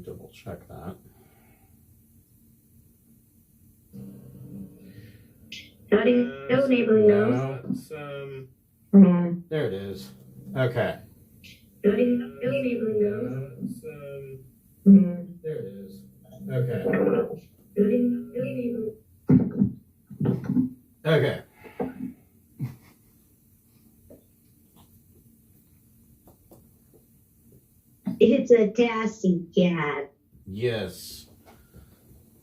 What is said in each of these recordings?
double check that. No neighbor knows. There it is. Okay. No neighbor knows. There it is. Okay. Okay. It's a dassy cat. Yes.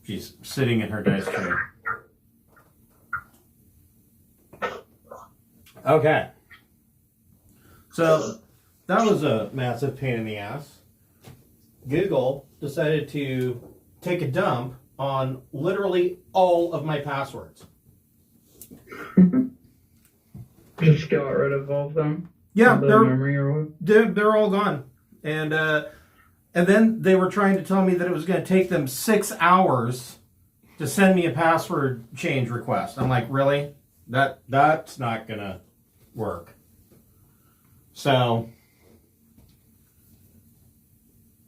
She's sitting in her dice tray. Okay. So that was a massive pain in the ass. Google decided to take a dump on literally all of my passwords. Just got rid of all of them? Yeah, they're all gone. And then they were trying to tell me that it was going to take them 6 hours to send me a password change request. I'm like, really? That's not going to work. So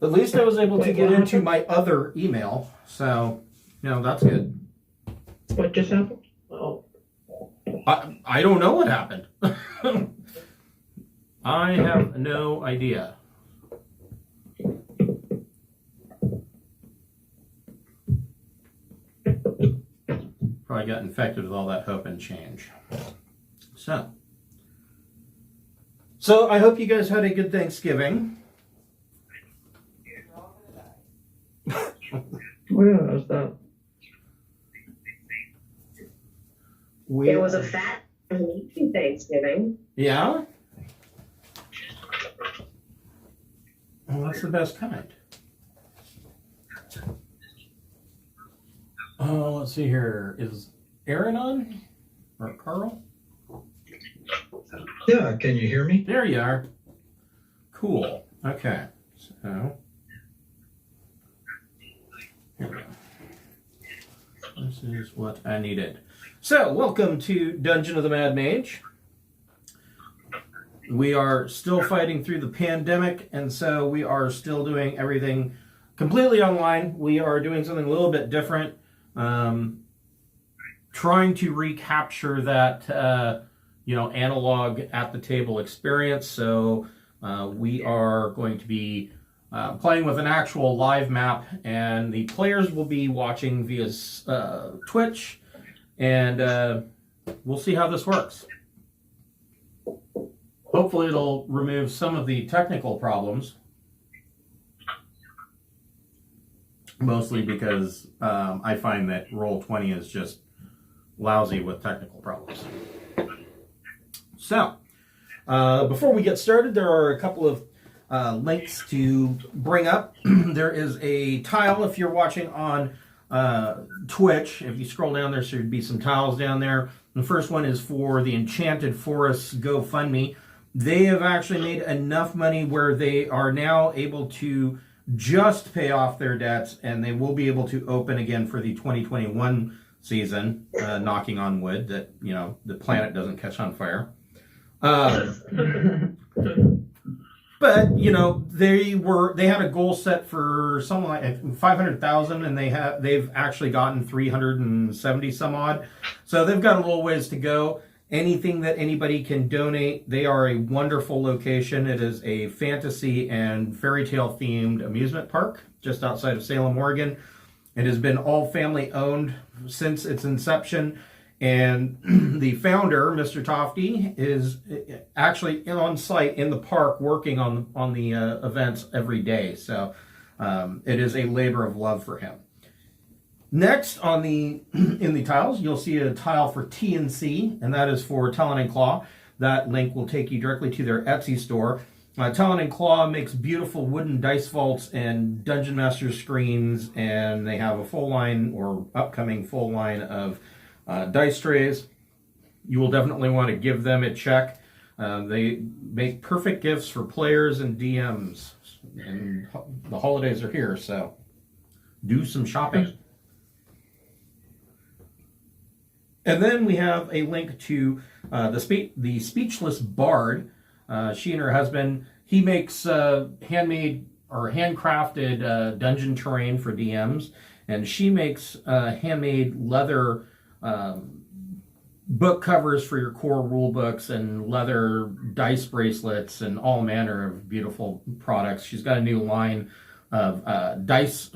at least I was able to get into my other email. So, that's good. What just happened? Oh. I don't know what happened. I have no idea. Probably got infected with all that hope and change. So I hope you guys had a good Thanksgiving. What is that? It was a fat and leafy Thanksgiving. Yeah? Well, that's the best kind. Oh, let's see here. Is Aaron on? Or Carl? Yeah, can you hear me? There you are. Cool. Okay. So, here we go. This is what I needed. So, welcome to Dungeon of the Mad Mage. We are still fighting through the pandemic, and so we are still doing everything completely online. We are doing something a little bit different, trying to recapture that, analog at the table experience. So we are going to be playing with an actual live map, and the players will be watching via Twitch, and we'll see how this works. Hopefully it'll remove some of the technical problems. Mostly because I find that Roll20 is just lousy with technical problems. So, before we get started, there are a couple of links to bring up. There is a tile if you're watching on Twitch. If you scroll down, there should be some tiles down there. The first one is for the Enchanted Forest GoFundMe. They have actually made enough money where they are now able to just pay off their debts, and they will be able to open again for the 2021 season, knocking on wood that, the planet doesn't catch on fire. But, they had a goal set for something like 500,000, and they've actually gotten 370 some odd. So they've got a little ways to go. Anything that anybody can donate, they are a wonderful location. It is a fantasy and fairy tale themed amusement park just outside of Salem, Oregon. It has been all family owned since its inception. And the founder, Mr. Tofty, is actually on site in the park working on the events every day. So it is a labor of love for him. Next, in the tiles, you'll see a tile for TNC, and that is for Talon Claw. That link will take you directly to their Etsy store. Talon Claw makes beautiful wooden dice vaults and Dungeon Master screens, and they have a full line, or upcoming full line, of dice trays. You will definitely want to give them a check. They make perfect gifts for players and DMs, and the holidays are here, so do some shopping. And then we have a link to the Speechless Bard. She and her husband, he makes handmade or handcrafted dungeon terrain for DMs, and she makes handmade leather book covers for your core rule books and leather dice bracelets and all manner of beautiful products. She's got a new line of dice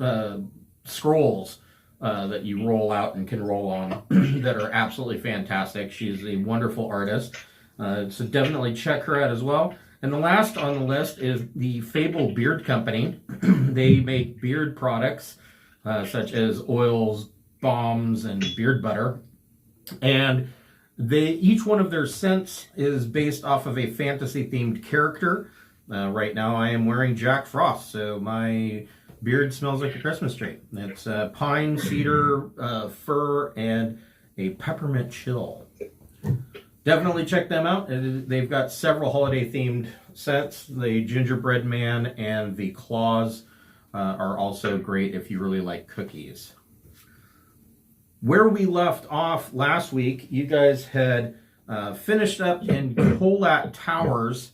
scrolls that you roll out and can roll on that are absolutely fantastic. She's a wonderful artist. So definitely check her out as well. And the last on the list is the Fable Beard Company. They make beard products such as oils, balms, and beard butter. And each one of their scents is based off of a fantasy-themed character. Right now I am wearing Jack Frost, so my beard smells like a Christmas tree. It's pine, cedar, fir, and a peppermint chill. Definitely check them out. They've got several holiday-themed scents. The Gingerbread Man and the Claws are also great if you really like cookies. Where we left off last week, you guys had finished up in Colat Towers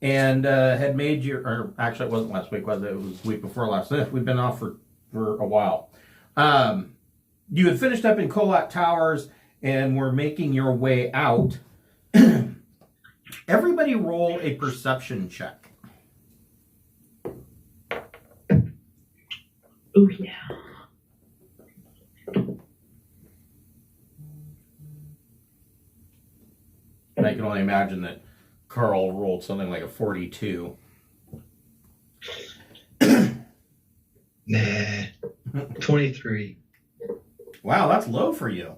and had made your, or actually it wasn't last week, was it? It was the week before last. We've been off for a while. You had finished up in Colat Towers and were making your way out. Everybody roll a perception check. Oh, yeah. And I can only imagine that Carl rolled something like a 42. Nah, 23. Wow, that's low for you.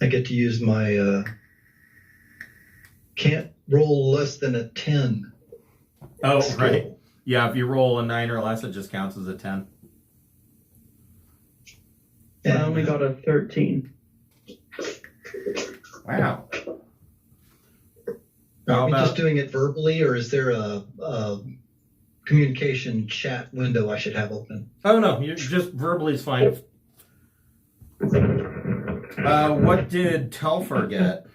I get to use my can't roll less than a 10. Oh, skill. right. Yeah, if you roll a 9 or less, it just counts as a 10. I only got a 13. Wow. Are we just doing it verbally, or is there a communication chat window I should have open? Oh, no, you just verbally is fine. What did Telfer get?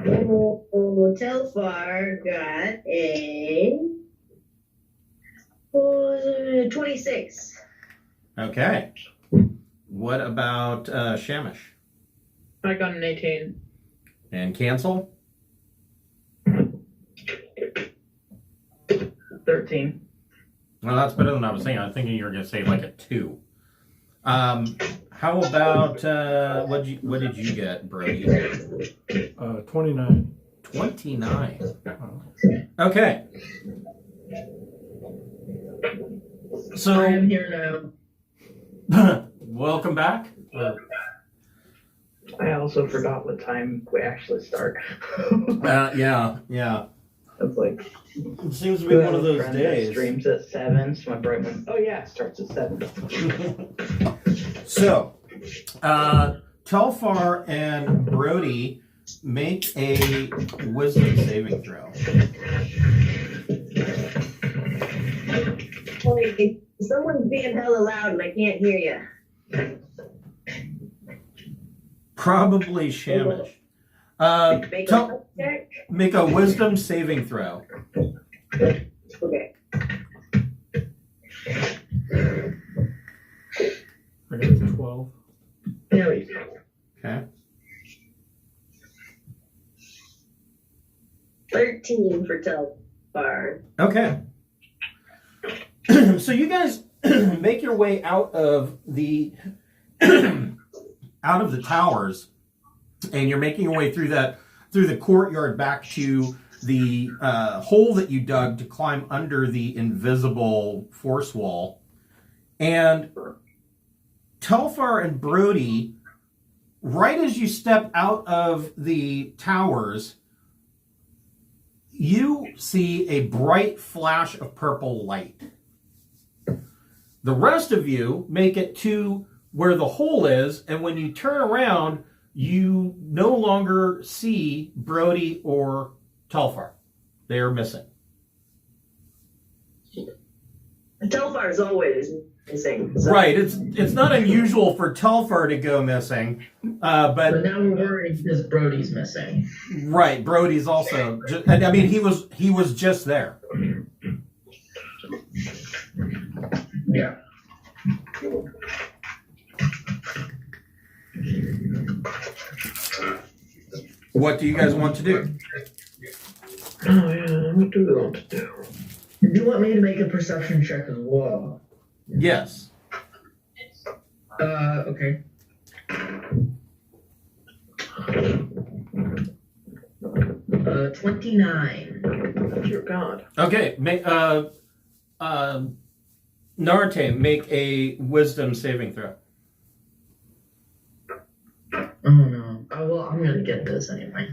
Oh, Telfar got a 26. Okay. What about Shamish? I got an 18. And Cancel? 13. Well, that's better than I was saying. I was thinking you were going to say like a 2. How about, what did you get, Brody? 29. 29. Okay. So, I am here now. welcome back. I also forgot what time we actually start. Yeah. It's like, It seems to be one of those friend that days. streams at 7, so my brain went, oh yeah, it starts at 7. So, Telfar and Brody make a wisdom saving throw. Holy, someone's being hella loud and I can't hear you. Probably Shamish. Make a check. Make a wisdom saving throw. Okay. I got a 12. There we go. Okay. 13 for Telfar. Okay. So you guys make your way out of the towers, and you're making your way through the courtyard back to the hole that you dug to climb under the invisible force wall. And Telfar and Brody, right as you step out of the towers, you see a bright flash of purple light. The rest of you make it to where the hole is, and when you turn around, you no longer see Brody or Telfar. They are missing. Telfar is always missing. So. Right. It's not unusual for Telfar to go missing, But but now we're worried because Brody's missing. right, Brody's also. I mean, he was just there. Yeah. What do you guys want to do? Oh yeah, what do we want to do? You want me to make a perception check as well? Yes. Okay. 29. Dear God. Okay. Narate, make a wisdom saving throw. Oh no. Oh well, I'm gonna get this anyway.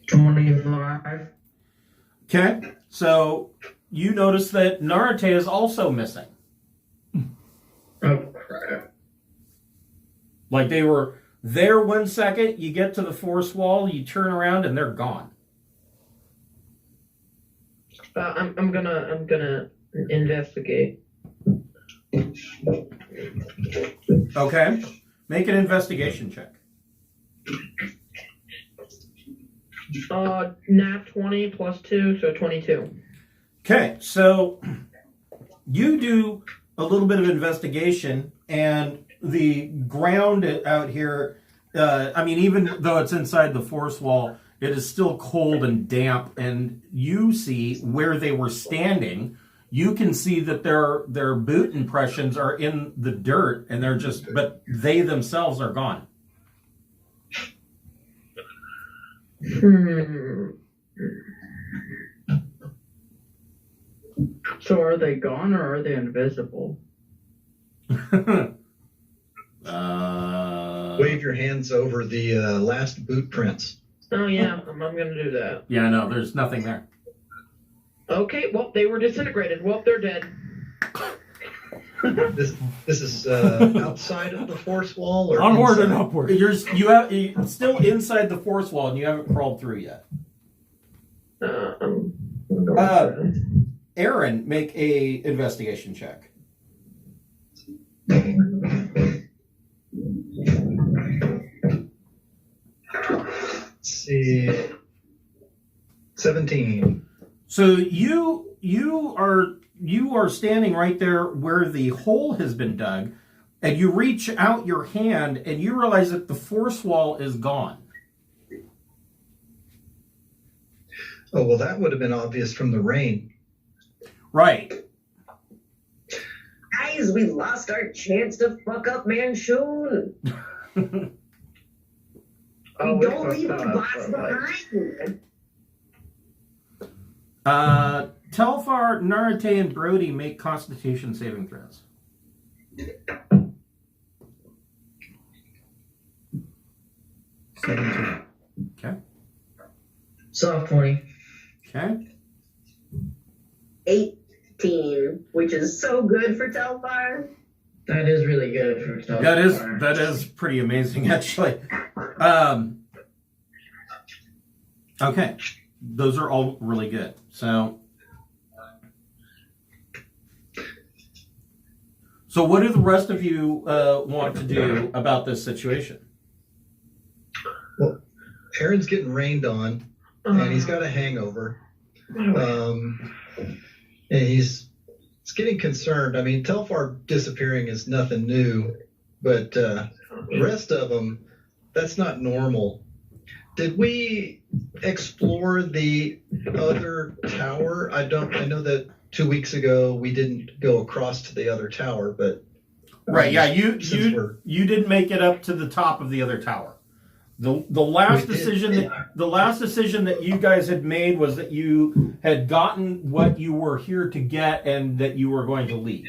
$25. Okay. So you notice that Narate is also missing. Oh crap. Like they were there 1 second, you get to the force wall, you turn around, and they're gone. I'm gonna investigate. Okay. Make an investigation check. Nat 20 plus 2, so 22. Okay, so you do a little bit of investigation, and the ground out here, I mean, even though it's inside the force wall, it is still cold and damp, and you see where they were standing. You can see that their boot impressions are in the dirt, and but they themselves are gone. So are they gone or are they invisible? Wave your hands over the last boot prints. Oh yeah, I'm gonna do that. Yeah, no, there's nothing there. Okay, well they were disintegrated. Well, they're dead. This is outside of the force wall or Onward inside? and upward. You're still inside the force wall, and you haven't crawled through yet. I'm going Aaron, make a investigation check. Let's see. 17. So you are standing right there where the hole has been dug, and you reach out your hand and you realize that the force wall is gone. Oh, well, that would have been obvious from the rain. Right. Guys, we lost our chance to fuck up Manchun. We don't leave a box behind. Telfar, Narate, and Brody make Constitution saving throws. Okay. Soft 20. Okay. 18, which is so good for Telfar. That is really good for stuff. That is pretty amazing, actually. Okay. Those are all really good. So what do the rest of you want to do about this situation? Well, Aaron's getting rained on, and he's got a hangover. And he's getting concerned. I mean, Telfar disappearing is nothing new, but the rest of them, that's not normal. Did we explore the other tower? I know that 2 weeks ago we didn't go across to the other tower, but right, yeah, you didn't make it up to the top of the other tower. The last decision that you guys had made was that you had gotten what you were here to get and that you were going to leave.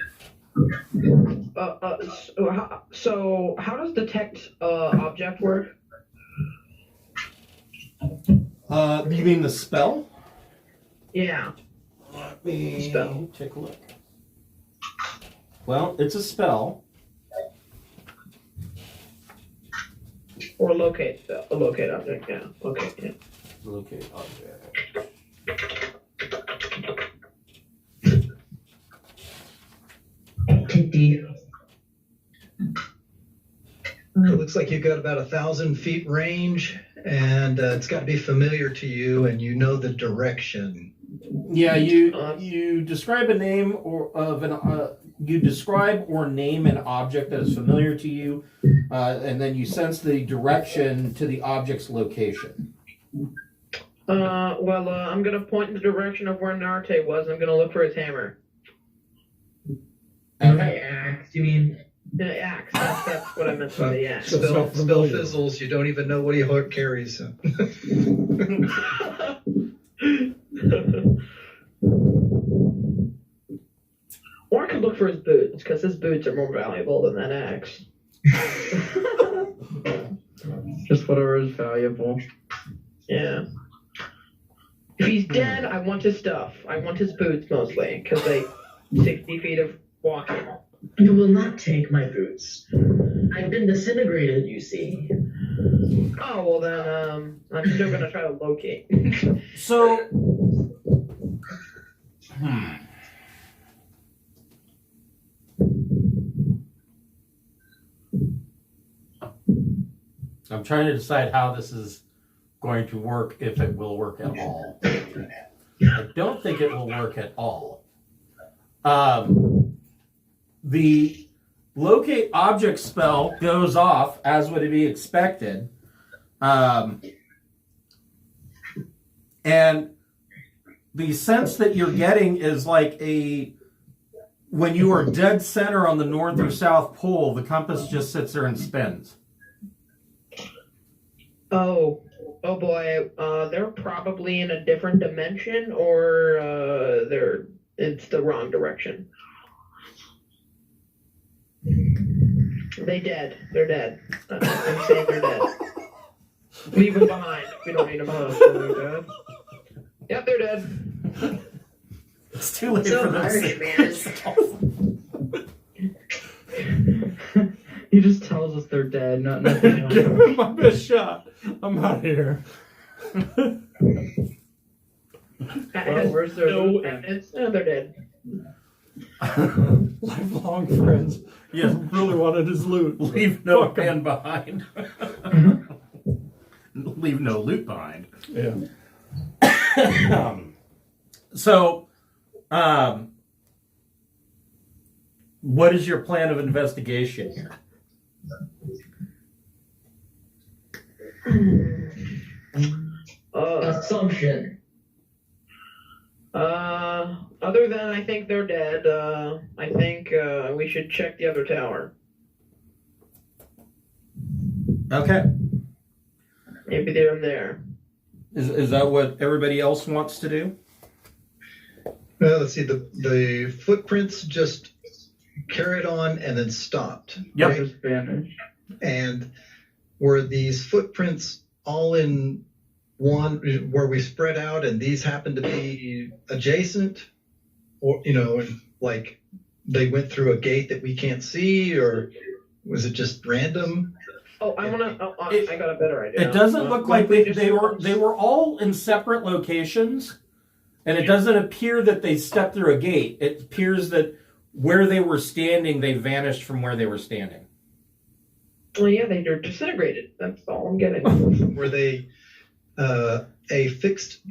So how does detect object work? You mean the spell? Yeah. Let me Spell. take a look. Well, it's a spell. Or locate object, yeah. Okay, yeah. Locate object. It looks like you've got about 1,000 feet range, and it's got to be familiar to you, and you know the direction. Yeah, you describe a name you describe or name an object that is familiar to you, and then you sense the direction to the object's location. I'm gonna point in the direction of where Narte was. I'm gonna look for his hammer. Okay, axe, you mean? The axe. That's what I meant to say. Yeah. Spell fizzles. You don't even know what he carries. Or I could look for his boots, because his boots are more valuable than that axe. Just whatever is valuable. Yeah. If he's dead, I want his stuff. I want his boots mostly, because they 60 feet of walking. You will not take my boots. I've been disintegrated, you see. Oh, well then, I'm still going to try to locate. So, I'm trying to decide how this is going to work, if it will work at all. I don't think it will work at all. The locate object spell goes off, as would be expected. And the sense that you're getting is like when you are dead center on the north or south pole, the compass just sits there and spins. Oh boy, they're probably in a different dimension, or it's the wrong direction. They're dead. I'm saying they're dead. Leave them behind. We don't need them. They're dead? Yep, they're dead. It's too late So for those harsh, things. He just tells us they're dead, nothing else. Give him my best shot. I'm out of here. That Well, has where's their no loot then? evidence. No, they're dead. Lifelong friends. Yes, Really wanted his loot. leave no Fuck 'em. man behind. Leave no loot behind. Yeah. So, what is your plan of investigation here? Assumption. Other than I think they're dead, I think we should check the other tower. Okay. Maybe they're in there. Is that what everybody else wants to do? Well, let's see. The footprints just carried on and then stopped. Yep. right? Just vanished. And were these footprints all in one, where we spread out, and these happen to be adjacent, or like they went through a gate that we can't see, or was it just random? Oh, I got a better idea. It doesn't look like just they were all in separate locations, and it doesn't appear that they stepped through a gate. It appears that where they were standing, they vanished from where they were standing. Well, yeah, they're disintegrated. That's all I'm getting. Were they a fixed,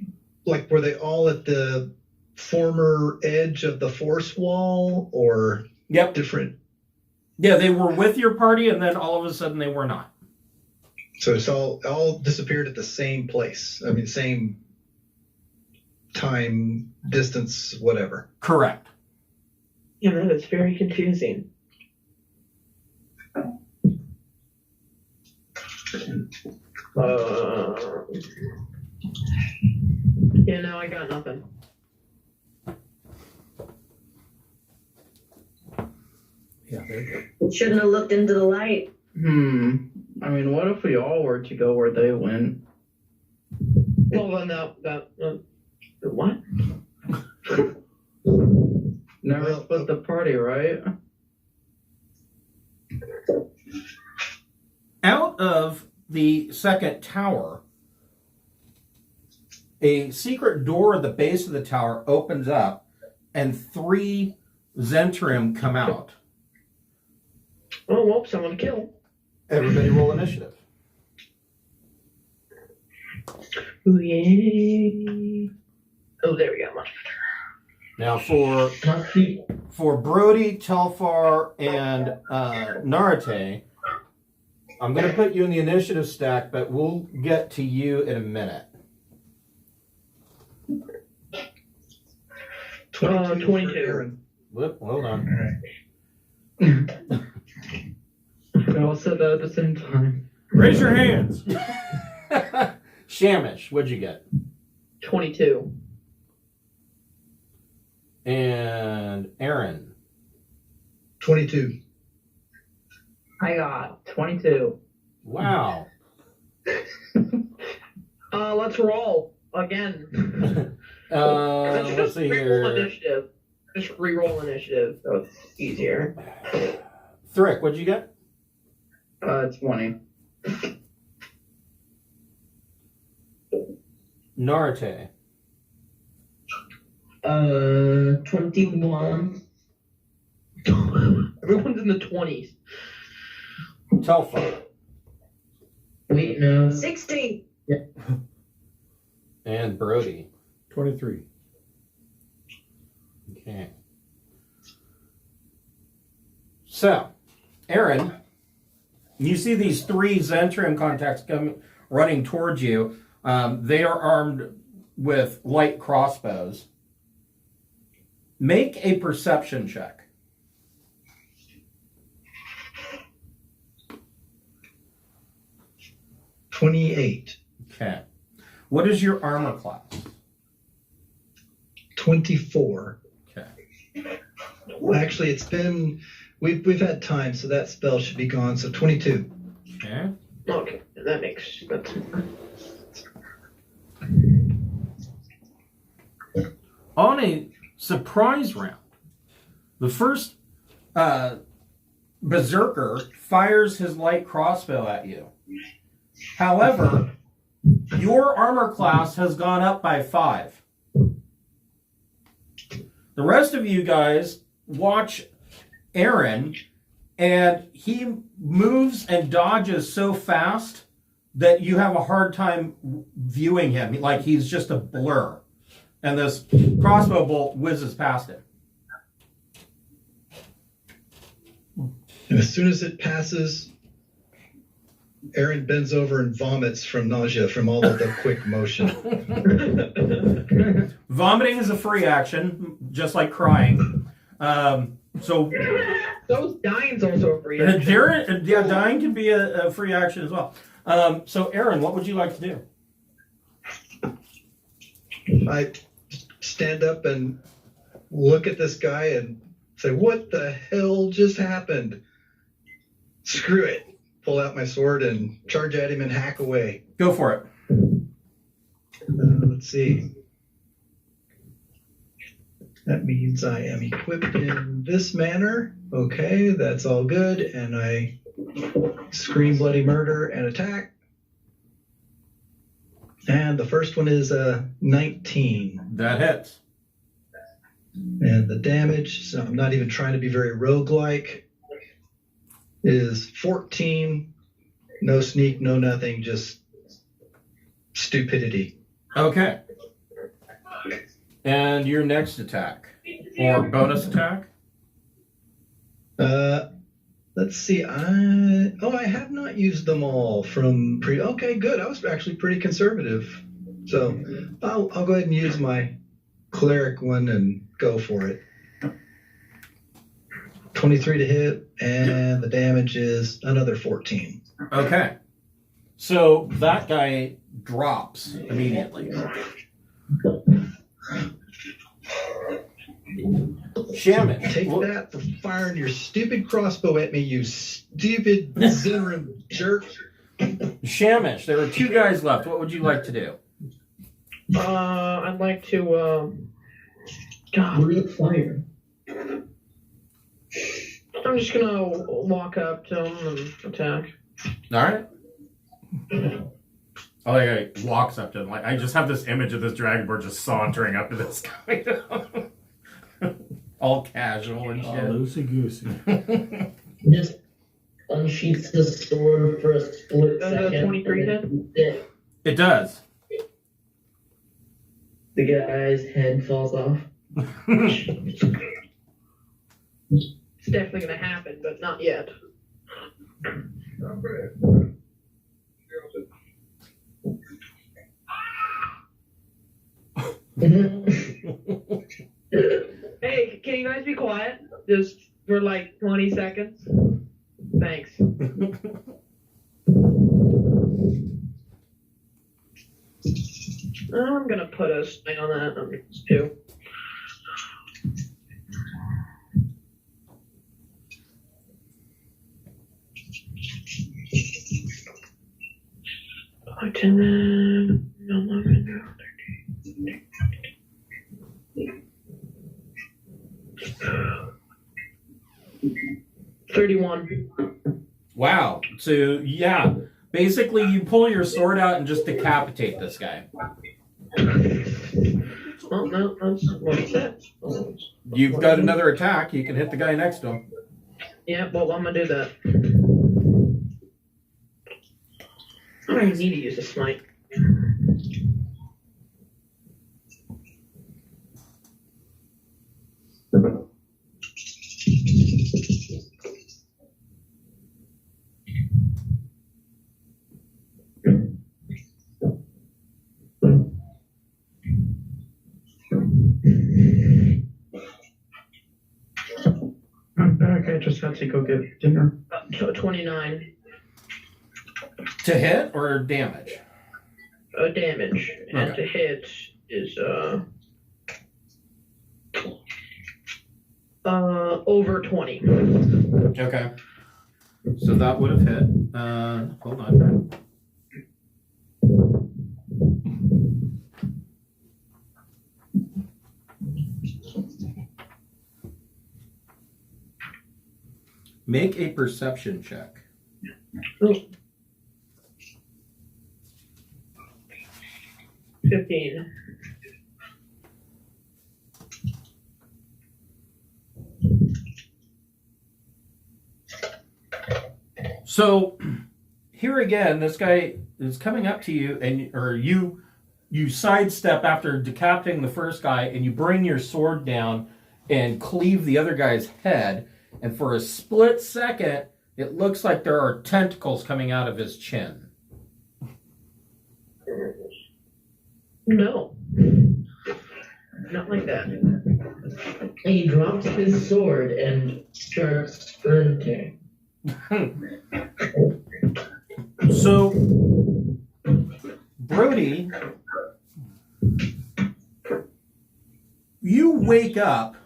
like were they all at the former edge of the force wall, or Yep. different? Yeah, they were with your party, and then all of a sudden they were not. So it's all disappeared at the same place. I mean, same time, distance, whatever. Correct. Yeah, that is very confusing. Yeah, no, I got nothing. Yeah, they're good. You shouldn't have looked into the light. I mean, what if we all were to go where they went? Well, then what? Never Well, split the party, right? Out of the second tower, a secret door at the base of the tower opens up, and 3 Zentrim come out. Oh, well, someone to kill. Everybody roll initiative. Ooh, yeah. Oh, there we go. Much Now for Brody, Telfar, and Narate, I'm going to put you in the initiative stack, but we'll get to you in a minute. 22. 22. Aaron. Whoop, hold on. All right. We all said that at the same time. Raise your hands. Shamish, what'd you get? 22. And Aaron. 22. I got 22. Wow. Let's roll again. Let's see re-roll here. initiative. Just re-roll initiative, so it's easier. Thrick, what'd you get? 20. Narate. 21. Everyone's in the 20s. Telfar. Wait, no. 16. And Brody. 23. Okay. So, Aaron, you see these three Zentrum contacts running towards you. They are armed with light crossbows. Make a perception check. $28. Okay. What is your armor class? 24. Okay. Well, actually, it's been we've had time, so that spell should be gone. So 22. Okay. Okay, that makes sense. On a surprise round, the first berserker fires his light crossbow at you. However, your armor class has gone up by 5. The rest of you guys watch Aaron, and he moves and dodges so fast that you have a hard time viewing him, like he's just a blur. And this crossbow bolt whizzes past him. And as soon as it passes, Aaron bends over and vomits from nausea from all of the quick motion. Vomiting is a free action, just like crying. So Dying's also a free action. dying can be a free action as well. So Aaron, what would you like to do? I stand up and look at this guy and say, "What the hell just happened?" Screw it. Pull out my sword and charge at him and hack away. Go for it. Let's see. That means I am equipped in this manner. Okay, that's all good. And I scream bloody murder and attack. And the first one is 19. That hits. And the damage, so I'm not even trying to be very roguelike, is 14. No sneak, no nothing, just stupidity. Okay. And your next attack or bonus attack? Let's see. I have not used them all from pre. Okay, good. I was actually pretty conservative, so I'll go ahead and use my cleric one and go for it. 23 to hit, and the damage is another 14. Okay. So that guy drops immediately. Shamish. Take that for firing your stupid crossbow at me, you stupid Zenrim jerk. Shamish, there are 2 guys left. What would you like to do? I'd like to, Breathe fire. I'm just gonna walk up to him and attack. All right. Oh, yeah, he walks up to him. Like, I just have this image of this dragonborn just sauntering up to this guy. All casual and shit. Loosey goosey. Just unsheaths the sword for a split Does a second. 23 and then It does. the guy's head falls off. It's definitely going to happen, but not yet. Hey, can you guys be quiet? Just for like 20 seconds? Thanks. I'm gonna put a string on that. Too. Wow. So, yeah. Basically, you pull your sword out and just decapitate this guy. Well, no, that's what he said. You've got another attack. You can hit the guy next to him. Yeah, well, I'm gonna do that. I need to use a smite. I'm back. I just had to go get dinner. 29 To hit or damage? damage, and Okay. to hit is over 20. Okay. So that would have hit. Hold on. Make a perception check. Oh. 15. So here again, this guy is coming up to you, and you sidestep after decapitating the first guy, and you bring your sword down and cleave the other guy's head. And for a split second, it looks like there are tentacles coming out of his chin. No. Not like that. He drops his sword and starts sprinting. So, Brody, you wake up,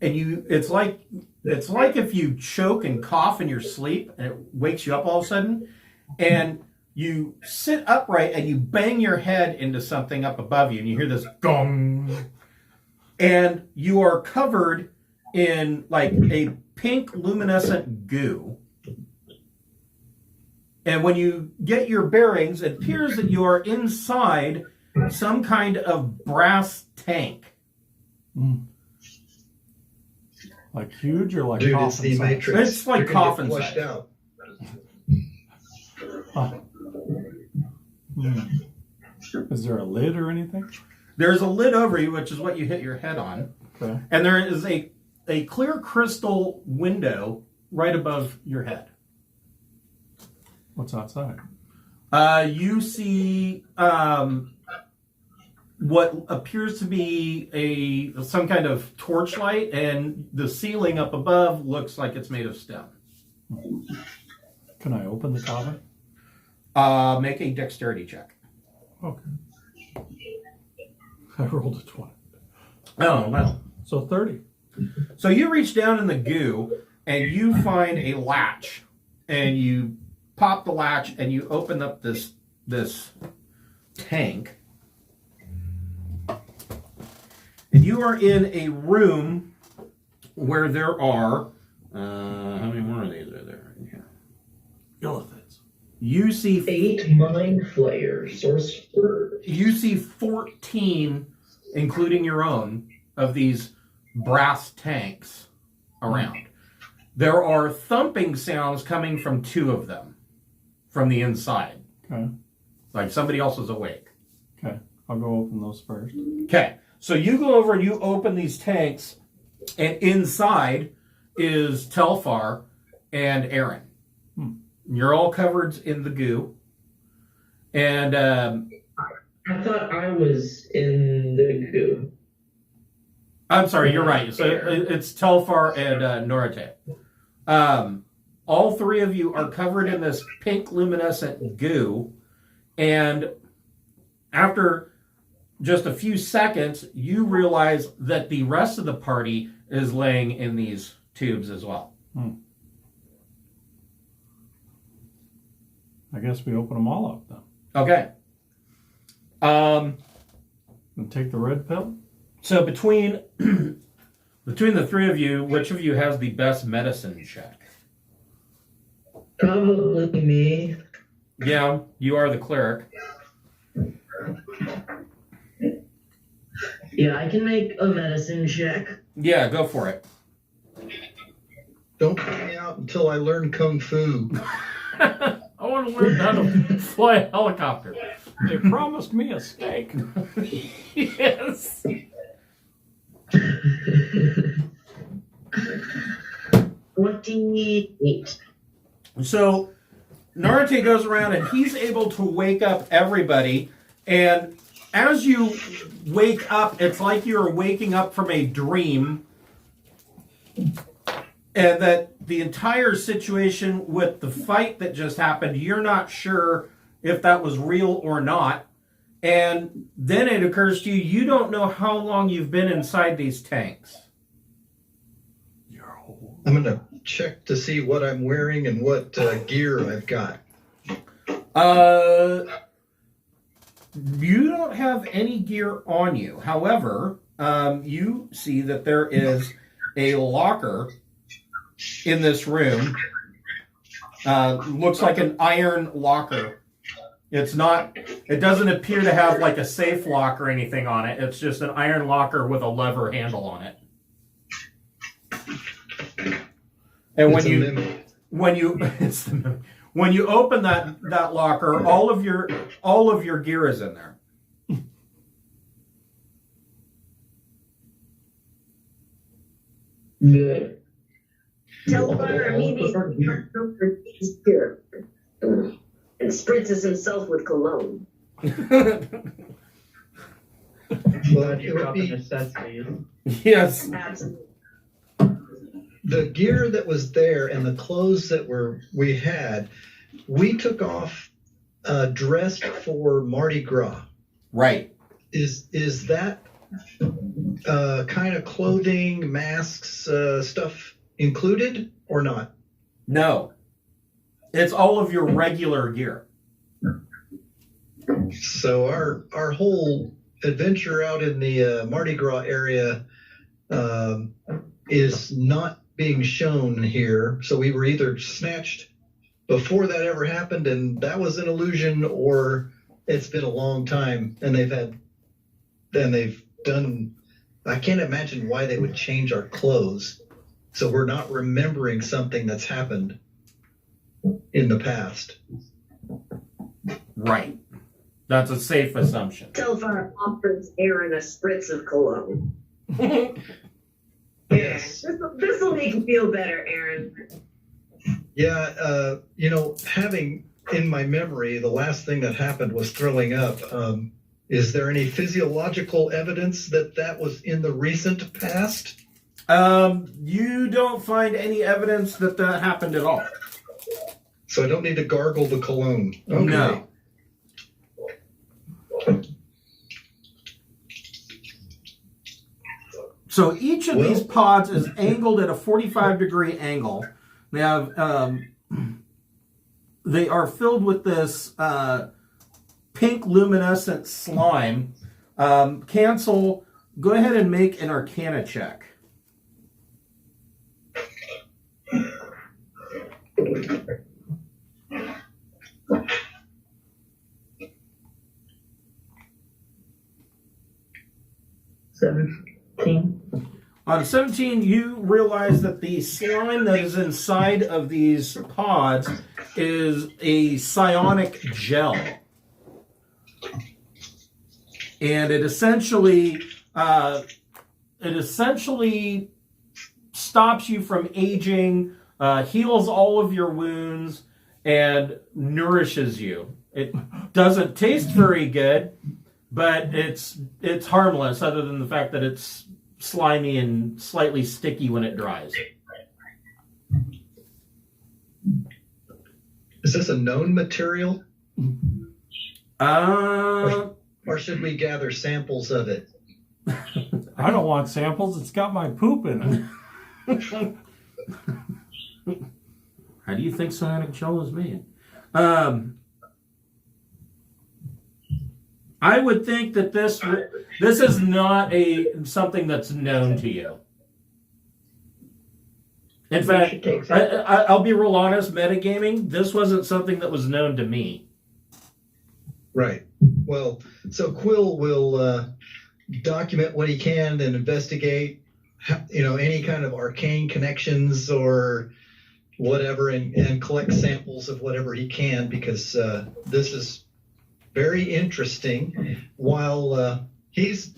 and it's like if you choke and cough in your sleep, and it wakes you up all of a sudden, and you sit upright and you bang your head into something up above you, and you hear this gong, and you are covered in like a pink luminescent goo. And when you get your bearings, it appears that you are inside some kind of brass tank. Like huge or like Dude, coffin it's the size? Matrix. It's like You're gonna get coffin flushed size. out. Huh. Is there a lid or anything? There's a lid over you, which is what you hit your head on. Okay. And there is a clear crystal window right above your head. What's outside? You see what appears to be some kind of torchlight, and the ceiling up above looks like it's made of stone. Can I open the coffin? Make a dexterity check. Okay. I rolled a 20. Oh, well. So 30. So you reach down in the goo, and you find a latch, and you pop the latch, and you open up this tank. And you are in a room where there are, how many more of these are there in here? Illithids. You see 8 mind flayers, sorcerers. You see 14, including your own, of these brass tanks around. There are thumping sounds coming from 2 of them from the inside. Okay. Like somebody else is awake. Okay. I'll go open those first. Okay. So you go over and you open these tanks, and inside is Telfar and Aaron. You're all covered in the goo. And I thought I was in the goo. I'm sorry, you're right. So it's Telfar and Norate. All 3 of you are covered in this pink luminescent goo. And after just a few seconds, you realize that the rest of the party is laying in these tubes as well. I guess we open them all up then. Okay. And take the red pill? So between the 3 of you, which of you has the best medicine check? Probably me. Yeah, you are the cleric. Yeah, I can make a medicine check. Yeah, go for it. Don't put me out until I learn Kung Fu. I want to learn how to fly a helicopter. They promised me a steak. Yes. 28. So Narate goes around and he's able to wake up everybody. And as you wake up, it's like you're waking up from a dream. And that the entire situation with the fight that just happened, you're not sure if that was real or not. And then it occurs to you, you don't know how long you've been inside these tanks. I'm going to check to see what I'm wearing and what gear I've got. You don't have any gear on you. However, you see that there is a locker in this room. Looks like an iron locker. It doesn't appear to have like a safe lock or anything on it. It's just an iron locker with a lever handle on it. And when you open that locker, all of your gear is in there. Good. Telfar immediately here and spritzes himself with cologne. But it would Drop the be necessities. Yes. Absolutely. the gear that was there and the clothes that we had. We took off dressed for Mardi Gras. Right. Is that kind of clothing, masks, stuff included or not? No. It's all of your regular gear. So our whole adventure out in the Mardi Gras area is not being shown here. So we were either snatched before that ever happened and that was an illusion, or it's been a long time and they've done. I can't imagine why they would change our clothes. So we're not remembering something that's happened in the past. Right. That's a safe assumption. Telfar offers Aaron a spritz of cologne. Yes. This will make you feel better, Aaron. Yeah, having in my memory, the last thing that happened was throwing up. Is there any physiological evidence that was in the recent past? You don't find any evidence that happened at all. So I don't need to gargle the cologne. Okay. No. So each of these pods is angled at a 45-degree angle. They have, they are filled with this pink luminescent slime. Cancel. Go ahead and make an Arcana check. On 17, you realize that the slime that is inside of these pods is a psionic gel. And it essentially stops you from aging, heals all of your wounds, and nourishes you. It doesn't taste very good, but it's harmless other than the fact that it's slimy and slightly sticky when it dries. Is this a known material? Or should we gather samples of it? I don't want samples. It's got my poop in it. How do you think psionic gel is made? I would think that this is not something that's known to you. In fact, I'll be real honest, metagaming, this wasn't something that was known to me. Right. Well, so Quill will document what he can and investigate, any kind of arcane connections or whatever, and collect samples of whatever he can, because this is very interesting. While he's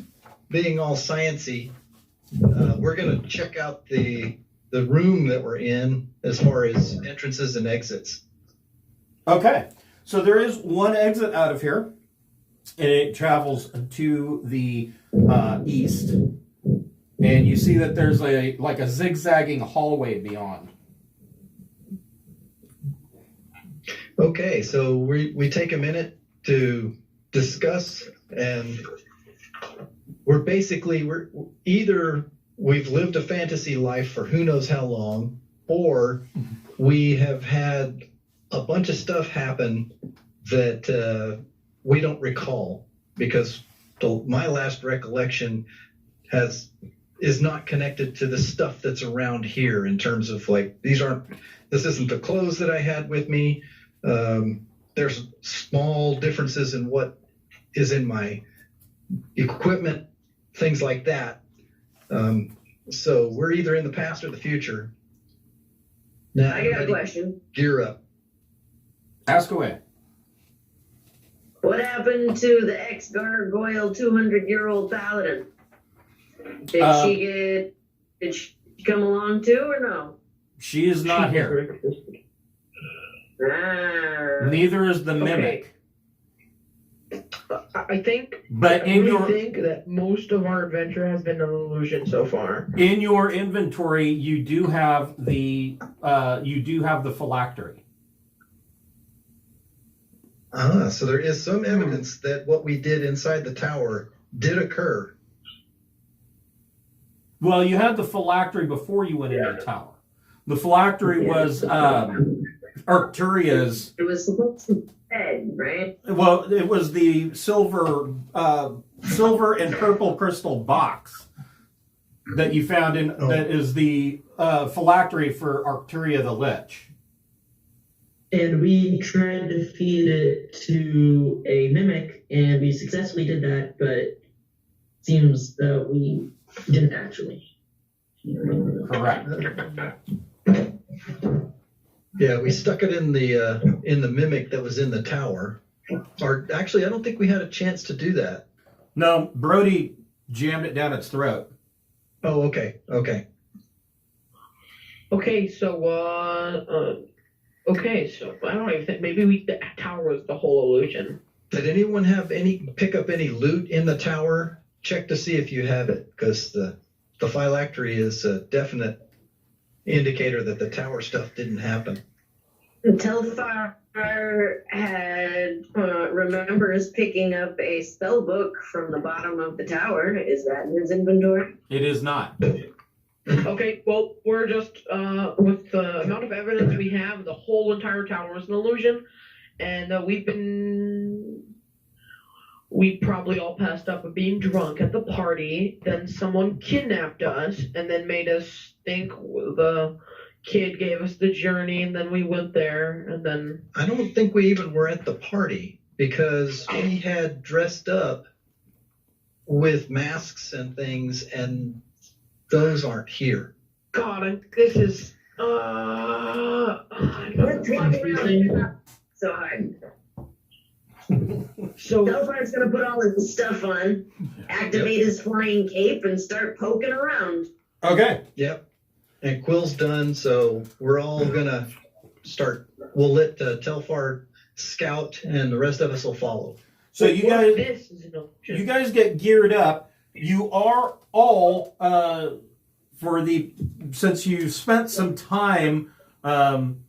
being all sciencey, we're going to check out the room that we're in as far as entrances and exits. Okay. So there is one exit out of here, and it travels to the east. And you see that there's a zigzagging hallway beyond. Okay, so we take a minute to discuss, and we're either we've lived a fantasy life for who knows how long, or we have had a bunch of stuff happen that we don't recall, because my last recollection is not connected to the stuff that's around here in terms of this isn't the clothes that I had with me. There's small differences in what is in my equipment, things like that. So we're either in the past or the future. Now, I got a question. Gear up. Ask away. What happened to the ex-gargoyle 200-year-old paladin? Did she come along too, or no? She is not here. Neither is the mimic. I think. But I think that most of our adventure has been an illusion so far. In your inventory, you do have the phylactery. So there is some evidence that what we did inside the tower did occur. Well, you had the phylactery before you went into the tower. The phylactery was Arcturia's. It was supposed to be dead, right? Well, it was the silver and purple crystal box that you found that is the phylactery for Arcturia the Lich. And we tried to feed it to a mimic, and we successfully did that, but it seems that we didn't actually. Correct. Yeah, we stuck it in the mimic that was in the tower. Or actually, I don't think we had a chance to do that. No, Brody jammed it down its throat. Oh, okay. Okay, so I don't even think maybe the tower was the whole illusion. Did anyone pick up any loot in the tower? Check to see if you have it, because the phylactery is a definite indicator that the tower stuff didn't happen. Telfar remembers picking up a spell book from the bottom of the tower. Is that in his inventory? It is not. Okay, well, we're just, with the amount of evidence we have, the whole entire tower is an illusion, and we probably all passed up of being drunk at the party, then someone kidnapped us, and then made us think the kid gave us the journey, and then we went there, and then... I don't think we even were at the party, because we had dressed up with masks and things, and those aren't here. God, this is. Let's walk around so hard. So Telfar's gonna put all his stuff on, activate his flying cape, and start poking around. Okay. Yep. And Quill's done, so we're all gonna start. We'll let Telfar scout, and the rest of us will follow. So you guys, this is an option. you guys get geared up. You are all since you spent some time, an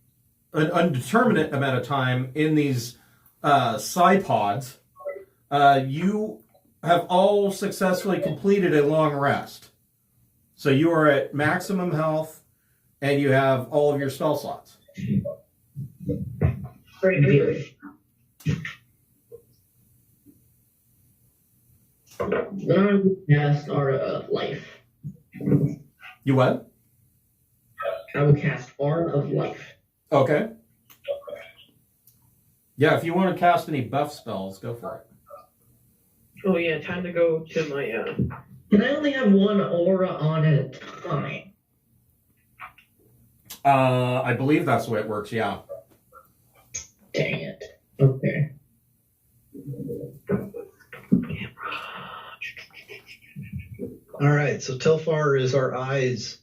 undeterminate amount of time in these pods, you have all successfully completed a long rest. So you are at maximum health, and you have all of your spell slots. Great view. Then I would cast Aura of Life. You what? I will cast Aura of Life. Okay. Yeah, if you want to cast any buff spells, go for it. Oh yeah, time to go to my. Can I only have one aura on at a time? I believe that's the way it works, yeah. Dang it. Okay. All right, so Telfar is our eyes.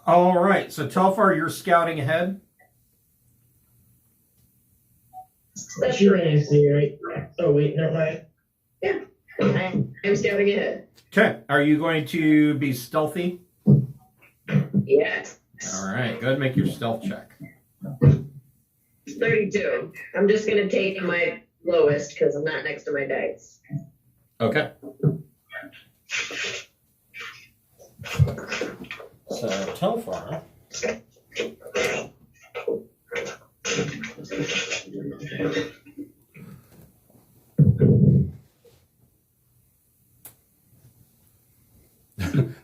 All right, so Telfar, you're scouting ahead. That's You're right. gonna see, right? Oh, wait, never mind. I'm scouting ahead. Okay, are you going to be stealthy? Yes. All right, go ahead and make your stealth check. 32. I'm just gonna take my lowest because I'm not next to my dice. Okay. So Telfar.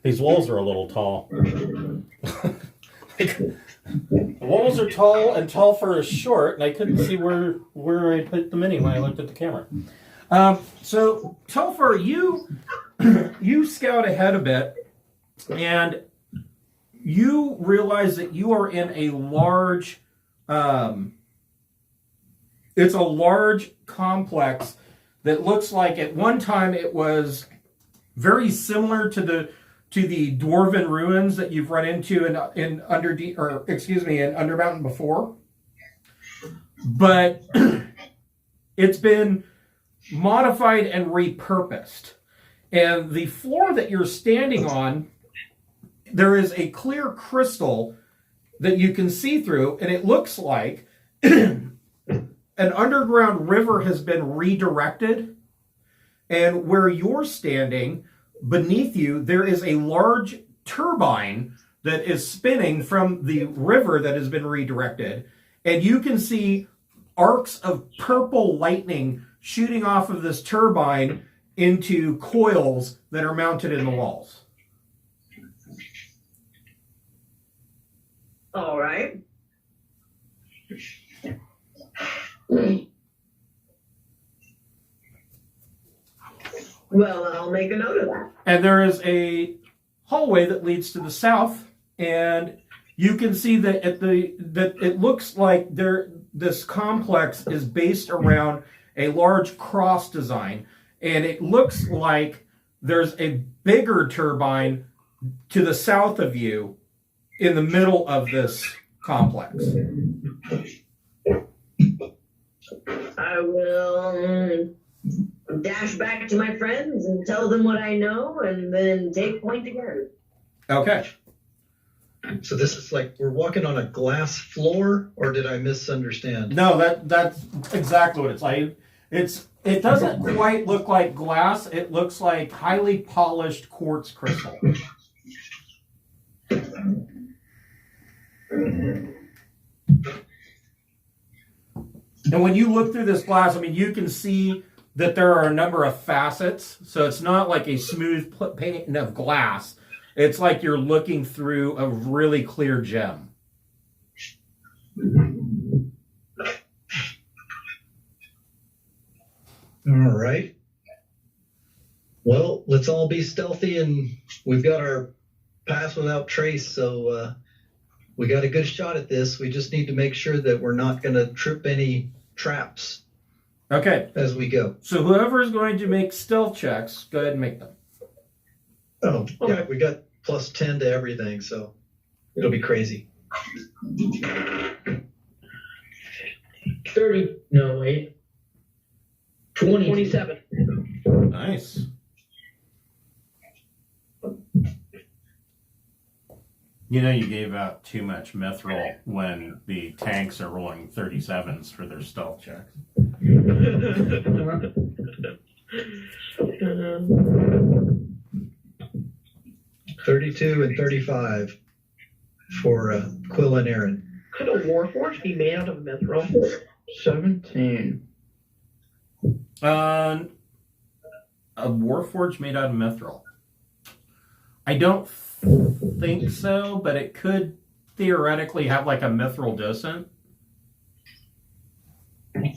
These walls are a little tall. The walls are tall and Telfar is short, and I couldn't see where I put the mini when I looked at the camera. So Telfar, you scout ahead a bit, and you realize that you are in a large. It's a large complex that looks like at one time it was very similar to the dwarven ruins that you've run into in Undermountain before, but it's been modified and repurposed. And the floor that you're standing on, there is a clear crystal that you can see through, and it looks like an underground river has been redirected. And where you're standing, beneath you, there is a large turbine that is spinning from the river that has been redirected. And you can see arcs of purple lightning shooting off of this turbine into coils that are mounted in the walls. All right. Well, I'll make a note of that. And there is a hallway that leads to the south, and you can see that that it looks like this complex is based around a large cross design, and it looks like there's a bigger turbine to the south of you in the middle of this complex. I will dash back to my friends and tell them what I know, and then take point again. Okay. So this is like we're walking on a glass floor, or did I misunderstand? No, that's exactly what it's like. It doesn't quite look like glass. It looks like highly polished quartz crystal. And when you look through this glass, I mean, you can see that there are a number of facets. So it's not like a smooth painting of glass. It's like you're looking through a really clear gem. All right. Well, let's all be stealthy, and we've got our pass without trace, so we got a good shot at this. We just need to make sure that we're not going to trip any traps Okay. as we go. So whoever is going to make stealth checks, go ahead and make them. Oh, yeah, we got plus 10 to everything, so it'll be crazy. 30. No, wait. 20. 27. Nice. You know you gave out too much mithril when the tanks are rolling 37s for their stealth checks. 32 and 35 for Quill and Aaron. Could a warforged be made out of mithril? 17. A warforged made out of mithril. I don't think so, but it could theoretically have like a mithril docent. I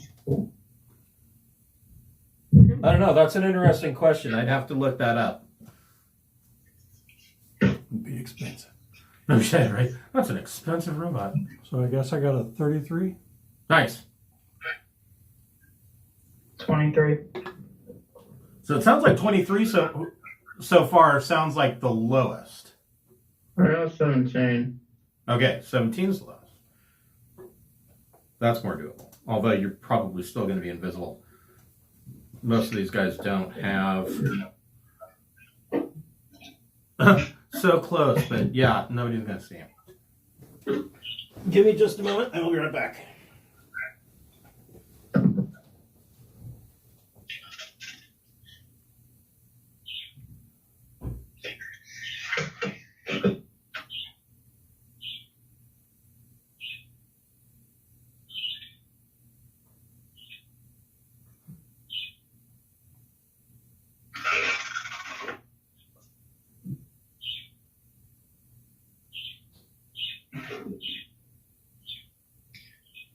don't know. That's an interesting question. I'd have to look that up. It'd be expensive. No shit, right? That's an expensive robot. So I guess I got a 33. Nice. 23. So it sounds like 23 so far sounds like the lowest. I got 17. Okay, 17 is the lowest. That's more doable. Although you're probably still going to be invisible. Most of these guys don't have... so close, but yeah, nobody's going to see him. Give me just a moment, and we'll be right back.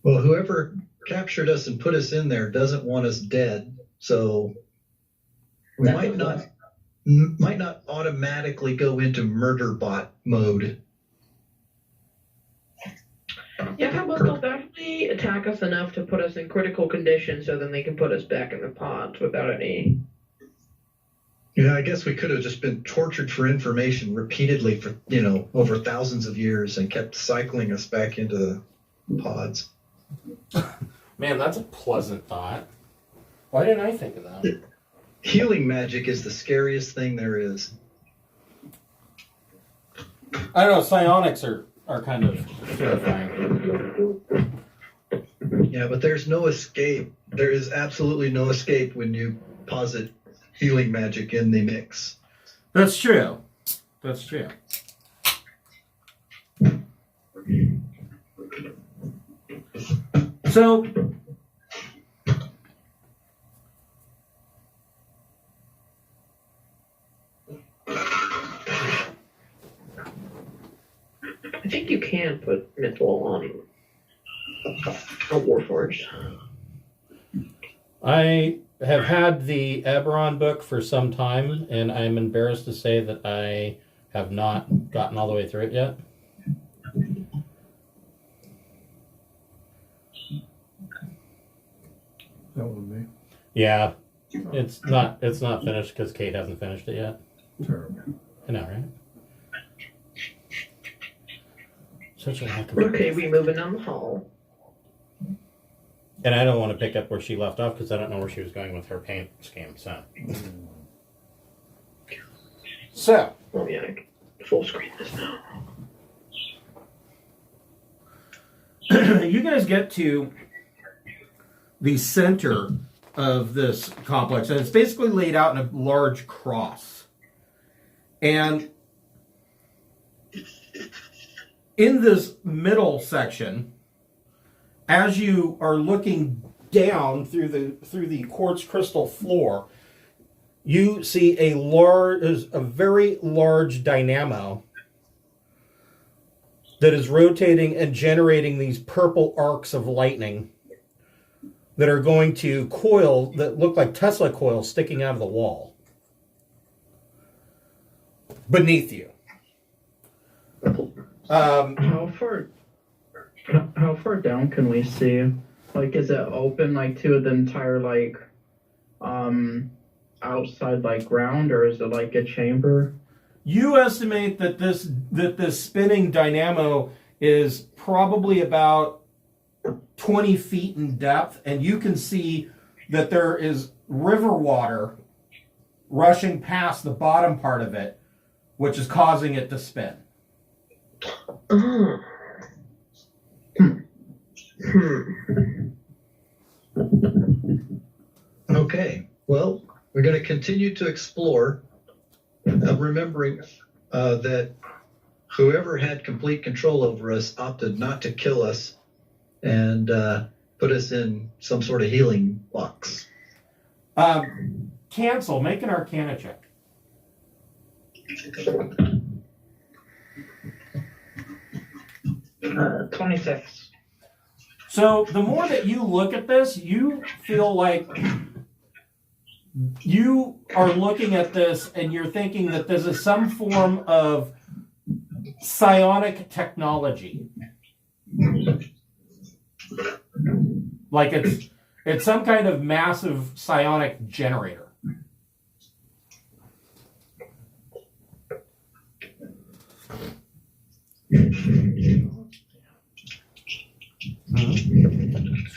Well, whoever captured us and put us in there doesn't want us dead, so we might not automatically go into murder bot mode. Yeah, how about they'll definitely attack us enough to put us in critical condition so then they can put us back in the pods without any... Yeah, I guess we could have just been tortured for information repeatedly for, over thousands of years and kept cycling us back into the pods. Man, that's a pleasant thought. Why didn't I think of that? Healing magic is the scariest thing there is. I don't know, psionics are kind of terrifying. Yeah, but there's no escape. There is absolutely no escape when you posit healing magic in the mix. That's true. That's true. So, I think you can put mithril on a warforged. I have had the Eberron book for some time, and I'm embarrassed to say that I have not gotten all the way through it yet. That would be Yeah, it's not finished because Kate hasn't finished it yet. terrible. I know, right? Such a lack of... Okay, we moving down the hall. And I don't want to pick up where she left off because I don't know where she was going with her paint scheme. So, Oh yeah, I can full screen this now. you guys get to the center of this complex, and it's basically laid out in a large cross. And in this middle section, as you are looking down through the quartz crystal floor, you see a very large dynamo that is rotating and generating these purple arcs of lightning that are going to coil that look like Tesla coils sticking out of the wall. beneath you. How far down can we see? Like, is it open like to the entire like outside like ground, or is it like a chamber? You estimate that this spinning dynamo is probably about 20 feet in depth, and you can see that there is river water rushing past the bottom part of it, which is causing it to spin. Okay, well, we're going to continue to explore, remembering that whoever had complete control over us opted not to kill us and put us in some sort of healing box. Cancel. Make an Arcana check. 26. So the more that you look at this, you feel like you are looking at this and you're thinking that this is some form of psionic technology. Like it's some kind of massive psionic generator.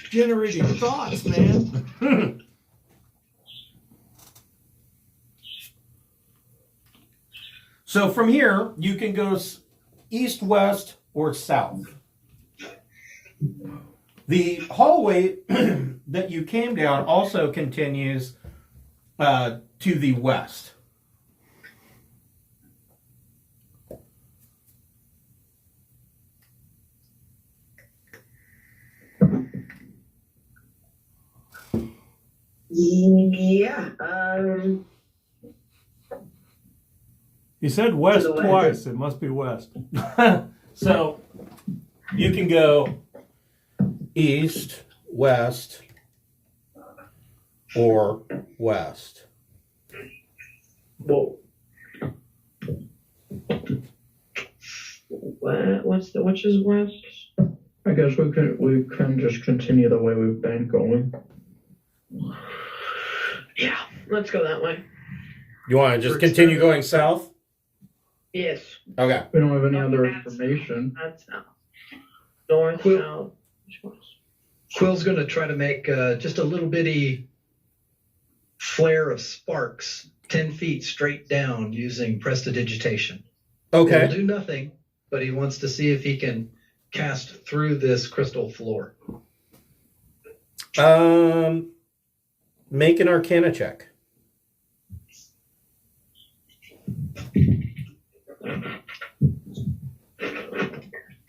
Generating thoughts, man. So from here, you can go east, west, or south. The hallway that you came down also continues to the west. Yeah. He said west To the west. twice. It must be west. So you can go east, west, or west. Whoa. Which is west? I guess we can just continue the way we've been going. Yeah, let's go that way. You want to just continue going south? Yes. Okay. We don't have any other That's- information. That's south. North, Quill- south. Which one's? Quill's going to try to make just a little bitty flare of sparks 10 feet straight down using prestidigitation. It'll Okay. do nothing, but he wants to see if he can cast through this crystal floor. Make an Arcana check.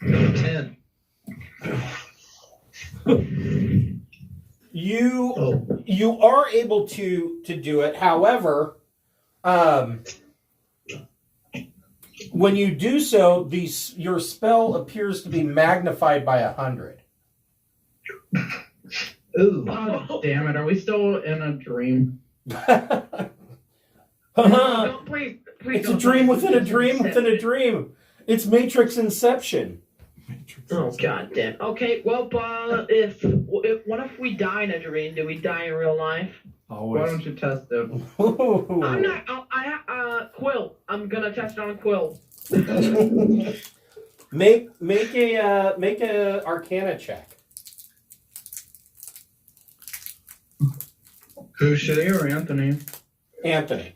10. You are able to do it. However, when you do so, your spell appears to be magnified by 100. Ooh. Oh, damn it. Are we still in a dream? Don't, please It's a don't. dream within a dream within a dream. It's Matrix Inception. Oh god damn. Okay, well, if what if we die in a dream? Do we die in real life? Why Always. don't you test it? I'm not. Quill. I'm gonna test it on Quill. Make a Arcana check. Who should he or Anthony? Anthony.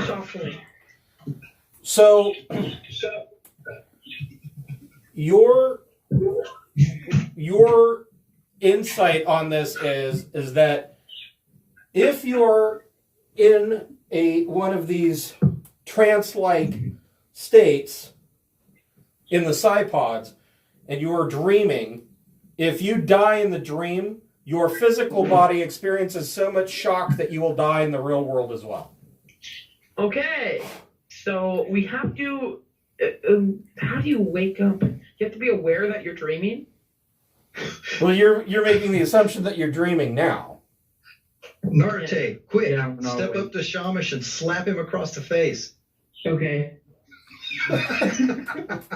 Softly. So your insight on this is that if you're in one of these trance-like states in the psipods and you are dreaming, if you die in the dream, your physical body experiences so much shock that you will die in the real world as well. Okay, so we have to. How do you wake up? You have to be aware that you're dreaming. Well, you're making the assumption that you're dreaming now. Narate, quick, Yeah, no, step wait. up to Shamash and slap him across the face. Okay. But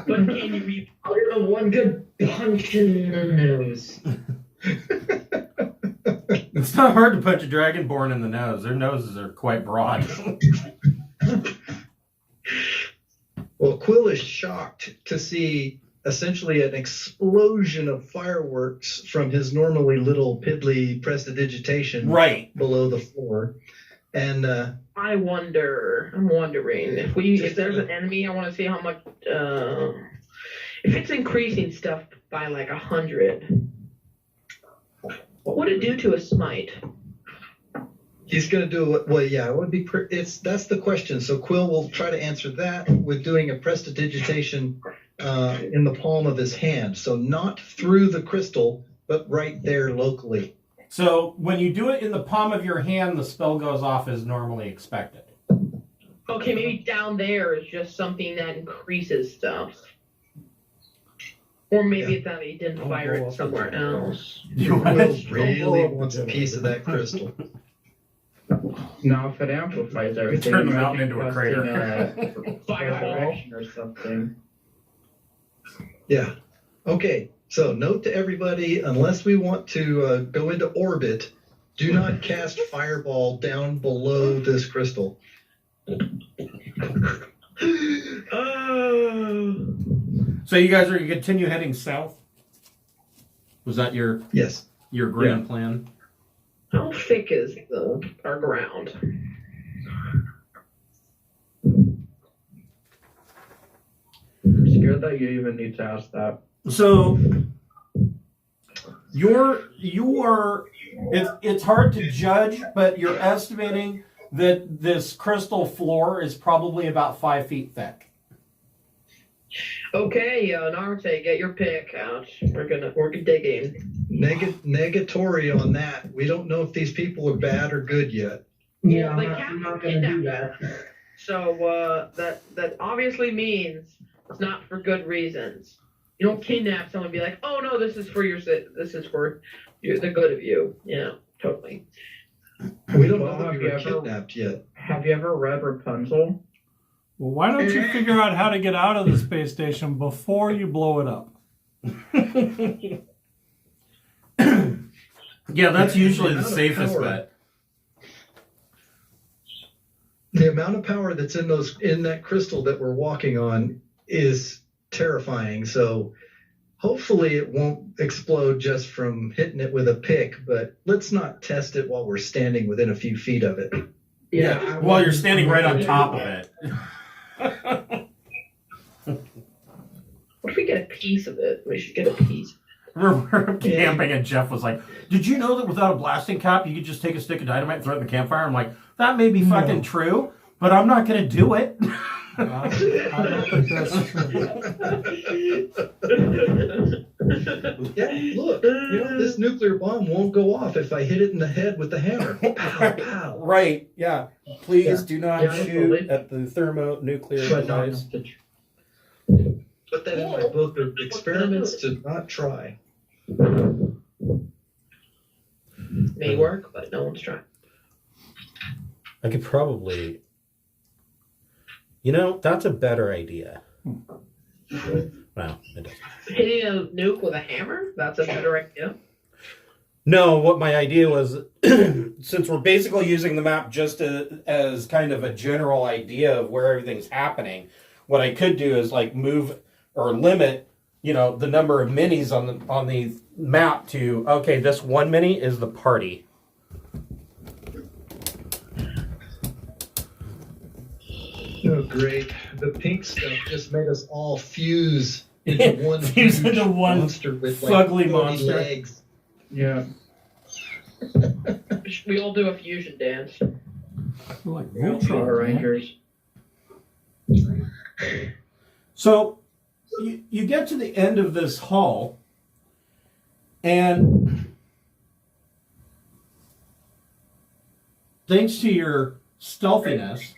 can you be? One good punch in the nose. It's not hard to punch a dragonborn in the nose. Their noses are quite broad. Well, Quill is shocked to see essentially an explosion of fireworks from his normally little piddly prestidigitation Right. below the floor. And I'm wondering if there's an enemy, I want to see how much. If it's increasing stuff by like 100, what would it do to a smite? he's going to do it. Well, yeah, it would be. That's the question. So Quill will try to answer that with doing a prestidigitation in the palm of his hand. So not through the crystal, but right there locally. So when you do it in the palm of your hand, the spell goes off as normally expected. Okay, maybe down there is just something that increases stuff. Or maybe it's that he didn't fire it somewhere else. You Quill really wants a piece of that crystal. Now, if it amplifies everything, Turn the you might mountain be into a casting crater. Fireball. direction or something. Yeah. Okay. So note to everybody, unless we want to go into orbit, do not cast fireball down below this crystal. So you guys are going to continue heading south? Was that your Yes. grand plan? How thick is our ground? I'm scared that you even need to ask that. So it's hard to judge, but you're estimating that this crystal floor is probably about 5 feet thick. Okay, Narute, get your pick out. We're digging. Negatory on that. We don't know if these people are bad or good yet. Yeah, Well, they I'm not can't gonna do kidnap that. So that obviously means it's not for good reasons. You don't kidnap someone and be like, oh no, this is for the good of you. Yeah, totally. We don't know Well, that we have were you ever- kidnapped yet. Have you ever read Rapunzel? Well, why don't you figure out how to get out of the space station before you blow it up? Yeah, that's usually the Amount of safest power. bet. The amount of power that's in that crystal that we're walking on is terrifying. So hopefully it won't explode just from hitting it with a pick, but let's not test it while we're standing within a few feet of it. Yeah, while you're standing right on top of it. What if we get a piece of it? We should get a piece. We're camping and Jeff was like, did you know that without a blasting cap you could just take a stick of dynamite and throw it in the campfire? I'm like, that may be fucking true, but I'm not going to do it. I don't think that's true. Yeah, look, this nuclear bomb won't go off if I hit it in the head with the hammer. Pow, pow. Right, yeah. Please Yeah. do not Yeah, shoot absolutely. at the thermonuclear But not device. Put that in my book of experiments to not try. May work, but no one's trying. I could probably... You know, that's a better idea. Wow, it doesn't. Hitting a nuke with a hammer? That's a better idea. No, what my idea was, since we're basically using the map just as kind of a general idea of where everything's happening, what I could do is like move or limit, the number of minis on the map to, okay, this one mini is the party. Oh, great. The pink stuff just made us all fuse into one Fuse huge into one monster with fugly 40 monster. legs. Yeah. We all do a fusion dance. Like Power Voltron, man. Rangers. So you get to the end of this hall, and thanks to your stealthiness,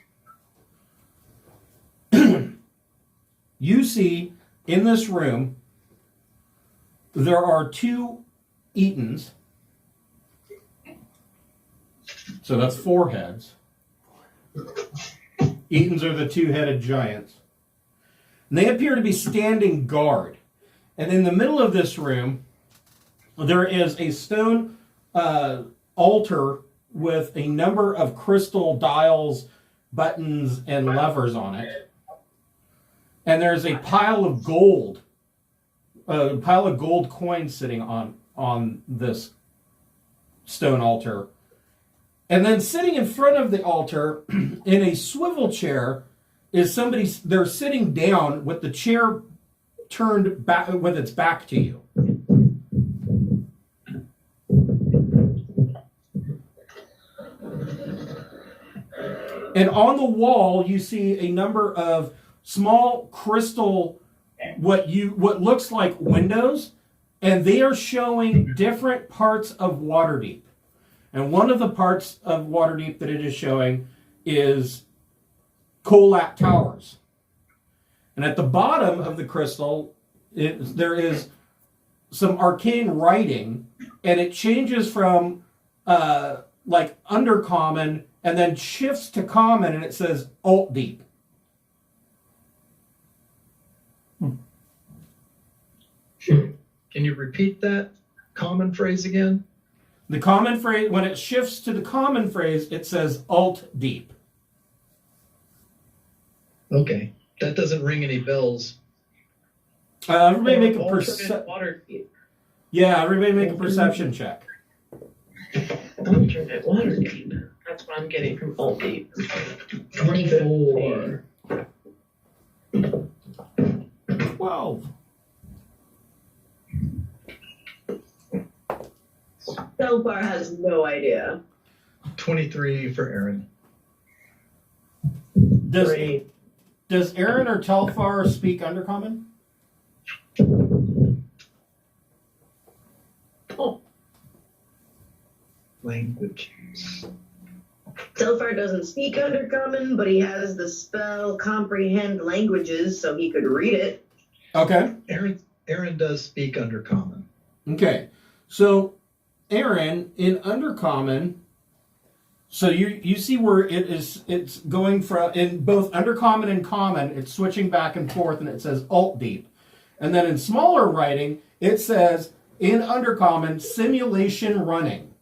you see in this room there are 2 Etons So that's 4 heads. Etons are the 2-headed giants. And they appear to be standing guard. And in the middle of this room, there is a stone altar with a number of crystal dials, buttons, and levers on it. And there's a pile of gold coins sitting on this stone altar. And then sitting in front of the altar in a swivel chair is somebody. They're sitting down with the chair turned back with its back to you. And on the wall you see a number of small crystal what looks like windows, and they are showing different parts of Waterdeep. And one of the parts of Waterdeep that it is showing is Kolat Towers. And at the bottom of the crystal, there is some arcane writing, and it changes from like Undercommon and then shifts to Common, and it says Alt Deep. Can you repeat that common phrase again? The common phrase, when it shifts to the common phrase, it says Alt Deep. Okay. That doesn't ring any bells. Everybody make a Waterdeep. Yeah, everybody make a perception check. Alternate Waterdeep. That's what I'm getting from Alt Deep. 24. 12. So far has no idea. 23 for Aaron. Does Aaron or Telfar speak Undercommon? Oh. Languages. Telfar doesn't speak Undercommon, but he has the spell Comprehend Languages, so he could read it. Okay. Aaron does speak Undercommon. Okay. So, Aaron, in Undercommon, so you see where it's going from, in both Undercommon and Common, it's switching back and forth, and it says Alt Deep. And then in smaller writing, it says, in Undercommon, Simulation Running.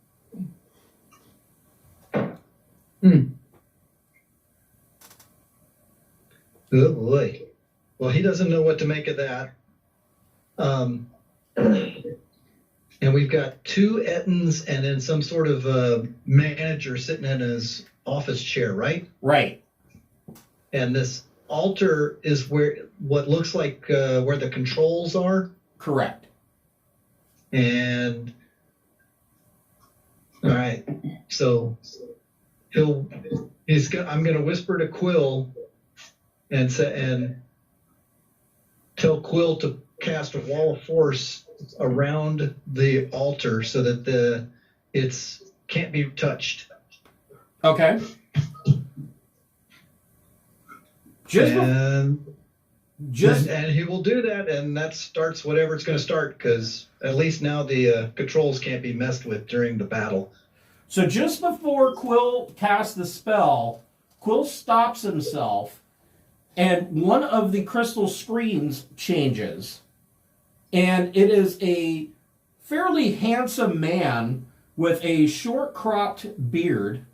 Oh boy. Well, he doesn't know what to make of that. And we've got 2 Ettins and then some sort of manager sitting in his office chair, right? Right. And this altar is where what looks like where the controls are. Correct. And all right, so I'm going to whisper to Quill and tell Quill to cast a wall of force around the altar so that it's can't be touched. Okay. And he will do that, and that starts whatever it's going to start, because at least now the controls can't be messed with during the battle. So just before Quill casts the spell, Quill stops himself, and one of the crystal screens changes. And it is a fairly handsome man with a short-cropped beard.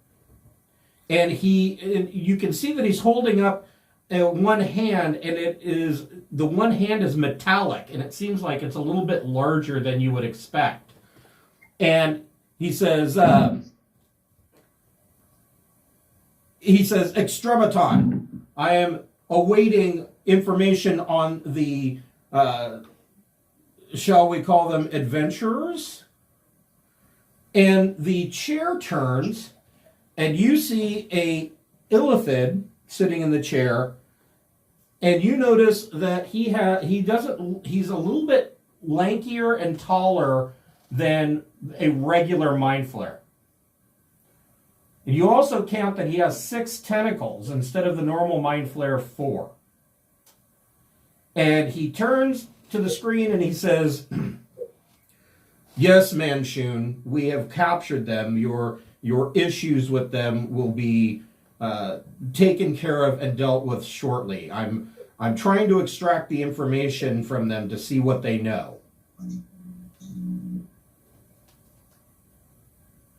And you can see that he's holding up one hand, and the one hand is metallic, and it seems like it's a little bit larger than you would expect. And he says, Extrematon, I am awaiting information on the, shall we call them adventurers? And the chair turns, and you see a Ulitharid sitting in the chair, and you notice that he's a little bit lankier and taller than a regular Mind Flayer. And you also count that he has 6 tentacles instead of the normal Mind Flayer 4. And he turns to the screen and he says, "Yes, Manchun, we have captured them. Your your issues with them will be taken care of and dealt with shortly. I'm trying to extract the information from them to see what they know.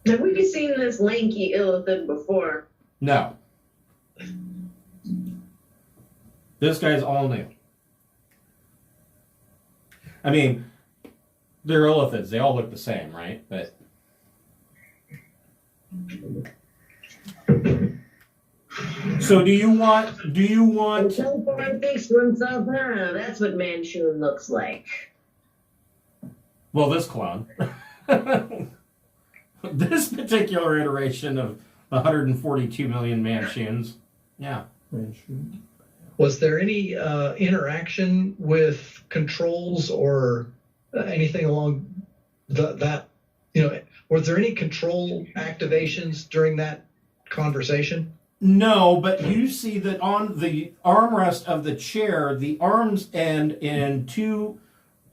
Have we seen this lanky Illithid before? No. This guy's all new. I mean, they're Illithids. They all look the same, right? But so do you want Telfar thinks to himself, that's what Manchun looks like. well, this clone. This particular iteration of 142 million Manchins. Yeah. Was there any interaction with controls or anything along that? Was there any control activations during that conversation? No, but you see that on the armrest of the chair, the arms end in two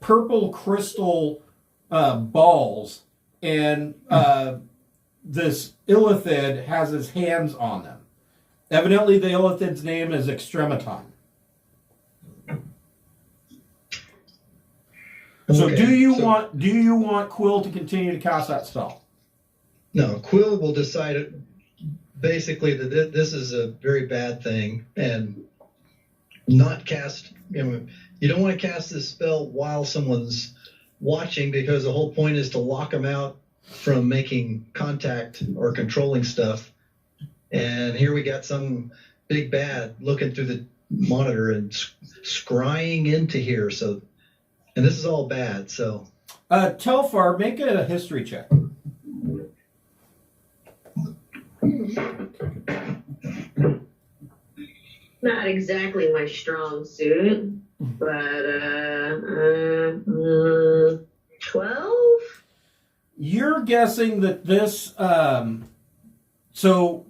purple crystal balls, and this Illithid has his hands on them. Evidently, the Illithid's name is Extremiton. So, Okay, do you want Quill to continue to cast that spell? No, Quill will decide basically that this is a very bad thing and not cast. You don't want to cast this spell while someone's watching, because the whole point is to lock them out from making contact or controlling stuff. And here we got some big bad looking through the monitor and scrying into here. So, and this is all bad. So, Telfar, make a history check. Not exactly my strong suit, but 12? You're guessing that this, so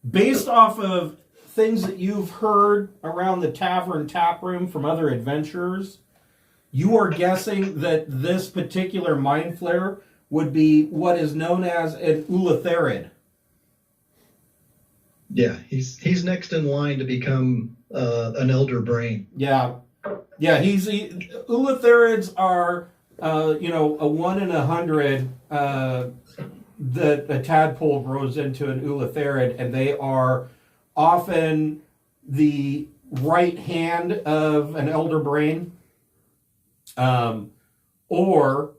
based off of things that you've heard around the tavern tap room from other adventurers, you are guessing that this particular mind flare would be what is known as an Ulitharid. yeah, he's next in line to become an elder brain. Yeah. Ulitharids are, a 1 in 100 that a tadpole grows into an Ulitharid, and they are often the right hand of an elder brain, or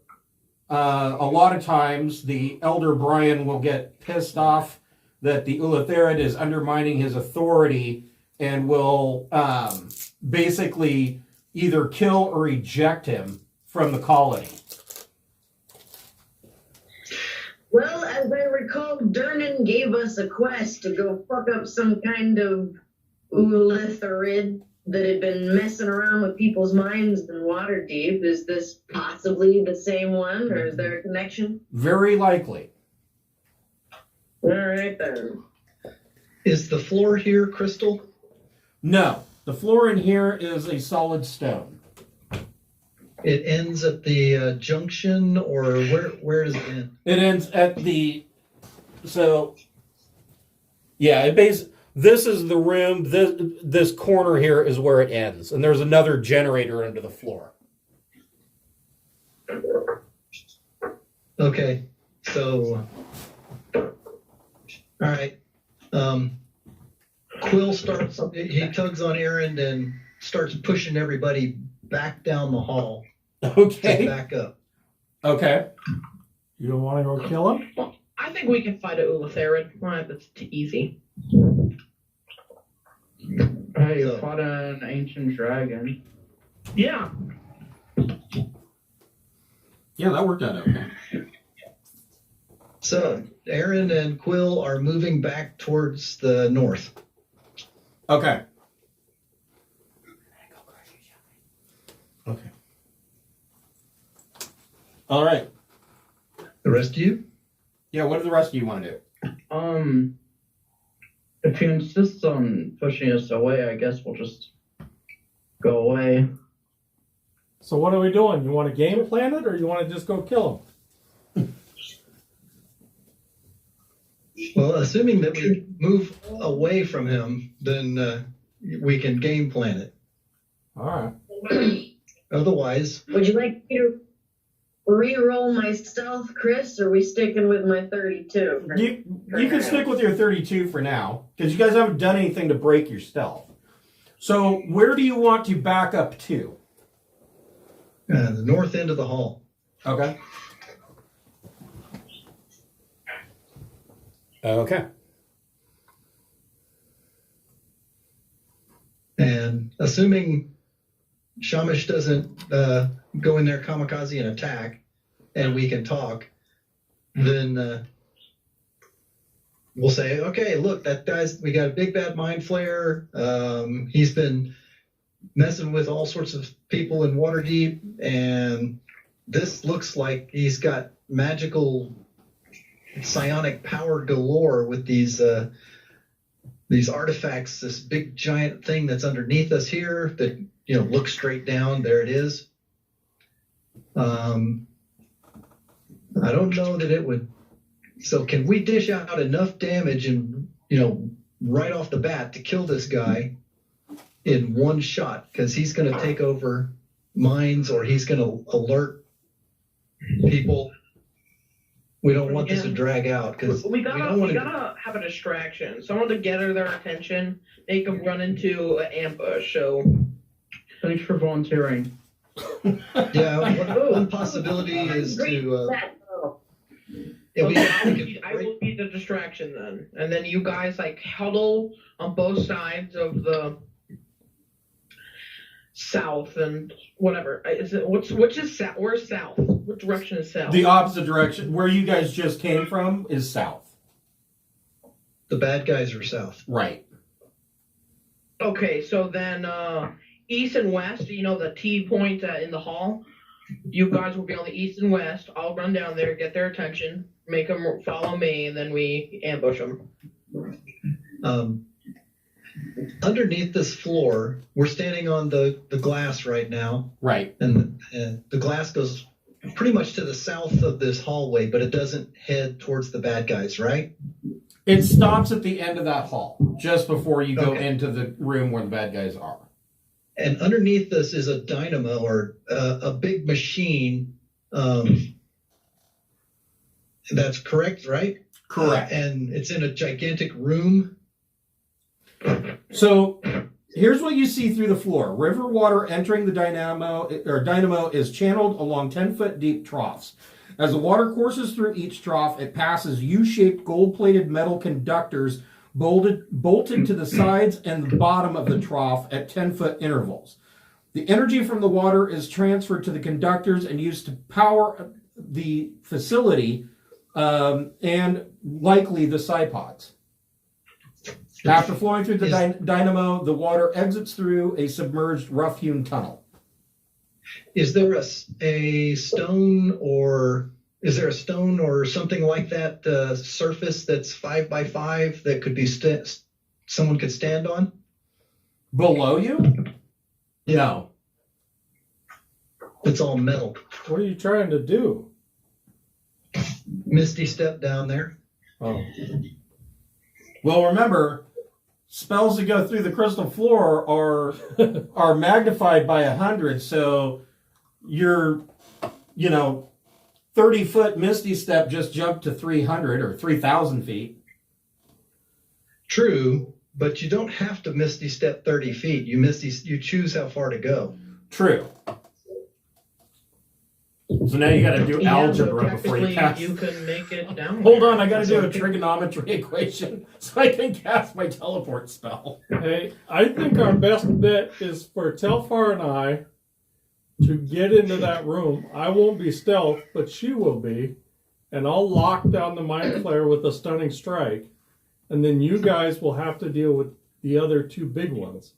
a lot of times the elder Brian will get pissed off that the Ulitharid is undermining his authority and will basically either kill or eject him from the colony. Well, as I recall, Durnan gave us a quest to go fuck up some kind of Ulitharid that had been messing around with people's minds in Waterdeep. Is this possibly the same one, or is there a connection? Very likely. All right, then. Is the floor here crystal? No, the floor in here is a solid stone. It ends at the junction, or where does it end? It ends at the, so, yeah, this is the room, this corner here is where it ends, and there's another generator under the floor. Okay, so, all right. Quill he tugs on Aaron and starts pushing everybody back down the hall. Okay. Back up. Okay. You don't want to go kill him? Well, I think we can fight a Ulitharid. Right, that's too easy. Hey, you fought an ancient dragon. Yeah. Yeah, that worked out okay. So Aaron and Quill are moving back towards the north. Okay. Okay. All right. The rest of you? Yeah, what do the rest of you want to do? If he insists on pushing us away, I guess we'll just go away. So what are we doing? You want to game plan it, or you want to just go kill him? Well, assuming that we move away from him, then we can game plan it. All right. Otherwise, Would you like me to re-roll my stealth, Chris, or are we sticking with my 32? You can stick with your 32 for now, because you guys haven't done anything to break your stealth. So where do you want to back up to? the north end of the hall. Okay. Okay. And assuming Shamash doesn't go in there kamikaze and attack, and we can talk, then we'll say, okay, look, that guy's, we got a big bad mind flayer. He's been messing with all sorts of people in Waterdeep, and this looks like he's got magical psionic power galore with these artifacts, this big giant thing that's underneath us here that, you know, looks straight down. There it is. I don't know that it would. So can we dish out enough damage and, you know, right off the bat to kill this guy in one shot? Because he's going to take over mines, or he's going to alert people. We don't want this to drag out, because we gotta have a distraction. Someone to gather their attention, make them run into an ambush. So, Thanks for volunteering. Yeah, one possibility is to. I will be the distraction then, and then you guys like huddle on both sides of the south and whatever. Is it which is south? Where's south? What direction is south? The opposite direction. Where you guys just came from is south. The bad guys are south. Right. Okay, so then east and west, you know, the T point in the hall, you guys will be on the east and west. I'll run down there, get their attention, make them follow me, and then we ambush them. Underneath this floor, we're standing on the glass right now. Right. And the glass goes pretty much to the south of this hallway, but it doesn't head towards the bad guys, right? It stops at the end of that hall, just before you go Okay. into the room where the bad guys are. And underneath this is a dynamo, or a big machine. That's correct, right? Correct. And it's in a gigantic room. So here's what you see through the floor. River water entering the dynamo is channeled along 10-foot deep troughs. As the water courses through each trough, it passes U-shaped gold-plated metal conductors bolted to the sides and the bottom of the trough at 10-foot intervals. The energy from the water is transferred to the conductors and used to power the facility and likely the psipods. After flowing through the dynamo, the water exits through a submerged, rough-hewn tunnel. Is there a stone or something like that surface that's 5 by 5 that could be someone could stand on? Below you? No. It's all metal. What are you trying to do? Misty step down there. Oh. Well, remember, spells that go through the crystal floor are magnified by 100, so your 30-foot Misty Step just jumped to 300 or 3,000 feet. True, but you don't have to Misty Step 30 feet. You choose how far to go. True. So now you got to do algebra so before you cast. You can make it down. Hold there. on, I got to do a trigonometry equation so I can cast my teleport spell. Hey, I think our best bet is for Telfar and I to get into that room. I won't be stealth, but she will be. And I'll lock down the Mind Flayer with a stunning strike. And then you guys will have to deal with the other two big ones.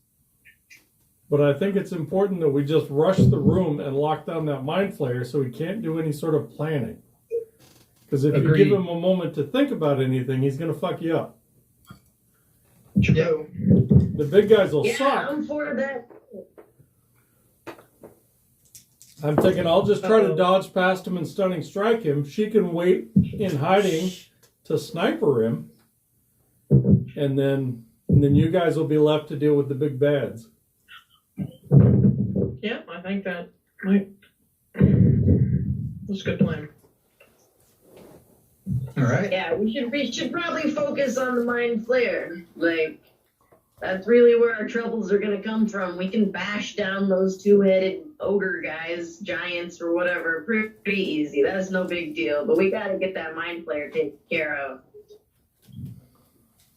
But I think it's important that we just rush the room and lock down that Mind Flayer so he can't do any sort of planning. Because if Agreed. you give him a moment to think about anything, he's going to fuck you up. True. The big guys will Yeah, suck. I'm for that. I'm thinking I'll just try to dodge past him and stunning strike him. She can wait in hiding to sniper him, and then you guys will be left to deal with the big bads. Yeah, I think that's a good plan. All right. Yeah, we should probably focus on the Mind Flayer. Like, that's really where our troubles are gonna come from. We can bash down those two-headed ogre guys, giants or whatever, pretty easy. That's no big deal. But we gotta get that Mind Flayer taken care of.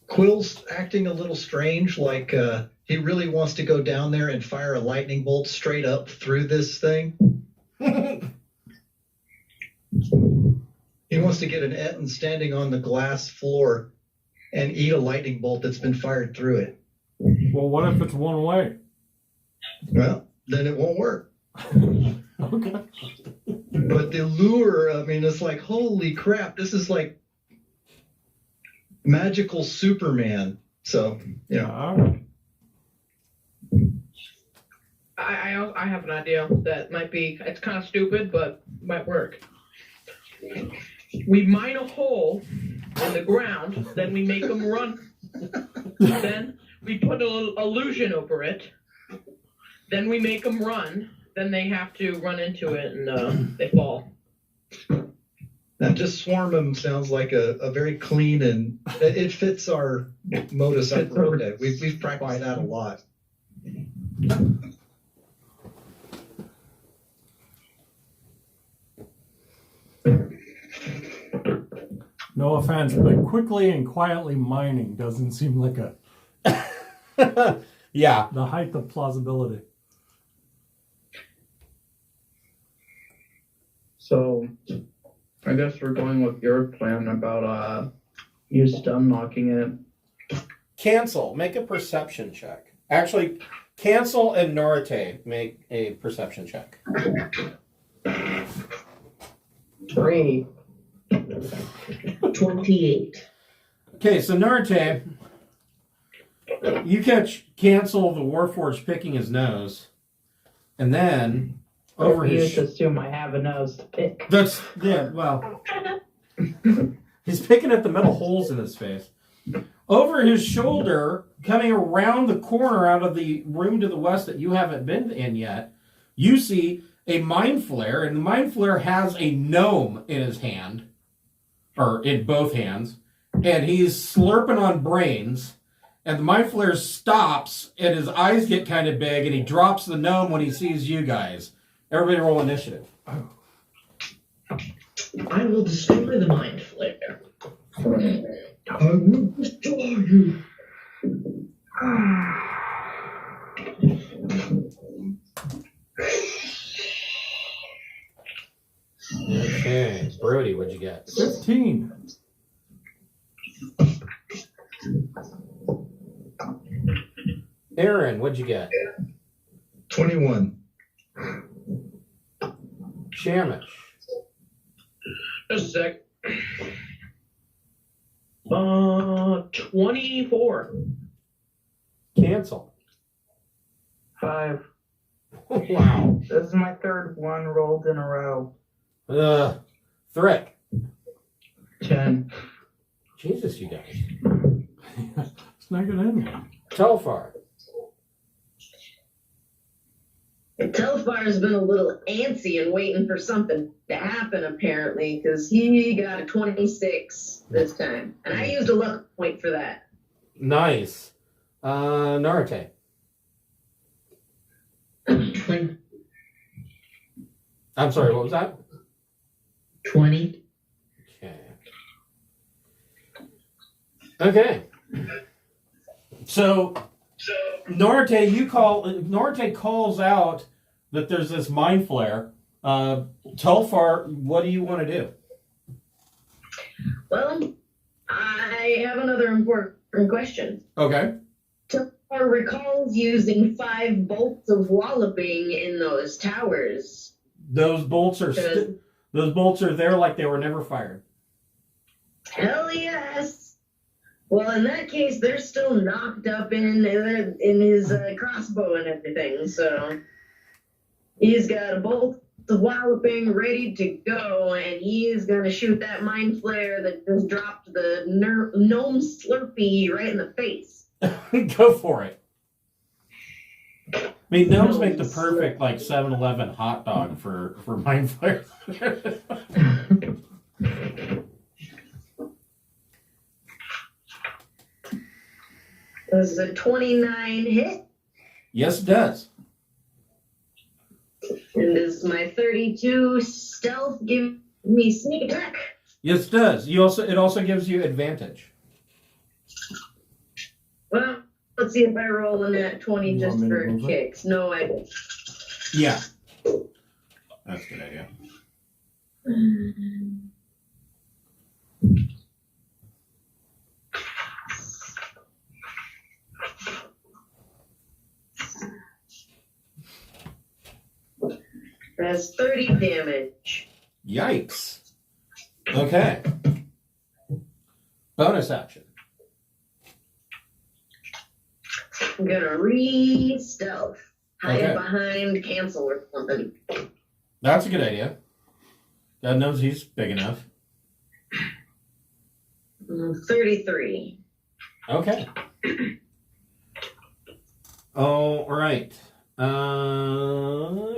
Quill's acting a little strange, like he really wants to go down there and fire a lightning bolt straight up through this thing. He wants to get an Etten standing on the glass floor and eat a lightning bolt that's been fired through it. Well, what if it's one way? Well, then it won't work. Okay. But the lure, I mean, it's like, holy crap, this is like magical Superman. So, yeah. All right. I have an idea that might be, it's kind of stupid, but might work. We mine a hole in the ground, then we make them run. Then we put an illusion over it. Then we make them run. Then they have to run into it and they fall. Now, just swarm them sounds like a very clean and it fits our modus operandi. We've practiced that a lot. No offense, but quickly and quietly mining doesn't seem like Yeah. the height of plausibility. So, I guess we're going with your plan about you stun knocking it. Cancel. Make a perception check. Actually, Cancel and Norite make a perception check. 3. 28. Okay, so Norite, you catch Cancel the Warforged picking his nose, and then over You his... just assume I have a nose to pick. That's, yeah, well... He's picking at the metal holes in his face. Over his shoulder, coming around the corner out of the room to the west that you haven't been in yet, you see a Mind Flare, and the Mind Flare has a gnome in his hand, or in both hands, and he's slurping on brains, and the Mind Flare stops, and his eyes get kind of big, and he drops the gnome when he sees you guys. Everybody roll initiative. I will destroy the Mind Flare. I will destroy you. Okay, Brody, what'd you get? 15. Aaron, what'd you get? 21. Shamish. Just a sec. 24. Cancel. 5. Wow. This is my third one rolled in a row. Thrick. 10. Jesus, you guys. It's not gonna end well. Telfar. Telfar's been a little antsy and waiting for something to happen, apparently, because he got a 26 this time. And I used a luck point for that. Nice. Narate. 20. I'm sorry, what was that? 20. Okay. So, Norite calls out that there's this Mind Flare. Telfar, what do you want to do? Well, I have another important question. Okay. Telfar recalls using 5 bolts of walloping in those towers. Those bolts are there like they were never fired. Hell yes. Well, in that case, they're still knocked up in his crossbow and everything. So He's got a bolt of walloping ready to go, and he is going to shoot that mind flare that just dropped the gnome Slurpee right in the face. Go for it. I mean, gnomes make the perfect, like, 7-Eleven hot dog for mind flares. This is a 29 hit, Yes, it does. and this is my 32 stealth. Give me sneak attack. Yes, it does. It also gives you advantage. Well, let's see if I roll in that 20 You just want me to for move it? kicks. No, I don't. Yeah. That's a good idea. That's 30 damage. Yikes. Okay. Bonus action. I'm gonna re-stealth. Hide Okay. behind cancel or something. That's a good idea. God knows he's big enough. 33. Okay. All right.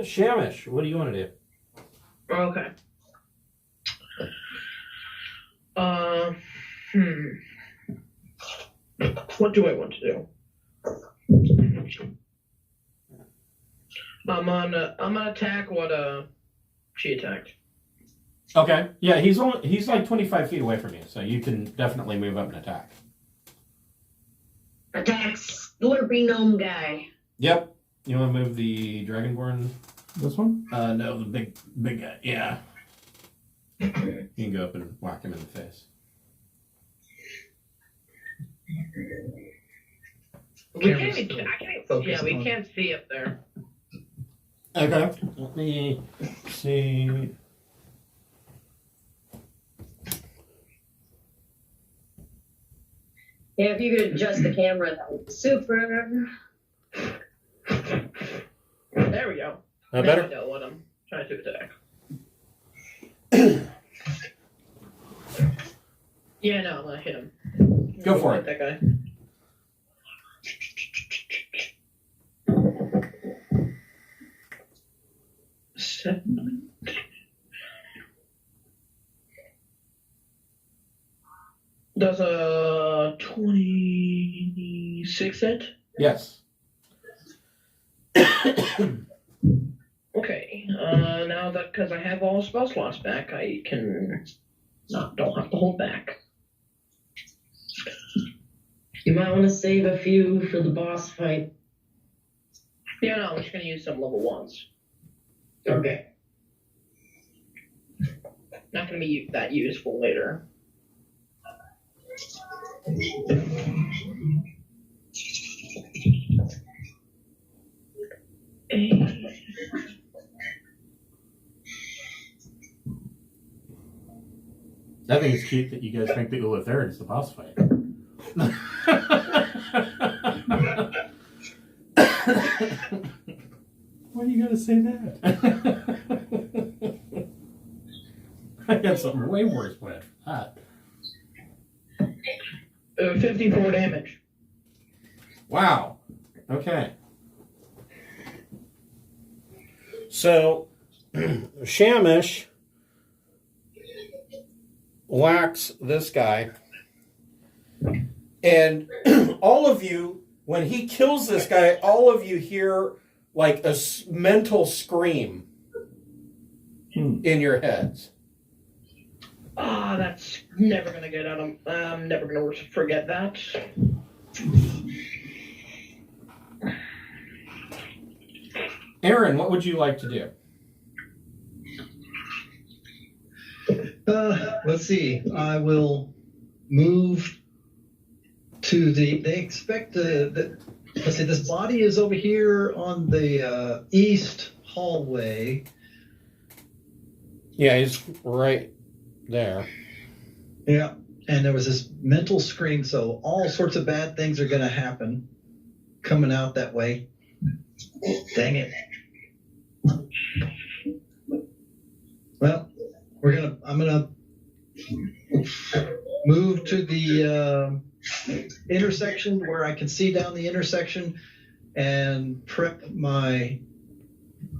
Shamish, what do you want to do? Okay. What do I want to do? I'm gonna attack what she attacked. Okay. Yeah, he's like 25 feet away from you, so you can definitely move up and attack. Attack Slurpy Gnome guy. Yep. You want to move the Dragonborn? This one? No, the big guy. Yeah. You can go up and whack him in the face. We can't Camera's even. still I can't. focused Yeah, we on- can't see up there. Okay. Let me see. Yeah, if you could adjust the camera, that would be super. There we go. That Now I better? know what I'm trying to attack. Yeah, no, I'm gonna hit him. Go for it. That guy. Seven. Does a 26 hit? Yes. Okay. Now that because I have all spell slots back, I can don't have to hold back. You might want to save a few for the boss fight. Yeah, no, I'm just gonna use some level ones. Okay. Not gonna be that useful later. I think it's cute that you guys think the Ulitharid is the boss fight. Why do you gotta say that? I got something way worse planned for that. 54 damage. Wow. Okay. So, Shamish whacks this guy, and all of you, when he kills this guy, all of you hear like a mental scream in your heads. Ah, that's never gonna get out of. I'm never gonna forget that. Aaron, what would you like to do? Let's see. I will move to the. They expect let's see. This body is over here on the east hallway. Yeah, he's right there. Yeah, and there was this mental screen, so all sorts of bad things are going to happen coming out that way. Dang it. Well, I'm gonna move to the intersection where I can see down the intersection and prep my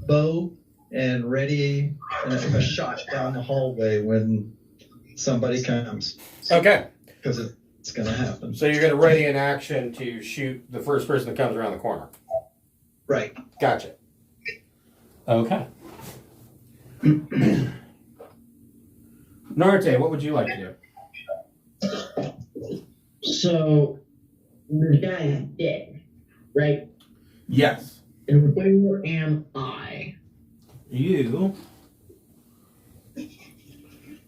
bow and ready a shot down the hallway when somebody comes. Okay. Because it's going to happen. So you're going to ready an action to shoot the first person that comes around the corner. Right. Gotcha. Okay. Narte, what would you like to do? So, the guy is dead, right? Yes. And where am I? You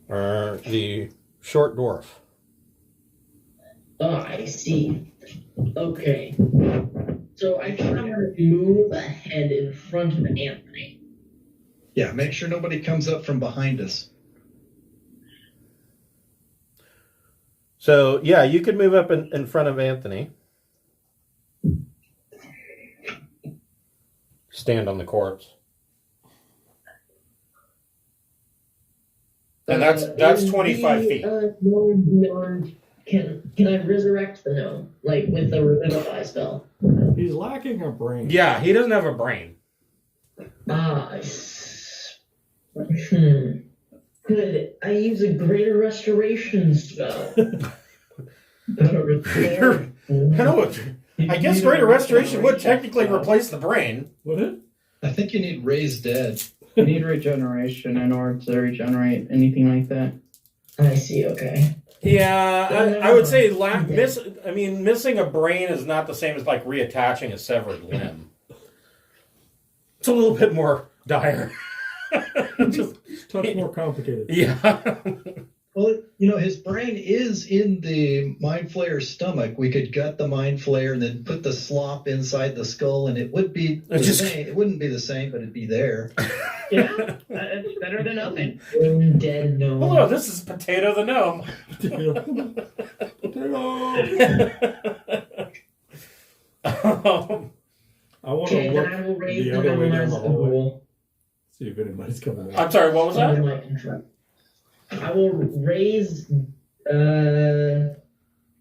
are the short dwarf. Oh, I see. Okay. So I kind of want to move ahead in front of Anthony. Yeah, make sure nobody comes up from behind us. So, yeah, you could move up in front of Anthony. Stand on the corpse. And that's 25 feet. Beyond, can I resurrect the gnome, like with the revivify spell? He's lacking a brain. Yeah, he doesn't have a brain. Could I use a greater restoration spell? I guess greater restoration would technically replace the brain. Would it? I think you need raised dead. You need regeneration in order to regenerate anything like that. I see, okay. Yeah, I would say missing a brain is not the same as like reattaching a severed limb. It's a little bit more dire. Just touch more complicated. Yeah. Well, his brain is in the Mind Flayer's stomach. We could gut the Mind Flayer and then put the slop inside the skull, and it would be the same. It wouldn't be the same, but it'd be there. Yeah, it's better than nothing. Dead gnome. Hello, this is Potato the Gnome. I want to look I will raise the other way down the hallway. rule. See if anybody's coming out. I'm sorry, what was that? I will raise The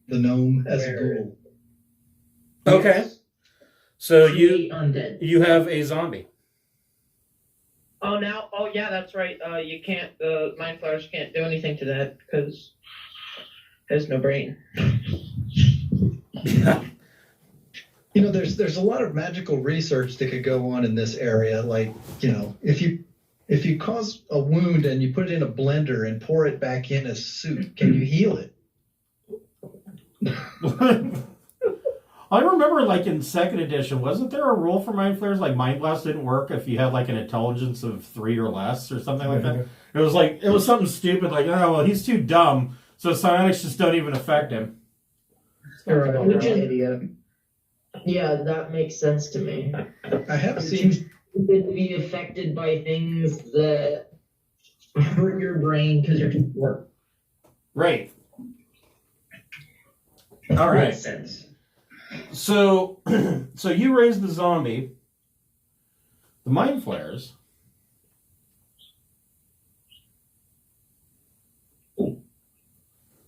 gnome as a ghoul. Okay. So three undead. you have a zombie. Oh, yeah, that's right. You can't, Mind Flayers can't do anything to that because it has no brain. There's a lot of magical research that could go on in this area. Like, if you cause a wound and you put it in a blender and pour it back in as soup, can you heal it? I remember, like, in second edition, wasn't there a rule for Mind Flayers? Like, Mind Blast didn't work if you had, like, an intelligence of 3 or less or something like that. It was something stupid, like, oh, well, he's too dumb, so psionics just don't even affect him. Idiot. Yeah, that makes sense to me. I have It's seen... too stupid to be affected by things that hurt your brain because you're too poor. Right. All right. Makes sense. So you raise the zombie. The Mind Flayers.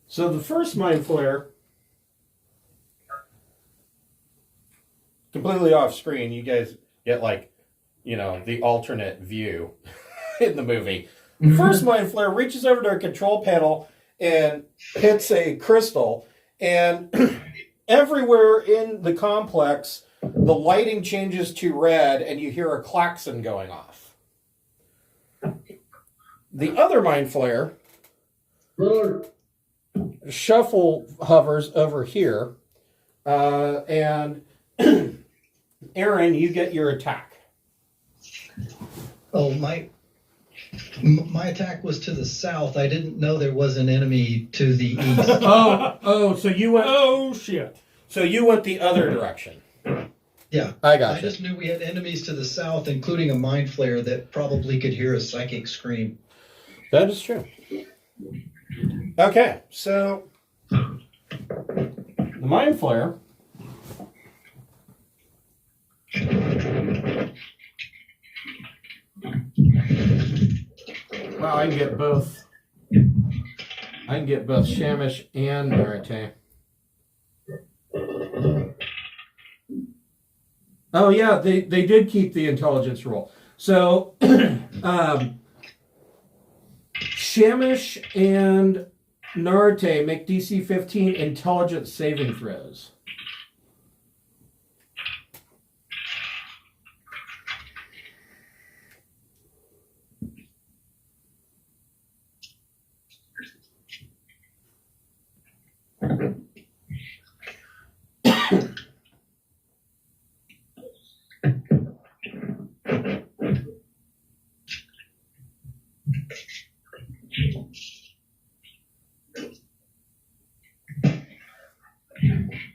So the first Mind Flayer, completely off screen, you guys get the alternate view in the movie. The first Mind Flayer reaches over to a control panel and hits a crystal, and everywhere in the complex, the lighting changes to red, and you hear a klaxon going off. The other Mind Flayer shuffle hovers over here, and Aaron, you get your attack. Oh, my attack was to the south. I didn't know there was an enemy to the east. So you went... Oh, shit. So you went the other direction. Yeah. I got I just knew we had enemies to the south, including a Mind Flayer that probably could hear a psychic scream. That is true. Okay, so the Mind Flayer Wow, I can get both. I can get both Shamish and Narate. Oh yeah, they did keep the intelligence roll. So Shamish and Narate make DC 15 intelligence saving throws.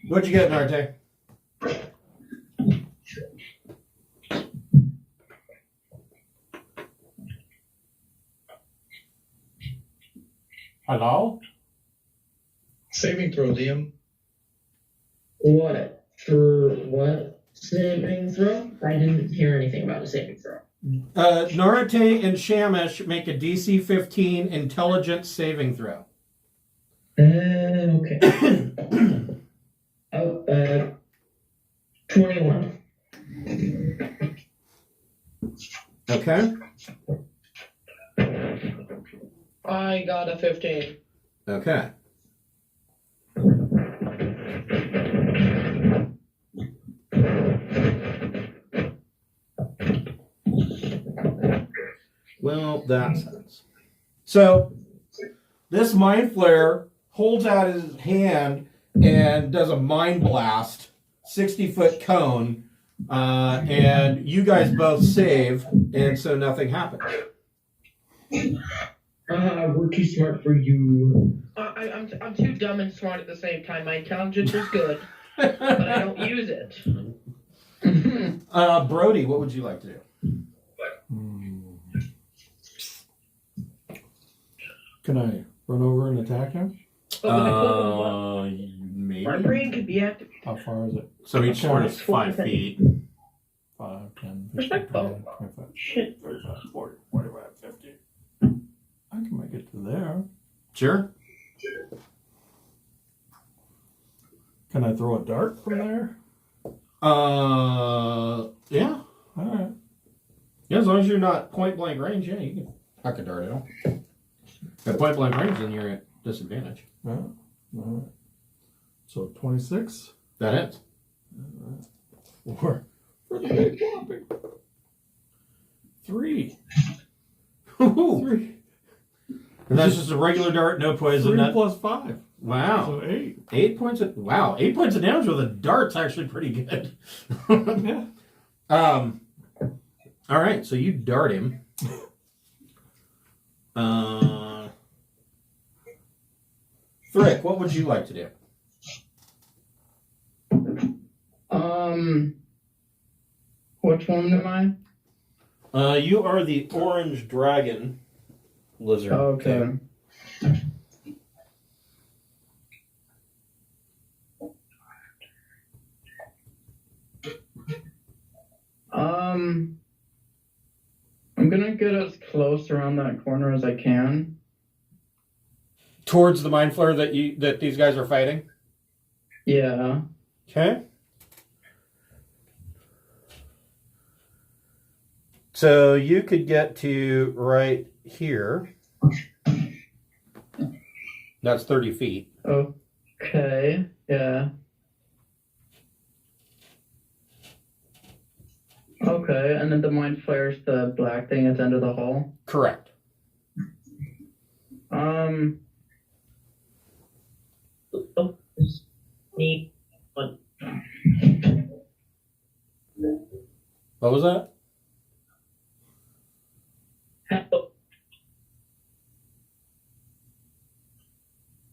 What'd you get, Narte? Hello? Saving throw, Liam. What? For what saving throw? I didn't hear anything about a saving throw. Narate and Shamish make a DC 15 intelligence saving throw. Okay. 21. Okay. I got a 15. Okay. Well, that's sense. So this mind flare holds out his hand and does a mind blast, 60-foot cone, and you guys both save, and so nothing happens. We're too smart for you. I'm too dumb and smart at the same time. My intelligence is good, but I don't use it. Brody, what would you like to do? Can I run over and attack him? Maybe. My brain could be active. How far is it? So each sword is 5 feet. 5, 10, Where's 15, my 20, phone? 25, Shit. 35, 40, 45, 50. I can make it to there. Sure. Can I throw a dart from there? Yeah. Alright. Yeah, as long as you're not point blank range, yeah, you can huck a dart at them. At point blank range, then you're at disadvantage. Alright. So 26. That hits. For the big whopping. 3. Woohoo! 3. And that's just a regular dart, no poison. 3 plus 5. Wow. So 8. 8 points of 8 points of damage with a dart's actually pretty good. Yeah. All right, so you dart him. Thrick, what would you like to do? Which one am I? You are the orange dragon lizard. Okay. I'm gonna get as close around that corner as I can. Towards the mind flare that these guys are fighting? Yeah. Okay. So you could get to right here. That's 30 feet. Okay. Yeah. Okay, and then the mind flares the black thing at the end of the hall. Correct. Neat. What was that?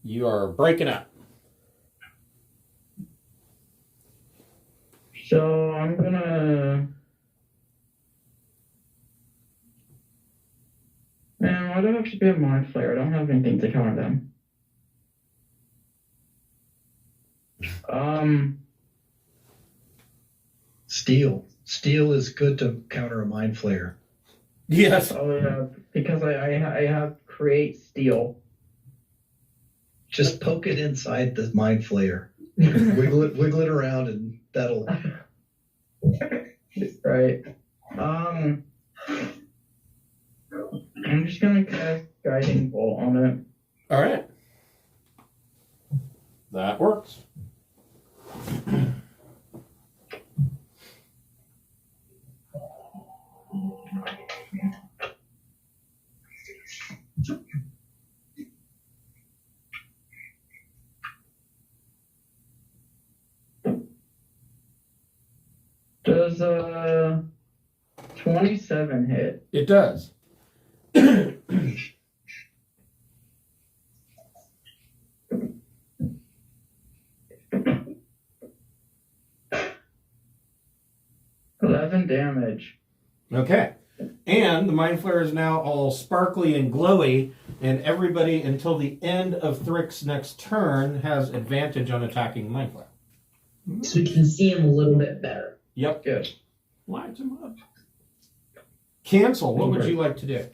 You are breaking up. So I'm gonna. Man, why do I have to be a mind flare? I don't have anything to counter them. Steel. Steel is good to counter a mind flare. Yes. Oh yeah, because I have create steel. Just poke it inside the mind flayer. wiggle it around, and that'll. Right. I'm just gonna cast guiding bolt on it. All right. That works. Does 27 hit? It does. 11 damage. Okay. And the Mind Flare is now all sparkly and glowy, and everybody until the end of Thrick's next turn has advantage on attacking Mind Flare. So we can see him a little bit better. Yep. Good. Light him up. Cancel. What would you like to do?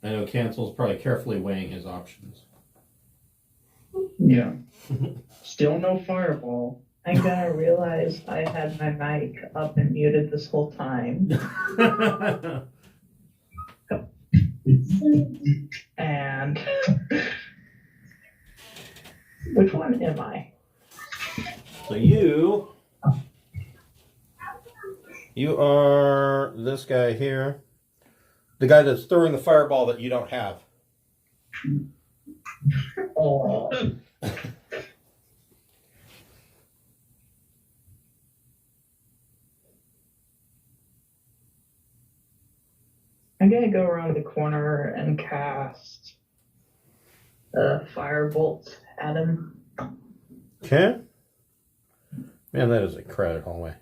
I know Cancel's probably carefully weighing his options. Yeah. Still no fireball. I'm gonna realize I had my mic up and muted this whole time. And which one am I? So you are this guy here. The guy that's throwing the fireball that you don't have. Oh, I'm gonna go around the corner and cast a firebolt at him. Okay. Man, that is a crowded hallway.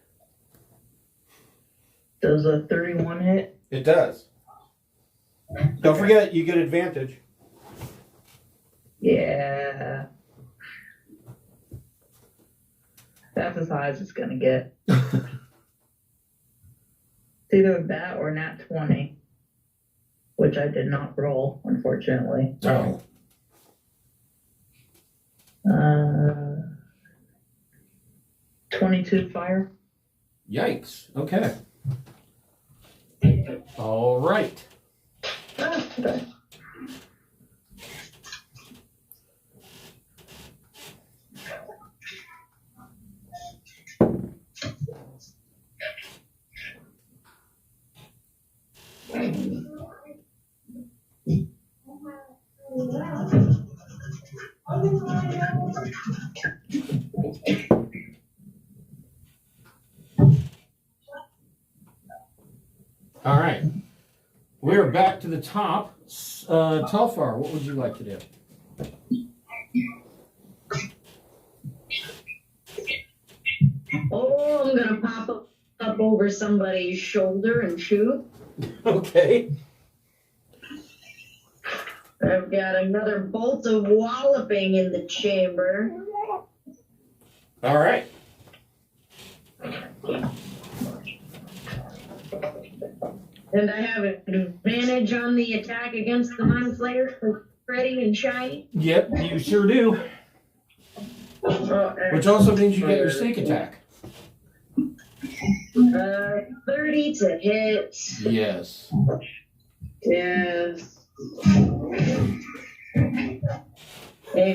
Does a 31 hit? It does. Don't forget, you get advantage. Yeah. That's as high as it's gonna get. It's either that or nat 20. Which I did not roll, unfortunately. Oh. 22 fire. Yikes. Okay. All right. Okay. All right. We're back to the top. Telfar, what would you like to do? Oh, I'm gonna pop up over somebody's shoulder and shoot. Okay. I've got another bolt of walloping in the chamber. All right. And I have an advantage on the attack against the Mind Flayer for Freddy and Shiny. Yep, you sure do. Which also means you get your sneak attack. 30 to hit. Yes. Yes. And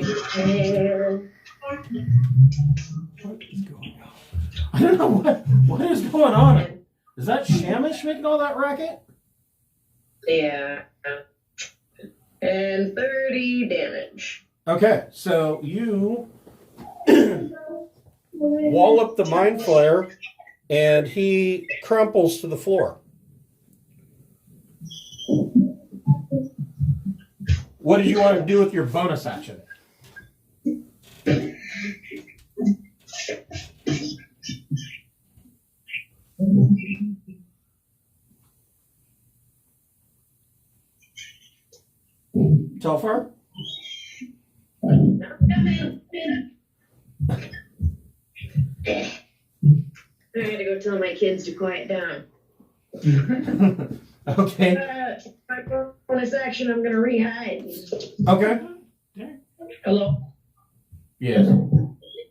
I don't know what is going on. Is that Shamish making all that racket? yeah. And 30 damage. Okay, so you wallop the Mind Flayer, and he crumples to the floor. What did you want to do with your bonus action? Telfar? I'm coming. I gotta go tell my kids to quiet down. Okay. My bonus action, I'm gonna re-hide. Okay. Hello. Yes.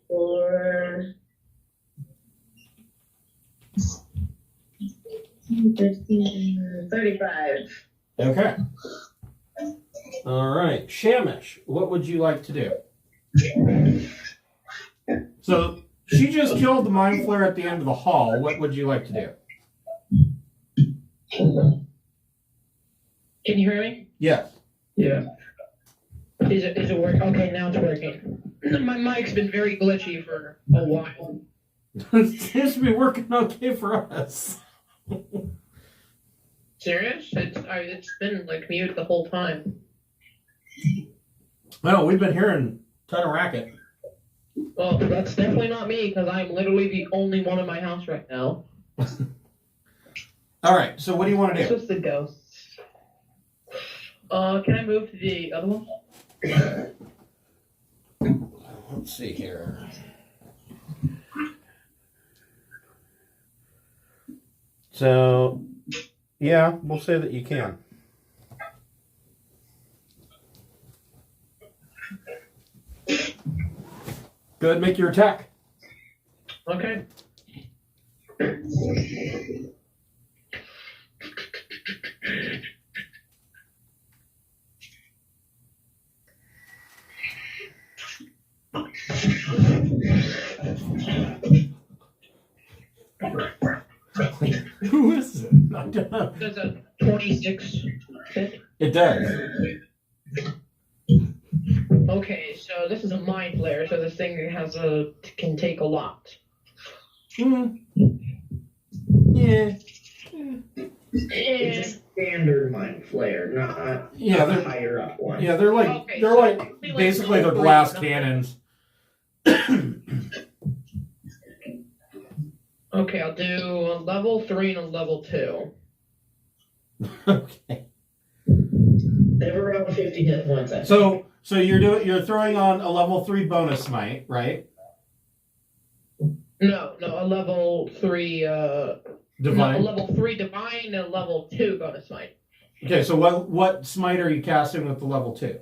For 15, 35. Okay. All right. Shamish, what would you like to do? So she just killed the mind flare at the end of the hall. What would you like to do? Can you hear me? Yes. Yeah. Is it working? Okay, now it's working. My mic's been very glitchy for a while. It seems to be working okay for us. Serious? It's been like mute the whole time. Well, we've been hearing a ton of racket. Well, that's definitely not me because I'm literally the only one in my house right now. All right. So what do you want to It's do? just the ghosts. Can I move to the other one? Let's see here. So, yeah, we'll say that you can. Go ahead and make your attack. Okay. Who is it? I don't know. Does a 26 fit? It does. Okay, so this is a mind flare, so this thing can take a lot. Mm. Yeah. It's a standard mind flare, not Yeah, a they're higher up one. yeah, they're like Okay, they're so like only like basically they're level glass three, cannons. Okay, I'll do a level 3 and a level 2. Okay. They have around 50 hit points. I think. So you're throwing on a level 3 bonus smite, right? No, a level 3, Divine. No, a level 3 divine and a level 2 bonus smite. Okay, so what smite are you casting with the level 2?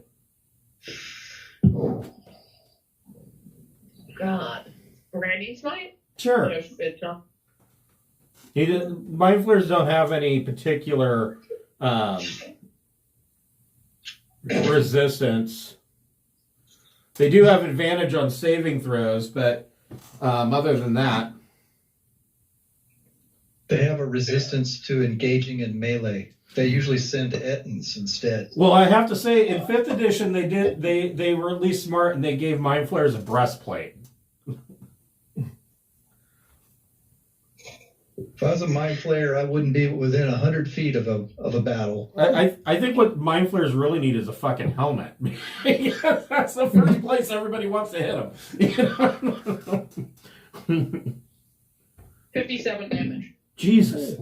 God. Randy smite? Sure. It's not. Mind flares don't have any particular resistance. They do have advantage on saving throws, but other than that, They have a resistance to engaging in melee. They usually send Ettins instead. well, I have to say, in 5th edition, they were at least smart and they gave mind flares a breastplate. If I was a mind flayer, I wouldn't be within 100 feet of a battle. I think what mind flares really need is a fucking helmet. That's the first place everybody wants to hit them. 57 damage. Jesus.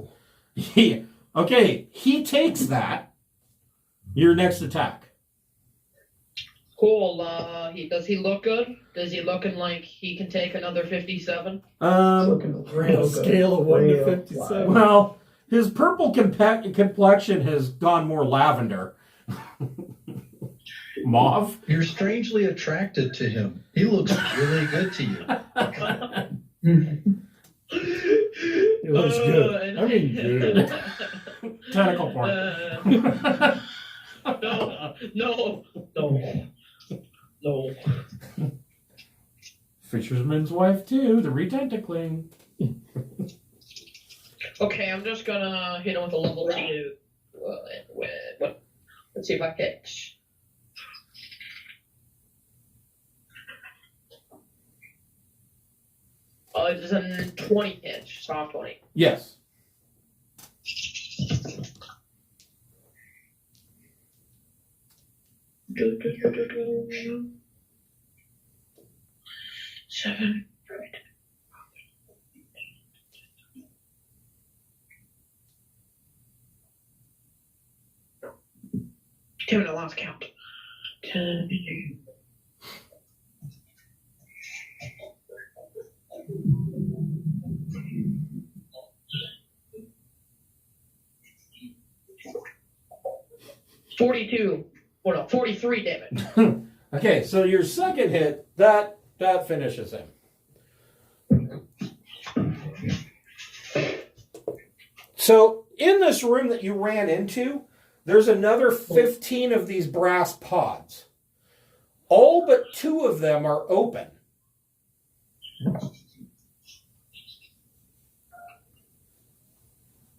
Yeah. Okay, he takes that. Your next attack. Cool. Does he look good? Does he looking like he can take another 57? It's looking real good. Scale of 1 to Real 57. fly. Well, his purple complexion has gone more lavender. Mauve? You're strangely attracted to him. He looks really good to you. It looks good. I mean, good. Tentacle porn. No. Fisherman's wife, too. The retentacling. Okay, I'm just gonna hit him with a level 2. Let's see if I hit. It's a 20 hit, soft 20. Yes. Seven. Damn it, I lost count. 42. Well, no, 43 damage. Okay, so your second hit, that finishes him. So in this room that you ran into, there's another 15 of these brass pods. All but 2 of them are open.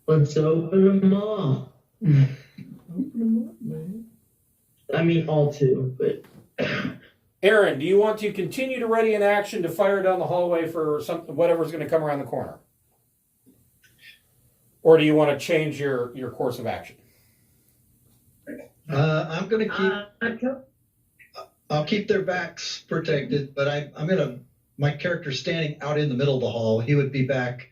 Let's open them all. Open them up, man. I mean, all 2, but Aaron, do you want to continue to ready an action to fire down the hallway for whatever's going to come around the corner? Or do you want to change your course of action? I'm going to keep. I'll keep their backs protected, but I'm going to. My character's standing out in the middle of the hall. He would be back,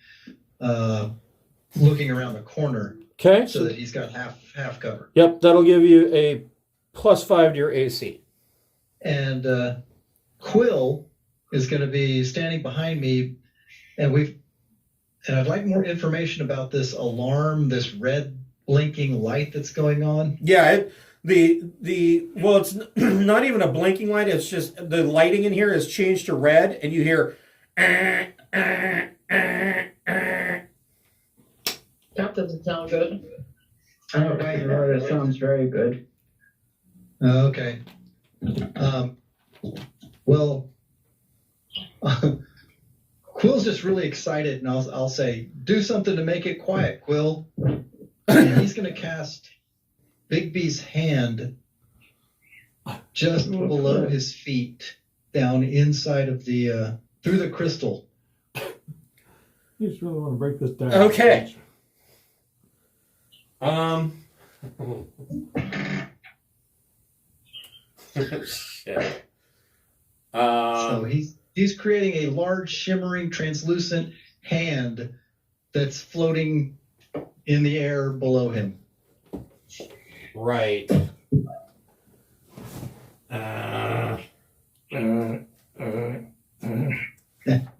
looking around the corner. Okay. So that he's got half cover. Yep, that'll give you a +5 to your AC. And Quill is going to be standing behind me, and I'd like more information about this alarm, this red blinking light that's going on. Yeah, it's not even a blinking light. It's just the lighting in here has changed to red, and you hear. That doesn't sound good. I don't know. That sounds very good. Okay. Well, Quill's just really excited, and I'll say, do something to make it quiet, Quill. And he's going to cast Bigby's hand just below his feet, down inside of the through the crystal. You just really want to break this down. Okay. Shit. So he's creating a large, shimmering, translucent hand that's floating in the air below him. Right.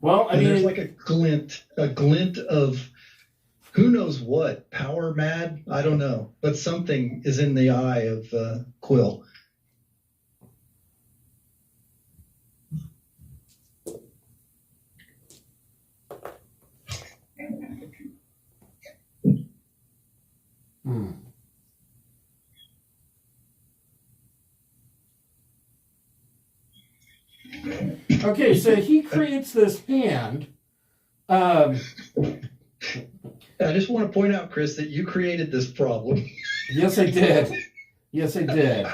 Well, I And mean, there's like a glint of who knows what, power mad? I don't know. But something is in the eye of Quill. Okay, so he creates this hand. I just want to point out, Chris, that you created this problem. Yes, I did. Yes, I did.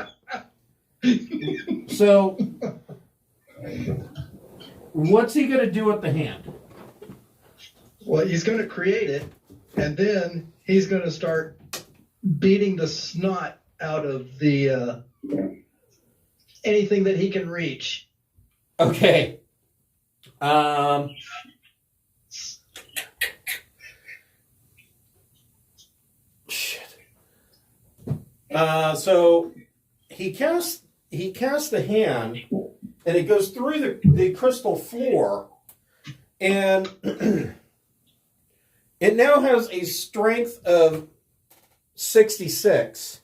So, what's he going to do with the hand? Well, he's going to create it, and then he's going to start beating the snot out of the anything that he can reach. Okay. Shit. So he casts the hand, and it goes through the crystal floor, and it now has a strength of 66.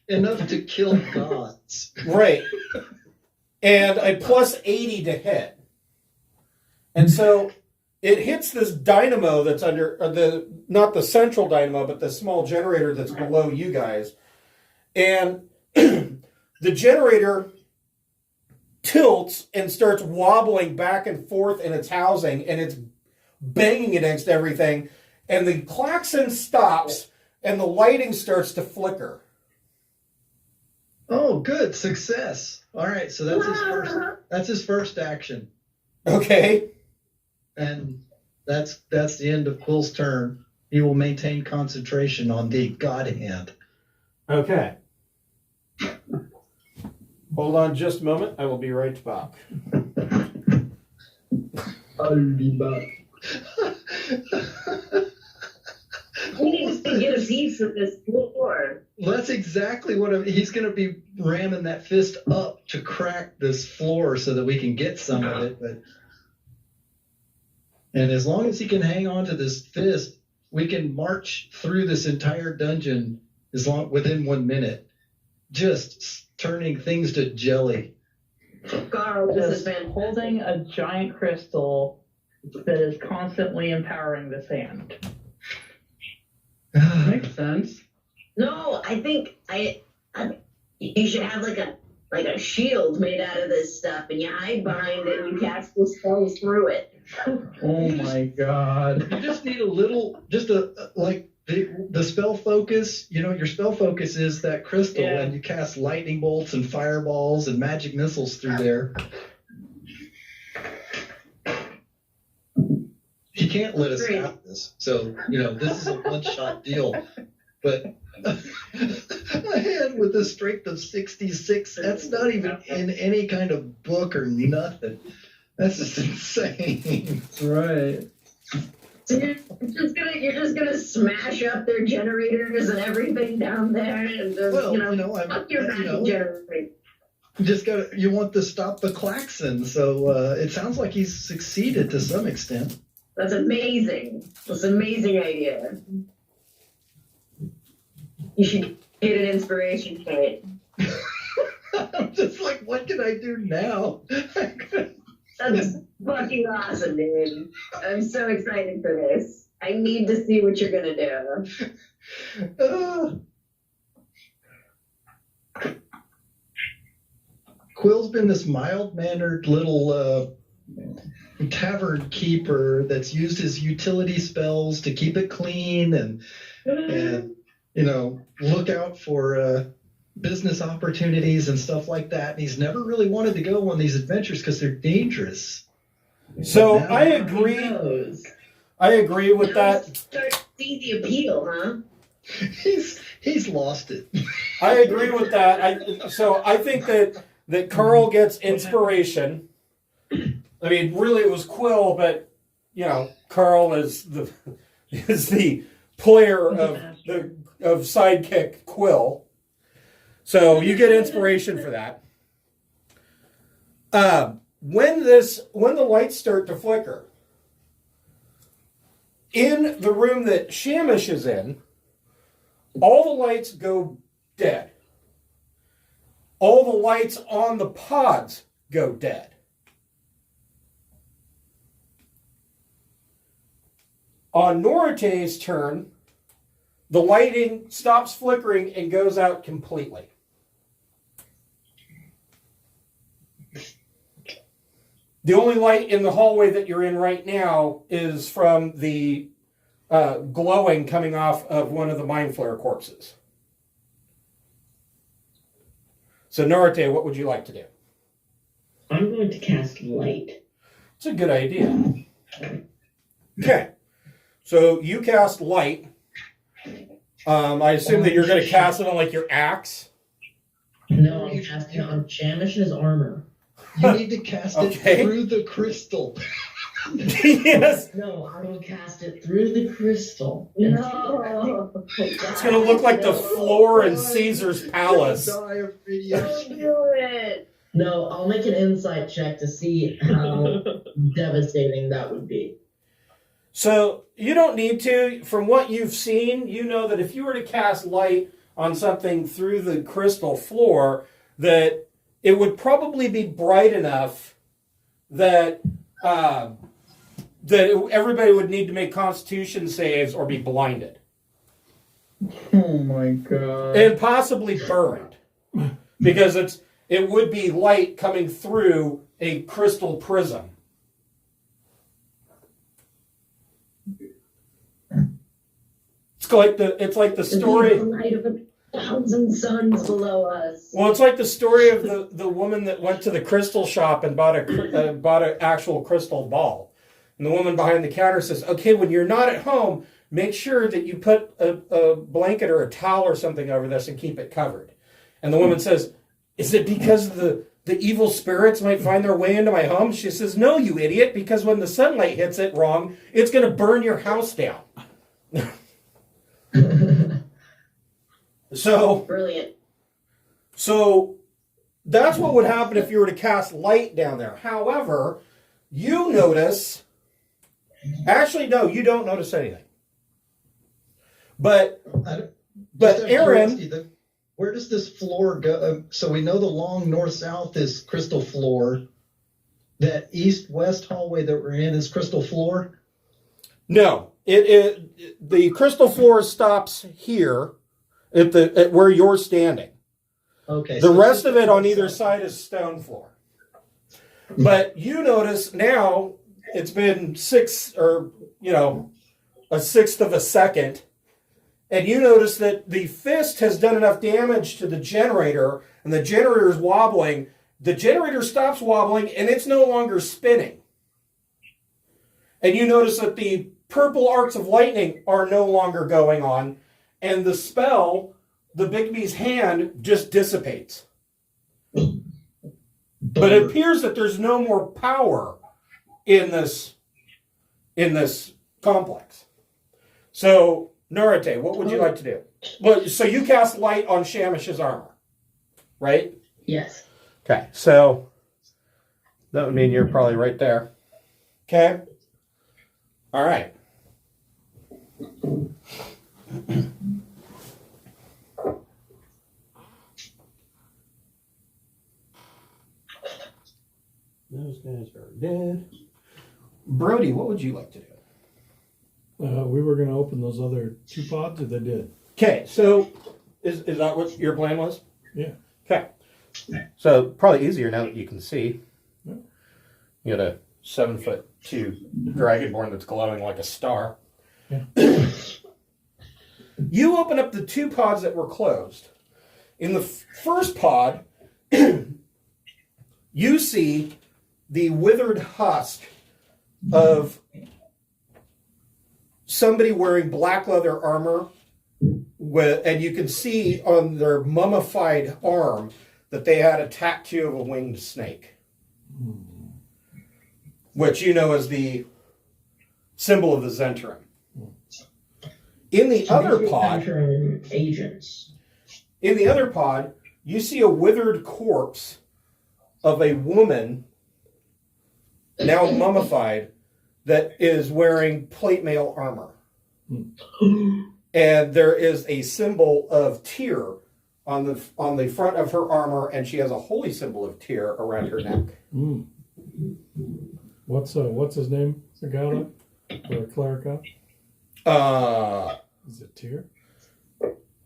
Enough to kill gods. Right. And a plus 80 to hit. And so it hits this dynamo that's under, not the central dynamo, but the small generator that's below you guys. And the generator tilts and starts wobbling back and forth in its housing, and it's banging against everything. And the klaxon stops, and the lighting starts to flicker. Oh, good. Success. All right, so that's his first action. Okay. And that's the end of Quill's turn. He will maintain concentration on the God hand. Okay. Hold on just a moment. I will be right back. I'll be back. He needs to get a piece of this floor. that's exactly what he's going to be ramming that fist up to crack this floor so that we can get some of it. And as long as he can hang on to this fist, we can march through this entire dungeon within 1 minute, just turning things to jelly. Carl, this has Just been holding a giant crystal that is constantly empowering this hand. Makes sense. No, I think you should have like a shield made out of this stuff, and you hide behind it, and you cast the spells through it. Oh my god. You just need the spell focus. Your spell focus is that crystal, Yeah. and you cast lightning bolts and fireballs and magic missiles through there. He can't let us have this. So, this is a one-shot deal. But a hand with a strength of 66, that's not even in any kind of book or nothing. That's just insane. Right. So you're just gonna smash up their generators and everything down there, and just, fuck your magic generator. You want to stop the klaxon. So it sounds like he's succeeded to some extent. That's amazing. That's an amazing idea. You should get an inspiration point. I'm just like, what can I do now? That's fucking awesome, dude. I'm so excited for this. I need to see what you're gonna do. Quill's been this mild-mannered little tavern keeper that's used his utility spells to keep it clean and look out for business opportunities and stuff like that. And he's never really wanted to go on these adventures because they're dangerous. So I agree. I agree with that. Start to see the appeal, huh? He's lost it. I agree with that. I think that Carl gets inspiration. I mean, really, it was Quill, but Carl is the player of sidekick Quill. So you get inspiration for that. When the lights start to flicker, in the room that Shamish is in, all the lights go dead. All the lights on the pods go dead. On Norate's turn, the lighting stops flickering and goes out completely. The only light in the hallway that you're in right now is from the glowing coming off of one of the Mind Flare corpses. So, Norate, what would you like to do? I'm going to cast light. It's a good idea. Okay. So, you cast light. I assume that you're going to cast it on, like, your axe? No, I'm casting it on Shamish's armor. You need to cast it through the crystal. Yes. No, I will cast it through the crystal. No. It's going to look like the floor in Caesar's palace. Don't do it. No, I'll make an insight check to see how devastating that would be. So, you don't need to. From what you've seen, you know that if you were to cast light on something through the crystal floor, that it would probably be bright enough that everybody would need to make Constitution saves or be blinded. Oh my god. And possibly burned. Because it would be light coming through a crystal prism. It's like the story. The light of 1,000 suns below us. Well, it's like the story of the woman that went to the crystal shop and bought an actual crystal ball. And the woman behind the counter says, okay, when you're not at home, make sure that you put a blanket or a towel or something over this and keep it covered. And the woman says, is it because the evil spirits might find their way into my home? She says, no, you idiot, because when the sunlight hits it wrong, it's going to burn your house down. So Brilliant. So that's what would happen if you were to cast light down there. However, you notice. Actually, no, you don't notice anything. But Just out of Aaron, curiosity, where does this floor go? So we know the long north-south is crystal floor. That east-west hallway that we're in is crystal floor? no, the crystal floor stops here at where you're standing. Okay. The rest of it on either side is stone floor. But you notice now it's been a sixth of a second, and you notice that the fist has done enough damage to the generator, and the generator is wobbling. The generator stops wobbling, and it's no longer spinning. And you notice that the purple arcs of lightning are no longer going on, and the spell, the Bigby's hand, just dissipates. But it appears that there's no more power in this complex. So, Narate, what would you like to do? Well, so you cast light on Shamish's armor, right? Yes. Okay, so that would mean you're probably right there. Okay? All right. Those guys are dead. Brody, what would you like to do? We were going to open those other 2 pods, or they did? Okay, so is that what your plan was? Yeah. Okay. So probably easier now that you can see. Yeah. You got a 7'2" dragonborn that's glowing like a star. Yeah. You open up the 2 pods that were closed. In the first pod, you see the withered husk of somebody wearing black leather armor, and you can see on their mummified arm that they had a tattoo of a winged snake, which you know is the symbol of the Zentrum. In the other pod, agents. in the other pod, you see a withered corpse of a woman, now mummified, that is wearing plate mail armor. And there is a symbol of Tyr on the front of her armor, and she has a holy symbol of Tyr around her neck. Mm. What's his name? The guy or cleric? Is it Tyr?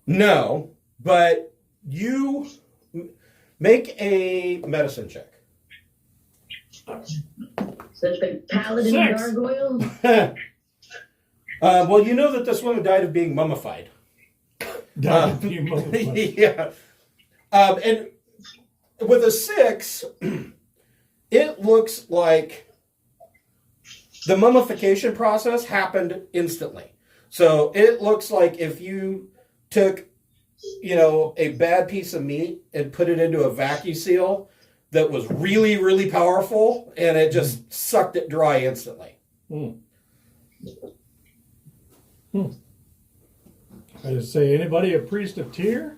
No, but you make a medicine check. Such a paladin 6. gargoyle. Well, you know that this woman died of being mummified. Yeah. And with a 6, it looks like the mummification process happened instantly. So it looks like if you took, a bad piece of meat and put it into a vacuum seal that was really, really powerful, and it just sucked it dry instantly. I just say, anybody a priest of Tyr?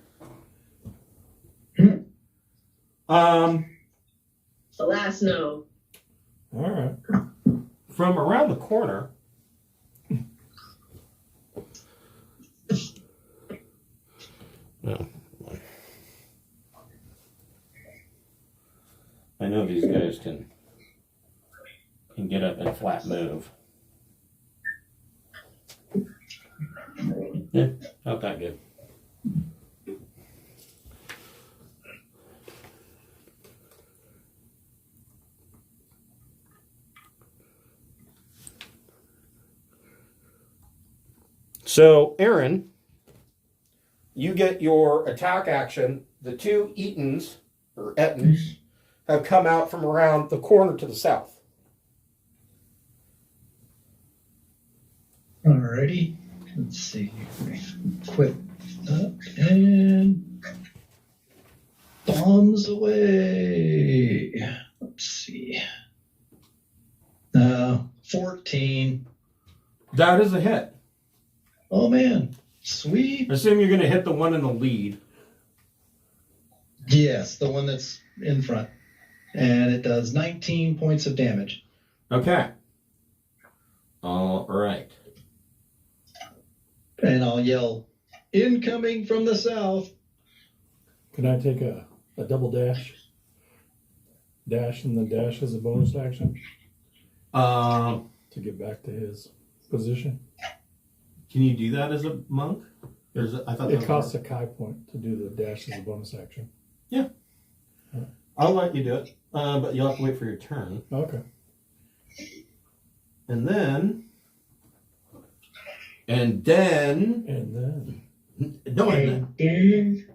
Alas, no. All right. From around the corner, no. I know these guys can get up and flat move. Yeah, not that good. So, Aaron, you get your attack action. The 2 Etons, or Ettons, have come out from around the corner to the south. Alrighty. Let's see. Equip up and bombs away. Let's see. 14. That is a hit. Oh man. Sweet. Assume you're going to hit the one in the lead. Yes, the one that's in front. And it does 19 points of damage. Okay. All right. And I'll yell, incoming from the south. Can I take a double dash? Dash and then dash as a bonus action to get back to his position. Can you do that as a monk? Or is it, I thought It that costs a Kai point to do the dash as a bonus action. Yeah. I'll let you do it, but you'll have to wait for your turn. Okay. And then. No, and then.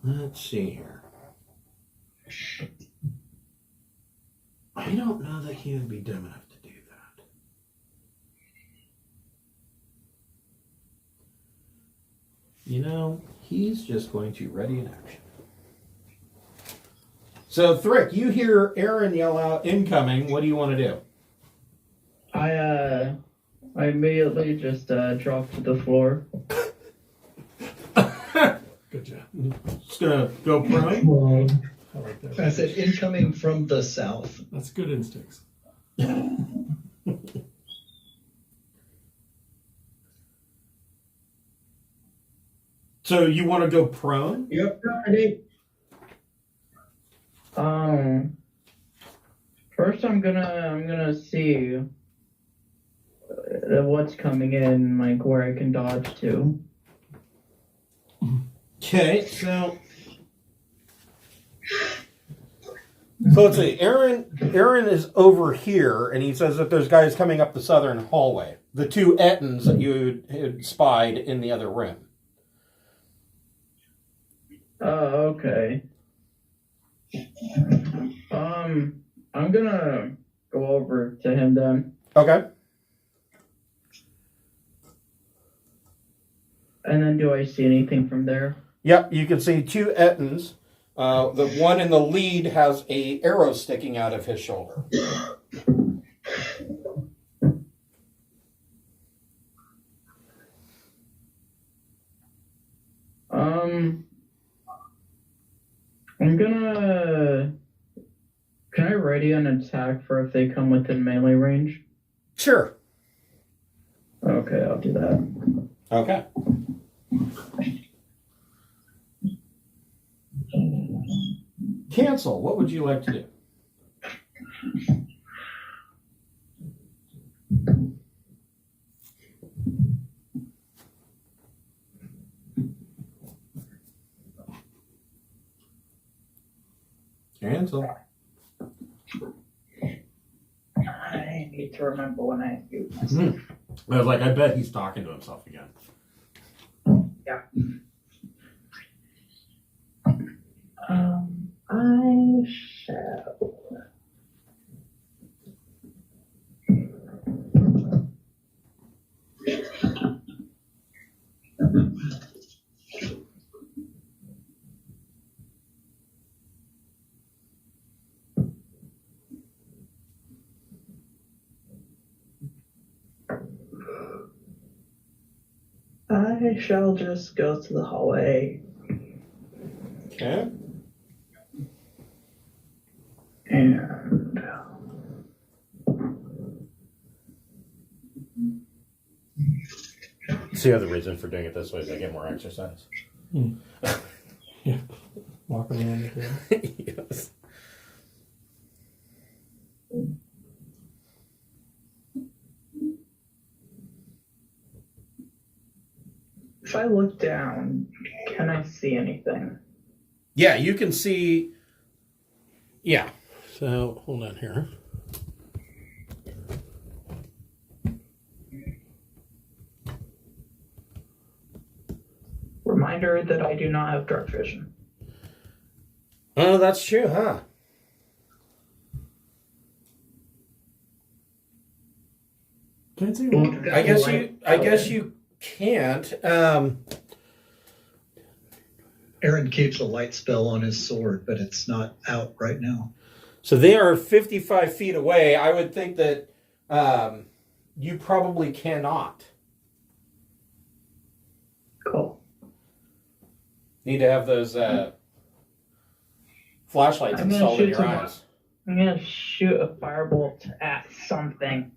Let's see here. I don't know that he would be dumb enough to do that. You know, he's just going to ready an action. So, Thrick, you hear Aaron yell out, incoming. What do you want to do? I immediately just drop to the floor. Good job. Just going to go prone. Well, I like that. I said, incoming from the south. That's good instincts. So, you want to go prone? Yep, I did. First I'm gonna see what's coming in, like where I can dodge to. Okay, so let's see. Aaron is over here, and he says that there's guys coming up the southern hallway. The two Ettins that you had spied in the other room. Oh, okay. I'm gonna go over to him then. Okay. And then do I see anything from there? Yep, you can see two Ettins. The one in the lead has a arrow sticking out of his shoulder. I'm gonna... Can I ready an attack for if they come within melee range? Sure. Okay, I'll do that. Okay. Cancel. What would you like to do? Cancel. I need to remember when I do this. I was like, I bet he's talking to himself again. Yeah. I shall. I shall just go to the hallway Okay. and It's the other reason for doing it this way is I get more exercise. Yeah. Walking around the table. Yes. if I look down, can I see anything? Yeah, you can see. Yeah. So hold on here. Reminder that I do not have dark vision. Oh, that's true, huh? Can't see one. I guess you can't. Aaron keeps a light spell on his sword, but it's not out right now. So they are 55 feet away. I would think that you probably cannot. Cool. Need to have those flashlights I'm gonna installed in shoot your some- eyes. I'm gonna shoot a firebolt at something.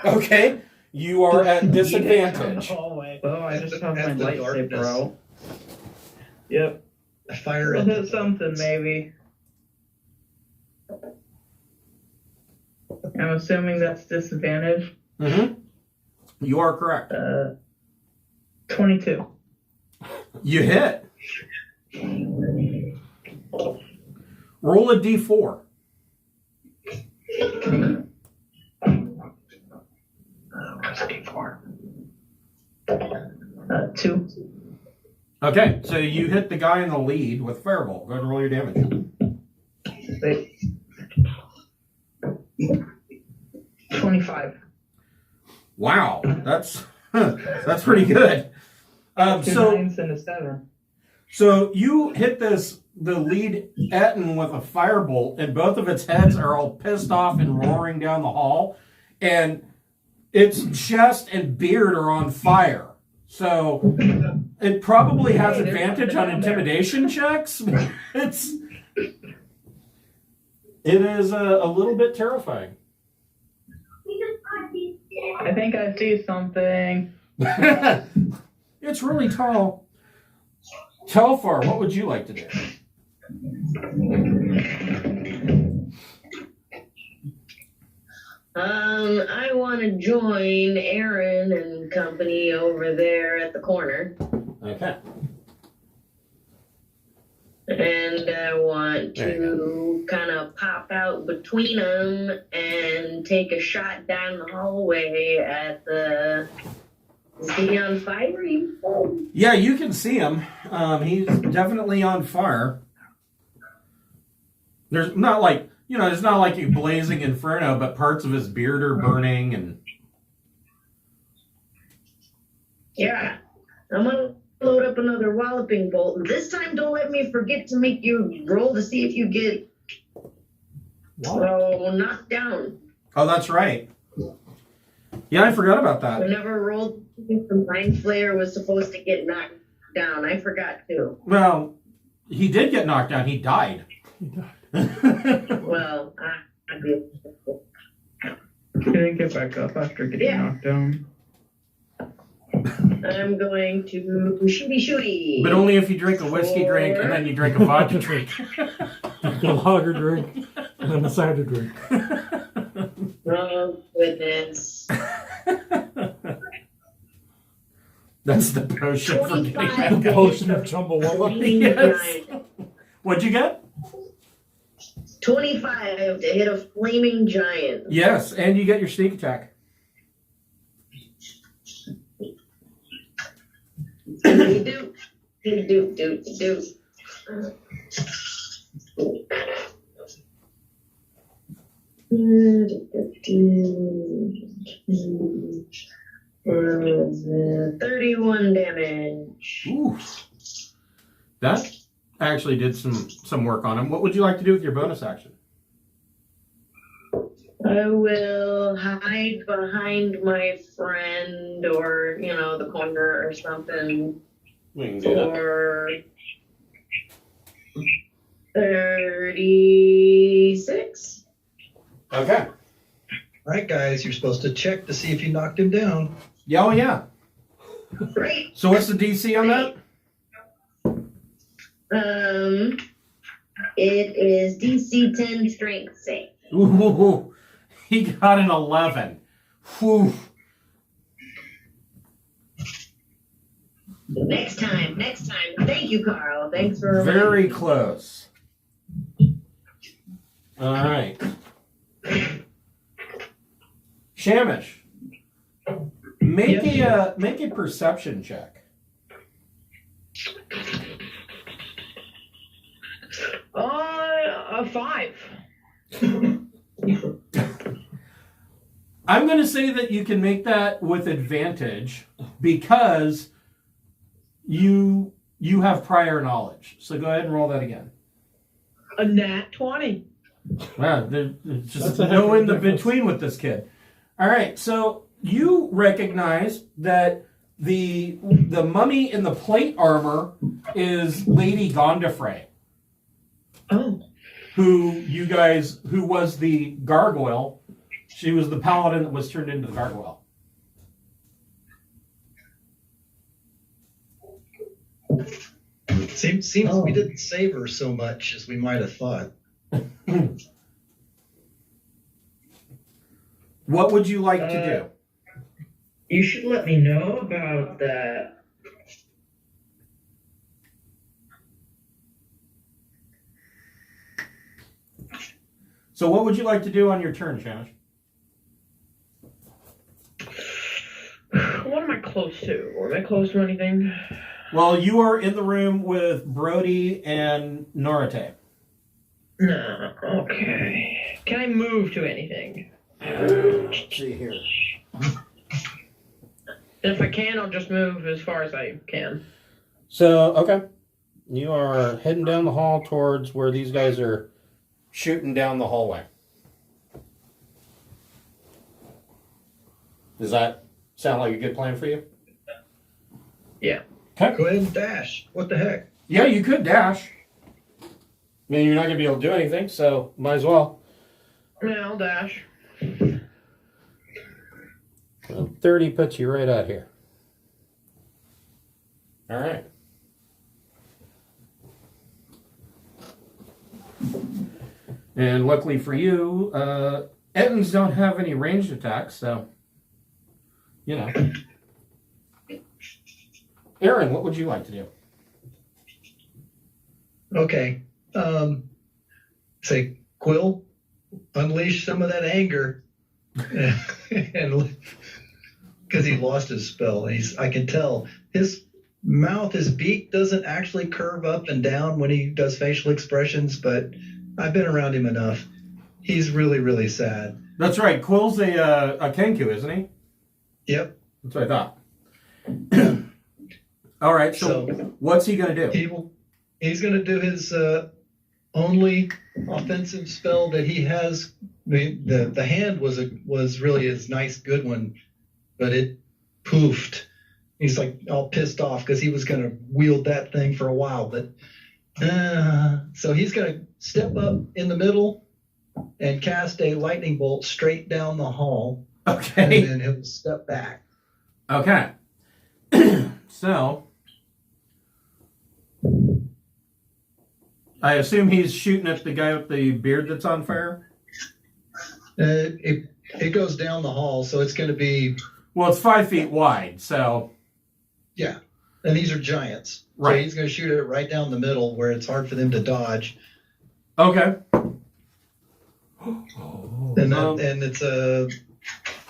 Okay, you are at disadvantage. Hallway. Oh, I just have my At the lightsaber darkness. out. Yep. Fire I'll at hit something maybe. I'm assuming that's disadvantage. Mm-hmm. You are correct. 22. You hit. Roll a d4. What's D4? 2. Okay, so you hit the guy in the lead with Firebolt. Go ahead and roll your damage. Wait. 25. Wow, that's pretty good. Two So 9s and a 7. So you hit the lead Etten with a firebolt, and both of its heads are all pissed off and roaring down the hall, and its chest and beard are on fire. So it probably has Hey, there's advantage something on down there. intimidation checks. It is a little bit terrifying. I think I see something. It's really tall. Telfar, what would you like to do? I want to join Aaron and company over there at the corner. Okay. And I want There to kind of pop out between them and take a shot down the hallway at the. Is he on fire? Yeah, you can see him. He's definitely on fire. There's not like, it's not like a blazing inferno, but parts of his beard are burning and. Yeah. I'm going to load up another walloping bolt. This time, don't let me forget to make you roll to see if you get knocked down. Oh, that's right. Yeah, I forgot about I that. never rolled if the Mind Flayer was supposed to get knocked down. I forgot too. Well, he did get knocked down. He died. Well, I did. He didn't get back up after getting Yeah. knocked down. I'm going to shooty. But only if you drink a whiskey drink and then you drink a vodka drink. A lager drink and then a cider drink. Oh, goodness. That's the potion for getting 25. back up. Potion of Chumbawamba. Flaming Yes. giant. What'd you get? 25 to hit a flaming giant. Yes, and you get your sneak attack. Do. Uh, 31 damage. Ooh. That actually did some work on him. What would you like to do with your bonus action? I will hide behind my friend or, the corner or something We can do that. for 36. Okay. All right, guys, you're supposed to check to see if you knocked him down. Yeah, oh yeah. Great. So what's the DC on that? It is DC 10 strength save. Ooh, he got an 11. Whew. Next time. Thank you, Carl. Thanks for reminding Very me. close. All right. Shamish, make a perception check. A 5. I'm going to say that you can make that with advantage because you have prior knowledge. So go ahead and roll that again. A nat 20. Wow, there's just That's a heck no of a in the difference. between with this kid. All right, so you recognize that The mummy in the plate armor is Lady Gondafrey, Oh. who was the gargoyle. She was the paladin that was turned into the gargoyle. Seems we didn't save her so much as we might have thought. What would you like to do? You should let me know about that. So what would you like to do on your turn, Shanish? What am I close to? Or am I close to anything? Well, you are in the room with Brody and Norite. No. Okay. Can I move to anything? Let's see here. If I can, I'll just move as far as I can. So, okay. You are heading down the hall towards where these guys are shooting down the hallway. Does that sound like a good plan for you? Yeah. Okay. Go ahead and dash. What the heck? Yeah, you could dash. I mean, you're not going to be able to do anything, so might as well. Yeah, I'll dash. Well, 30 puts you right out here. All right. And luckily for you, Ettins don't have any ranged attacks, so, you know. Aaron, what would you like to do? Okay. Say, Quill, unleash some of that anger. And because he lost his spell. I can tell his mouth, his beak doesn't actually curve up and down when he does facial expressions, but I've been around him enough. He's really, really sad. That's right. Quill's a Kenku, isn't he? Yep. That's what I thought. All right. So what's he going to do? He's going to do his only offensive spell that he has. The hand was really his nice good one, but it poofed. He's like all pissed off because he was going to wield that thing for a while, but so he's going to step up in the middle and cast a lightning bolt straight down the hall. Okay. And then he'll step back. Okay. So I assume he's shooting at the guy with the beard that's on fire? It goes down the hall, so it's going to be... Well, it's 5 feet wide, so... Yeah, and these are giants. Right. So he's going to shoot it right down the middle where it's hard for them to dodge. Okay. And it's a...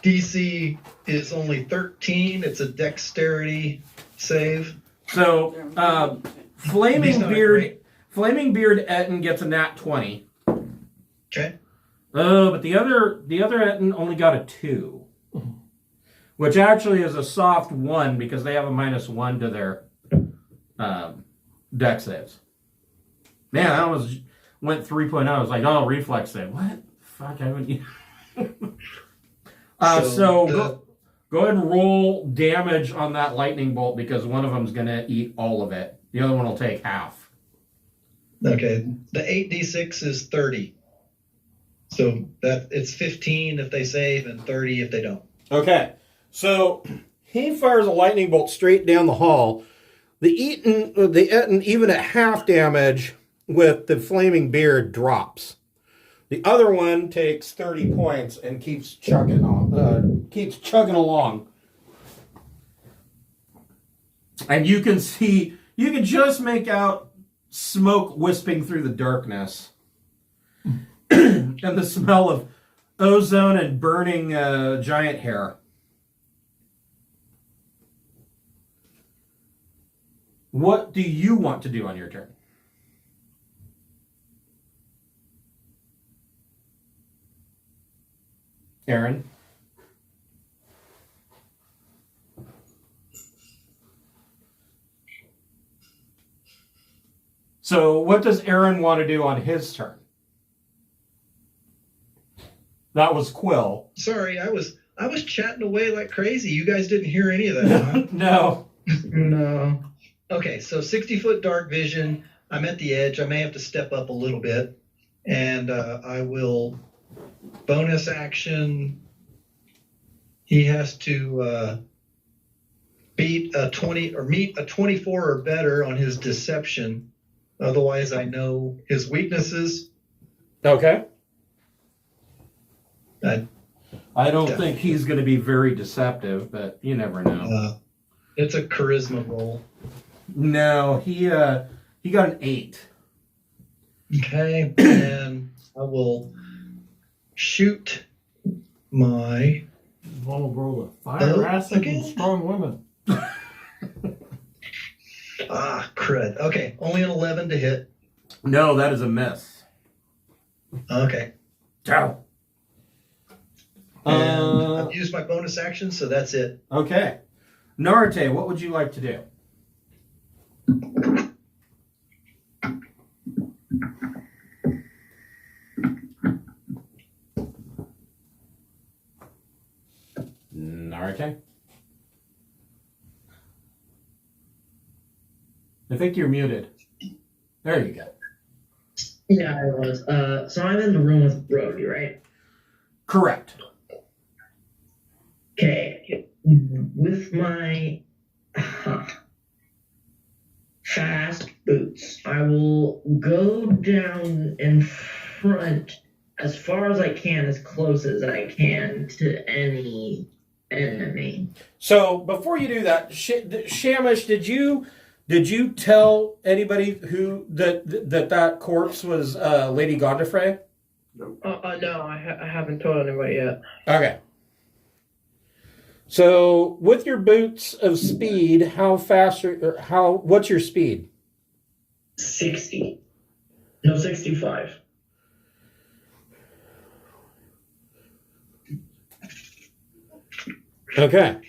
DC is only 13. It's a dexterity save. So, Flaming Beard Etten gets a nat 20. Okay. Oh, but the other Etten only got a 2. Which actually is a soft 1 because they have a -1 to their dex saves. Man, I almost went 3.0. I was like, oh, reflex save. What? Fuck, I wouldn't... So go ahead and roll damage on that lightning bolt because one of them's going to eat all of it. The other one will take half. Okay. The 8d6 is 30. So that it's 15 if they save and 30 if they don't. Okay. So he fires a lightning bolt straight down the hall. The Etten, even at half damage with the flaming beard, drops. The other one takes 30 points and keeps chugging along. And you can just make out smoke wisping through the darkness. And the smell of ozone and burning giant hair. What do you want to do on your turn? Aaron? So what does Aaron want to do on his turn? That was Quill. Sorry, I I was chatting away like crazy. You guys didn't hear any of that, huh? No. No. Okay, so 60-foot dark vision. I'm at the edge. I may have to step up a little bit. And I will bonus action. He has to beat a 20 or meet a 24 or better on his deception. Otherwise, I know his weaknesses. Okay. I don't Yeah. think he's going to be very deceptive, but you never know. It's a charisma roll. No, he got an 8. Okay, and I will shoot my. Vulnerable to fire, acid, and strong women. Crud. Okay, only an 11 to hit. No, that is a miss. Okay. Ciao. And I've used my bonus action, so that's it. Okay. Narate, what would you like to do? Narate? I think you're muted. There you go. Yeah, I was. So I'm in the room with Brody, right? Correct. Okay. With my fast boots, I will go down in front as far as I can, as close as I can to any enemy. So before you do that, Shamish, did you tell anybody who that corpse was Lady Gondifrey? No, I haven't told anybody yet. Okay. So with your boots of speed, how fast what's your speed? 60. No, 65. Okay.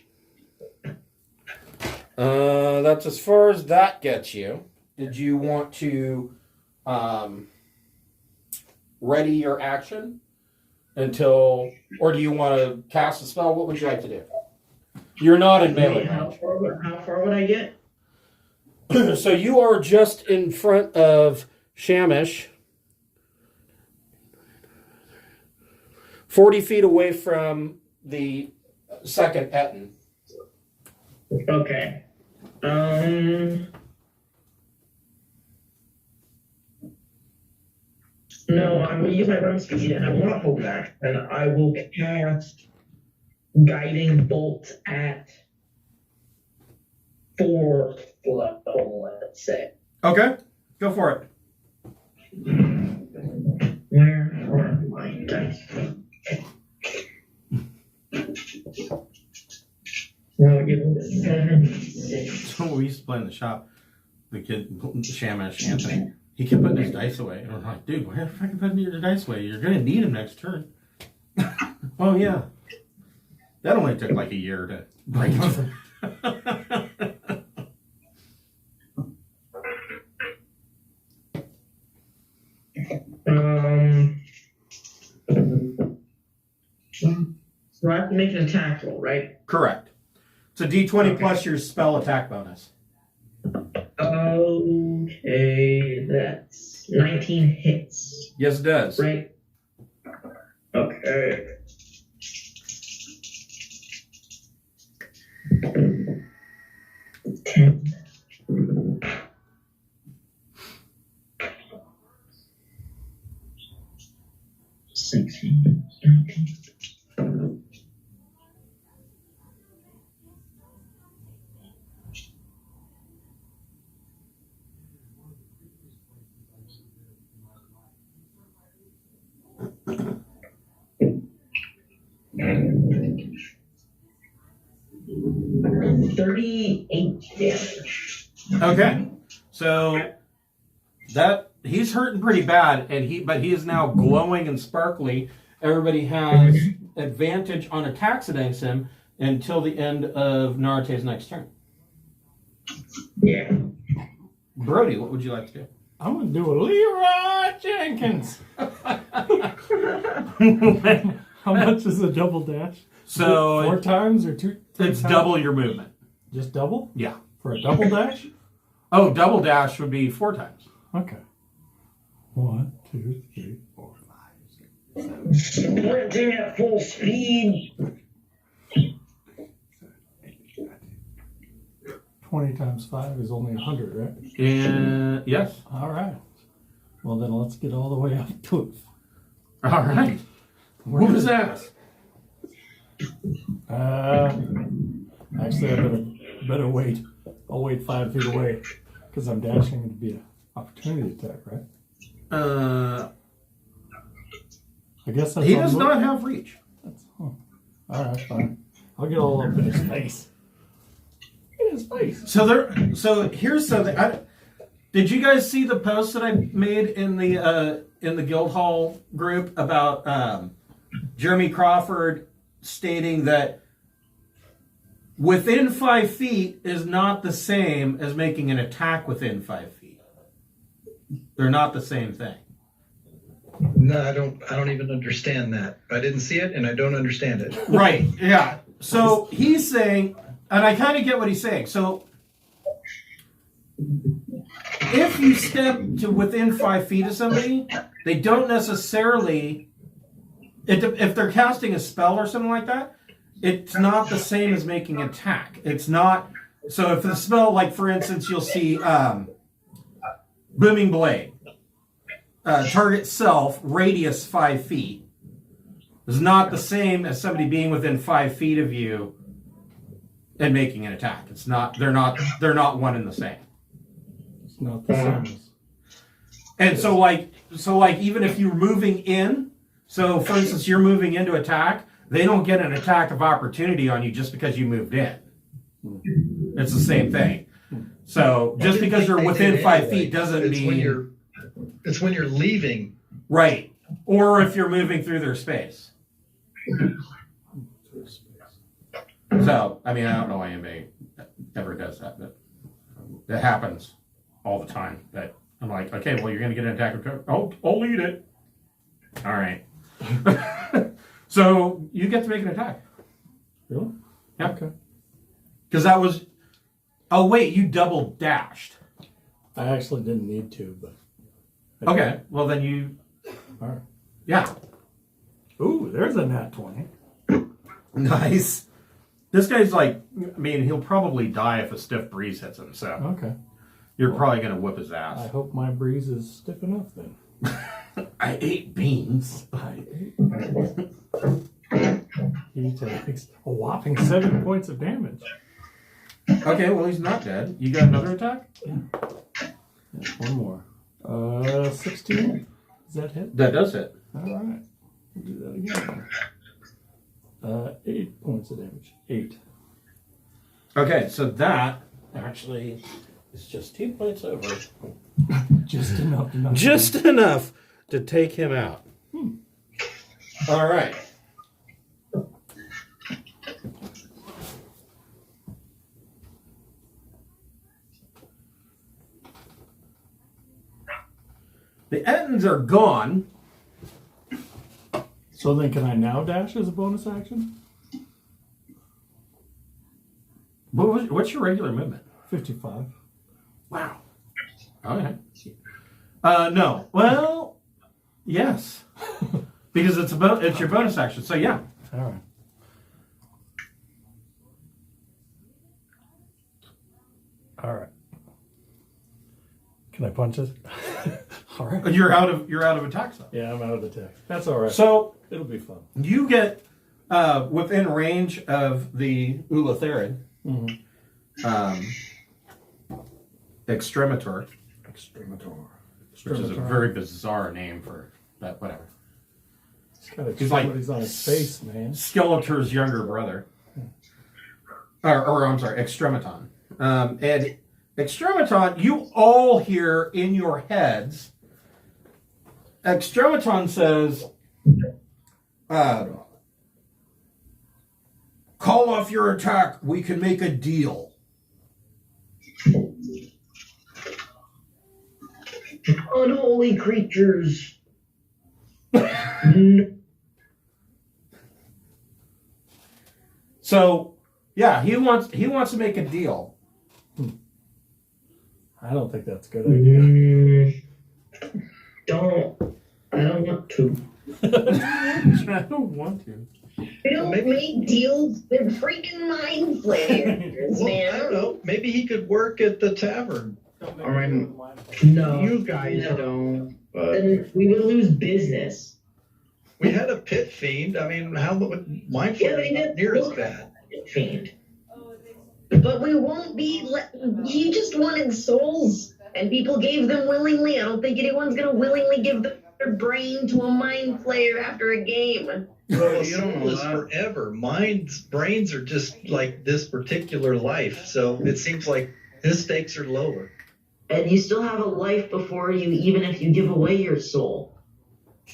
That's as far as that gets you. Did you want to ready your action until, or do you want to cast a spell? What would you like to do? You're not in melee How range. far would I get? So you are just in front of Shamish, 40 feet away from the second Etten. Okay. No, I'm gonna use my run speed and I want to hold back, and I will cast Guiding Bolt at 4th level, let's say. Okay, go for it. Where are my dice? Now give me the 76. So we used to play in the shop. The kid, Shamish, Anthony, he kept putting his dice away. And we're like, dude, why the fuck are you putting your dice away? You're going to need them next turn. Oh, yeah. That only took like a year to break them. So I have to make an attack roll, right? Correct. It's a D20 plus your spell attack bonus. Okay, that's 19 hits, Yes, it does. right? Okay. Ten. 16, 17. $38 damage. Okay. So that he's hurting pretty bad, but he is now glowing and sparkly. Everybody has advantage on attacks against him until the end of Narate's next turn. Yeah. Brody, what would you like to do? I'm going to do a Leroy Jenkins. How much is a double dash? So 4 times or 2? it's times? double your movement. Just double? Yeah. For a double dash? Oh, double dash would be 4 times. Okay. 1, 2, 3, 4, 5, 6, 7. Sprinting at full speed. 20 times 5 is only 100, right? And yes. All right. Well, then let's get all the way up to it. All right. Whoop his ass. Actually, I better wait. I'll wait 5 feet away because I'm dashing to be an opportunity attack, right? I guess that's He on does move. not have reach. All right, fine. I'll get all up in his face. In his face. So here's something. Did you guys see the post that I made in the Guildhall group about Jeremy Crawford stating that within 5 feet is not the same as making an attack within 5 feet? They're not the same thing. No, I don't even understand that. I didn't see it, and I don't understand it. Right. Yeah. So he's saying, and I kind of get what he's saying. So if you step to within 5 feet of somebody, they don't necessarily, if they're casting a spell or something like that, it's not the same as making an attack. It's not. So if the spell, like for instance, you'll see Booming Blade, target self, radius 5 feet, is not the same as somebody being within 5 feet of you and making an attack. It's not. They're not one and the same. It's not the same as. And so like even if you're moving in, so for instance you're moving into attack, they don't get an attack of opportunity on you just because you moved in. It's the same thing. So just because you're within 5 feet doesn't mean it's when you're leaving. Right. Or if you're moving through their space. So I mean I don't know why anybody ever does that, but that happens all the time. That I'm like, okay, well you're gonna get an attack of I'll lead it. All right. So you get to make an attack. Really? Yeah. Okay. Because that was. Oh wait, you double dashed. I actually didn't need to, but. Okay, well then you. All right. Yeah. Ooh, there's a nat 20. Nice. This guy's like, I mean, he'll probably die if a stiff breeze hits him. So Okay. you're probably gonna whip his I ass. hope my breeze is stiff enough then. I ate beans. He takes a whopping 7 points of damage. Okay, well he's not dead. You got another attack? Yeah, one more. 16. Does that hit? That does hit. All right. We'll do that again. 8 points of damage. 8. Okay, so that actually is just 2 points over. Just enough. Just enough to take him out. All right. The Ettins are gone. So then can I now dash as a bonus action? What's your regular movement? 55. Wow. Okay. No. Well, yes. Because it's your bonus action. So yeah. All right. All right. Can I punch it? All right. You're out of attack zone. Yeah, I'm out of attack. That's all right. So It'll be fun. you get within range of the Ulitharid, Extremator, which is a very bizarre name for that. Whatever. He's like- he's on his face, man. Skeletor's younger brother. Or I'm sorry, Extrematon. And Extrematon, you all hear in your heads, Extrematon says, call off your attack, we can make a deal. Unholy creatures. No. So yeah, he wants to make a deal. I don't think that's a good idea. I don't want to. I don't want to. We don't make deals with freaking mind flayers, Well, man. I don't know. Maybe he could work at the tavern. I mean, No. you guys no. don't. But Then we would lose business. We had a pit fiend. I mean, how mind flayer is not near as bad. Fiend. But we won't be. He just wanted souls, and people gave them willingly. I don't think anyone's gonna willingly give their brain to a mind flayer after a game. Well, you don't soul know is that. forever. Brains are just like this particular life. So it seems like his stakes are lower. And you still have a life before you, even if you give away your soul.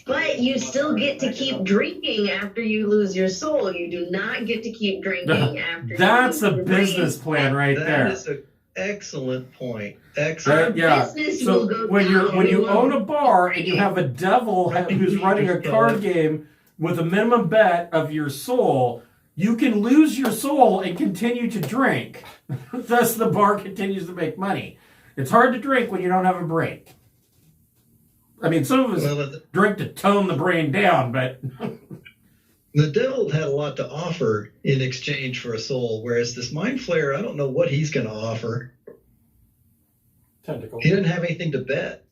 But you still get to keep drinking after you lose your soul. You do not get to keep drinking after. That's you a lose your business brain. plan right That there. is an excellent point. Our Excellent. Yeah. business will So go when down. you own a bar and you have a devil who's running a card game with a minimum bet of your soul, you can lose your soul and continue to drink. Thus, the bar continues to make money. It's hard to drink when you don't have a brain. I mean, some of us Well, drink to tone the brain down, but the devil had a lot to offer in exchange for a soul, whereas this mind flayer, I don't know what he's going to offer. Tentacle. He didn't have anything to bet.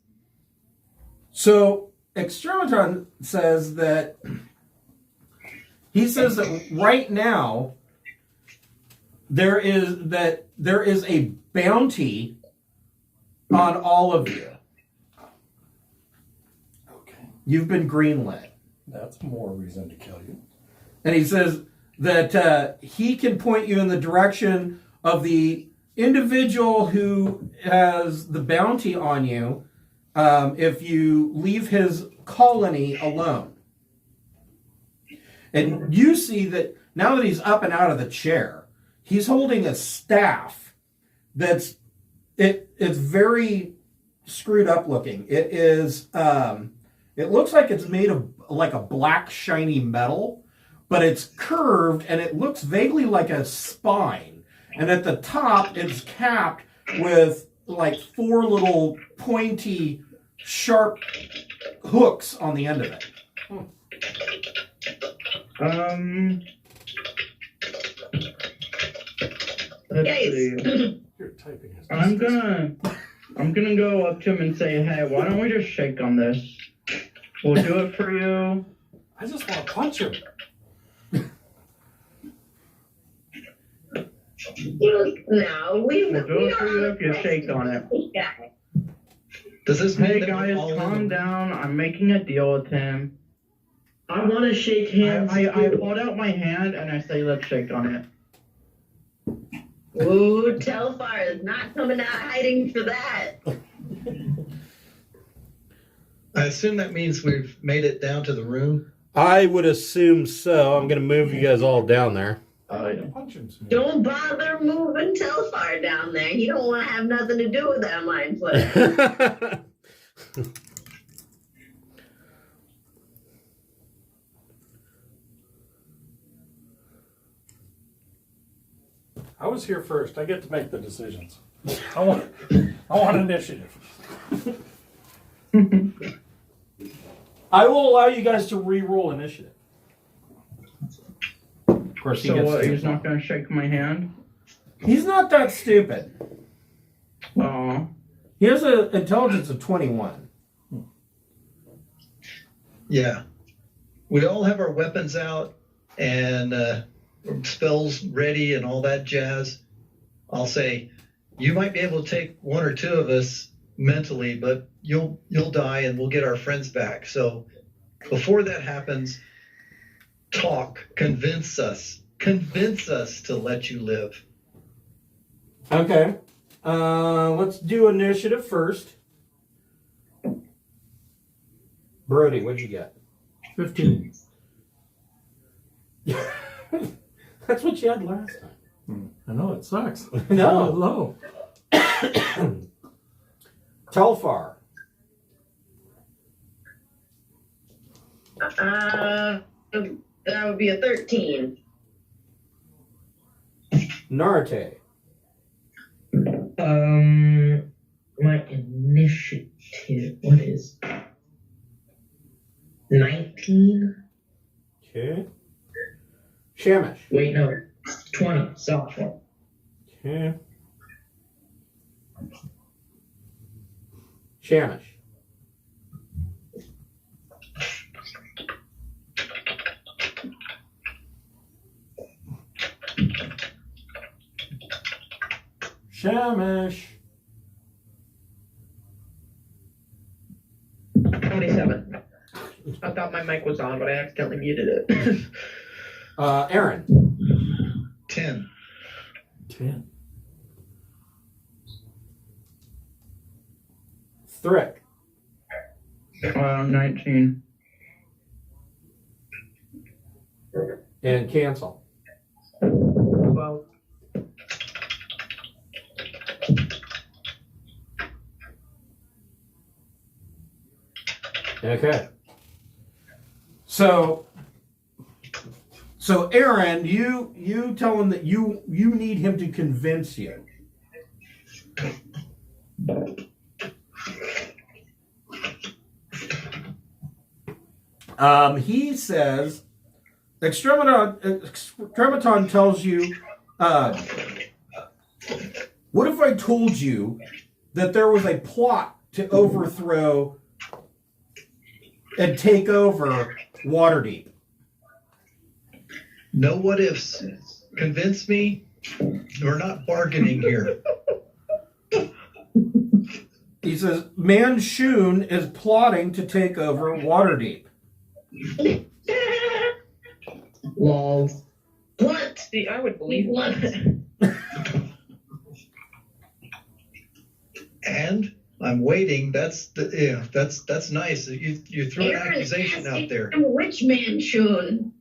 so Extrematron says that right now there is a bounty on all of you. Okay. You've been greenlit. That's more reason to kill you. And he says that he can point you in the direction of the individual who has the bounty on you if you leave his colony alone. And you see that now that he's up and out of the chair, he's holding a staff that's it's very screwed up looking. It is it looks like it's made of like a black shiny metal, but it's curved and it looks vaguely like a spine. And at the top it's capped with like 4 little pointy sharp hooks on the end of it. Let's Guys. see. You're typing his I'm gonna go up to him and say, hey, why don't we just shake on this? We'll do it for you. I just want to punch him. No, we We'll do it for you if you shake on it. Guy. Does this mean Hey that we're guys, all in calm the- down. I'm making a deal with him. I want to shake hands. I too. hold out my hand and I say, let's shake on it. Ooh, Telfar is not coming out hiding for that. I assume that means we've made it down to the room. I would assume so. I'm going to move you guys all down there. Punch him. Don't bother moving Telfar down there. He don't want to have nothing to do with that mind flayer. I was here first. I get to make the decisions. I want initiative. I will allow you guys to re-roll initiative. Of course, he So gets what, to. he's not gonna shake my hand? He's not that stupid. Aw. He has an intelligence of 21. Yeah. We all have our weapons out and spells ready and all that jazz. I'll say, you might be able to take 1 or 2 of us mentally, but you'll die and we'll get our friends back. So before that happens, talk, convince us to let you live. Okay. Let's do initiative first. Brody, what'd you get? 15. That's what you had last time. I know, it sucks. No. Low. Telfar. That would be a 13. Narate. My initiative, what is 19? Okay. Shamish. Wait, no, 20. Soft one. Okay. Shamish. Shamish. 27. I thought my mic was on, but I accidentally muted it. Aaron. 10. 10. Thrick. 19. And cancel. Well, Okay. So Aaron, you tell him that you need him to convince you. He says, Extrematon tells you, what if I told you that there was a plot to overthrow and take over Waterdeep? No what ifs. Convince me. We're not bargaining here. He says, Manshun is plotting to take over Waterdeep. Lol. What? see, I would believe What? And I'm waiting. That's nice. You threw an accusation out there. Which man, Shun?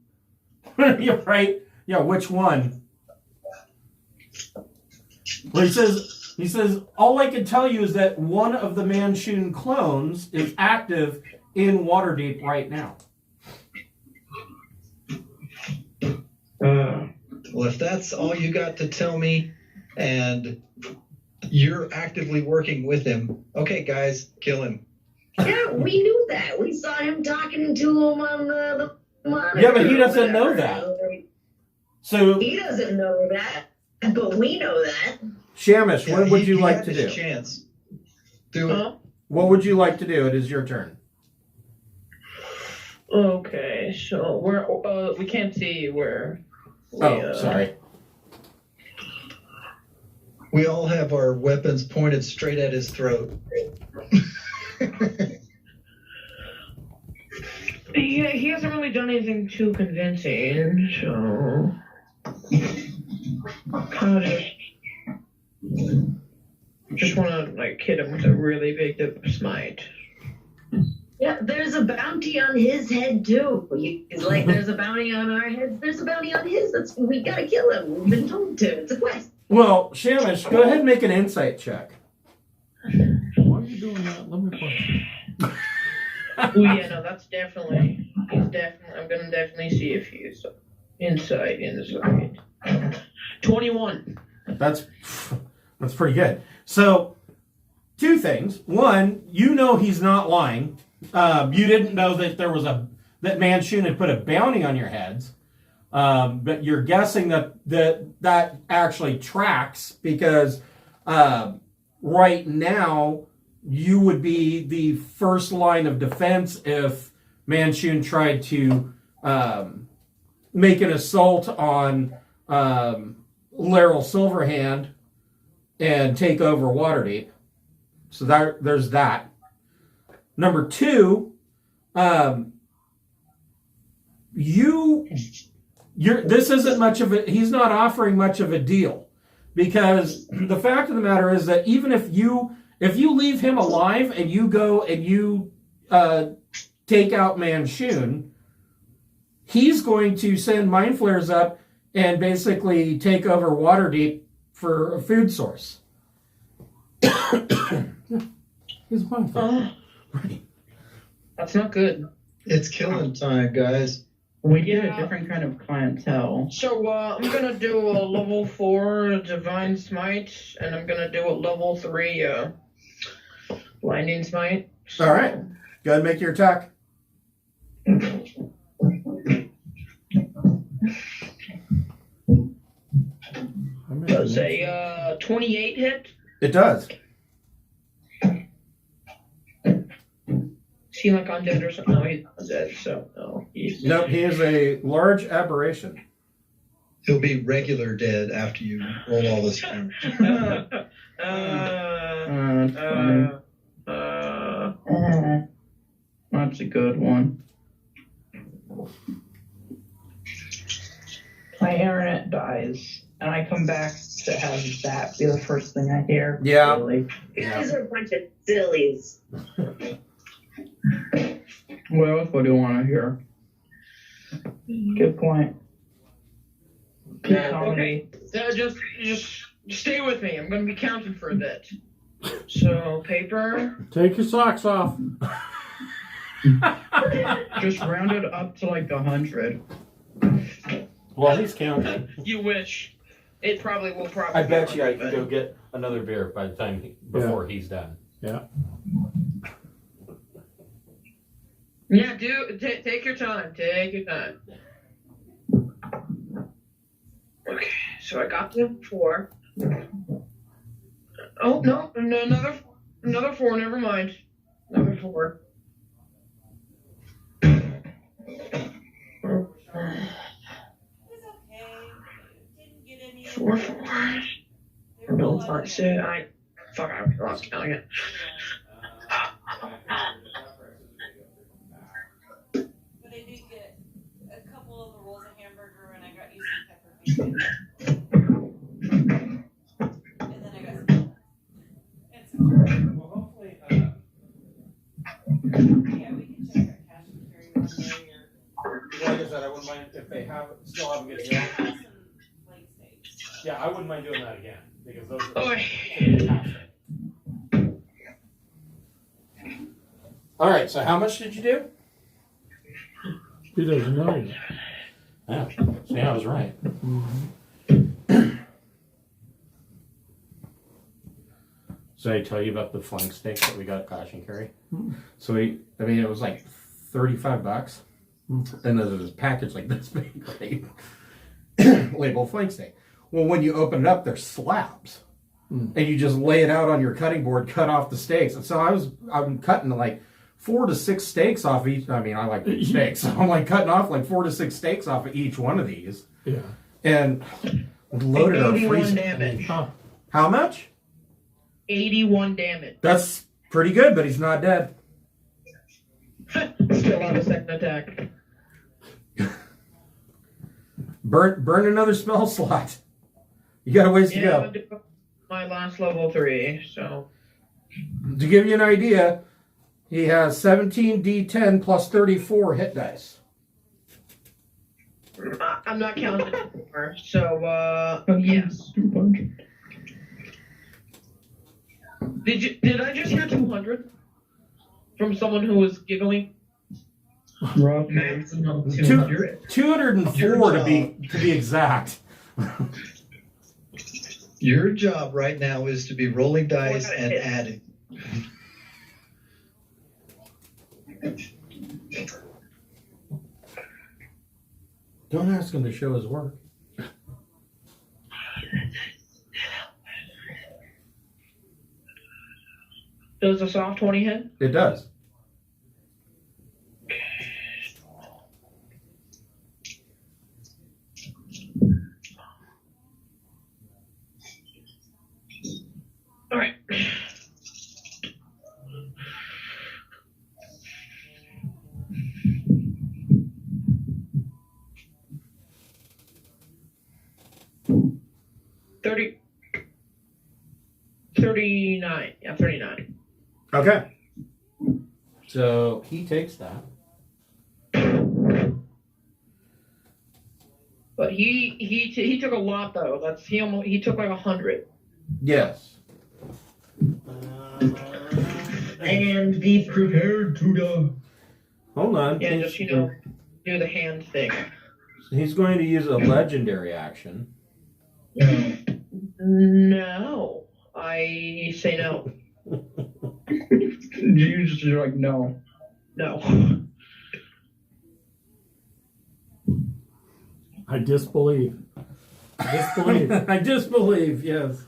You're right. Yeah, which one? Well, he says, all I can tell you is that one of the Manshun clones is active in Waterdeep right now. Well, if that's all you got to tell me, and you're actively working with him, okay, guys, kill him. Yeah, we knew that. We saw him talking to him on the monitor. Yeah, but he doesn't know that. So He doesn't know that, but we know that. Shamish, Yeah, what would he- you he like had to his do? Chance. Do it. Huh? What would you like to do? It is your turn. Okay, so we can't see where. Sorry. We all have our weapons pointed straight at his throat. He hasn't really done anything too convincing, so I just want to hit him with a really big smite. Yeah, there's a bounty on his head too. He's like, there's a bounty on our heads. There's a bounty on his. We gotta kill him. We've been told to. It's a quest. Well, Shamish, go ahead and make an insight check. Why are you doing that? Let me play. Oh yeah, no, that's definitely. I'm gonna definitely see if he's inside. 21. That's pretty good. So, two things. One, you know he's not lying. You didn't know that that Manshun had put a bounty on your heads. But you're guessing that actually tracks because right now you would be the first line of defense if Manshun tried to make an assault on Laryl Silverhand and take over Waterdeep. So there's that. Number two, this isn't much of a, he's not offering much of a deal, because the fact of the matter is that even if you leave him alive and you go and you take out Manshun, he's going to send mind flares up and basically take over Waterdeep for a food source. He's mind flare. Right. That's not good. It's killing time, guys. We get Yeah. a different kind of clientele. So I'm gonna do a level 4 Divine Smite, and I'm gonna do a level 3 Blinding Smite. So, All right. Go ahead and make your attack. Does a 28 hit? It does. Is he like undead or something? No, he's undead, so no. He's... Nope, he is a large aberration. He'll be regular dead after you roll all this damage. That's funny. That's a good one. My internet dies, and I come back to have that be the first thing I hear. Yeah. Really. You guys are a bunch of sillies. What else would you want to hear? Good point. Keep Yeah, telling okay. me. Just stay with me. I'm gonna be counting for a bit. So paper. Take your socks off. Just round it up to like 100. Well, he's counting. You wish. It probably will. Probably. I bet be you I on can it, go get another beer by the time before he's done. Yeah. Yeah, take your time. Take your time. Okay, so I got the 4. Oh no, another 4. Never mind. Another 4. Four. No, that's it. I lost count again. But I did get a couple of the rolls of hamburger, and I got you some pepper bacon. And then I got some. It's Well, hopefully, yeah, we can check our cash and carry one day or like I said, I wouldn't mind if they still haven't get here. some flake steaks. Yeah, I wouldn't mind doing that again because those are Oh, fantastic. All right, so how much did you do? He doesn't know yet. Yeah, see, I was right. So I tell you about the flank steak that we got at Cash and Carry. So it was like $35, and there's this package like this big, right? Labeled flank steak. Well, when you open it up, there's slabs, and you just lay it out on your cutting board, cut off the steaks. And so I'm cutting like 4 to 6 steaks off each. I mean, I like to eat steaks, so I'm like cutting off like 4 to 6 steaks off of each one of these, Yeah. and loaded our 81 freezer. damage. Huh. How much? 81 damage. That's pretty good, but he's not dead. Still on a second attack. Burn another spell slot. You got a ways to Yeah, go. I'm doing my last level 3, so. To give you an idea, he has 17 D10 plus 34 hit dice. I'm not counting anymore, so, yes. Did I just hear 200? From someone who was giggling? Maximum 200. 204 to be exact. Your job right now is to be rolling dice and adding. Don't ask him to show his work. Does a soft 20 hit? It does. All right. $39. Yeah, 39. Okay. So he takes that. But he took a lot though. He took like 100. Yes. And be prepared to go. Hold on. Yeah, just do the hand thing. He's going to use a legendary action. No. I say no. You just are like, no. No. I disbelieve. I disbelieve, yes.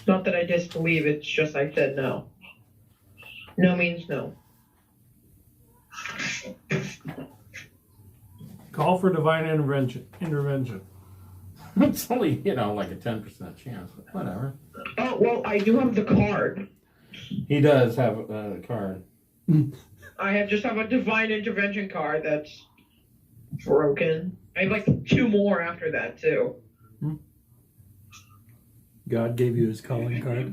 Not that I disbelieve, it's just I said no. No means no. Call for divine intervention. It's only, like a 10% chance, but whatever. Oh, well, I do have the card. He does have a card. I just have a divine intervention card that's broken. I have like 2 more after that, too. God gave you his calling card.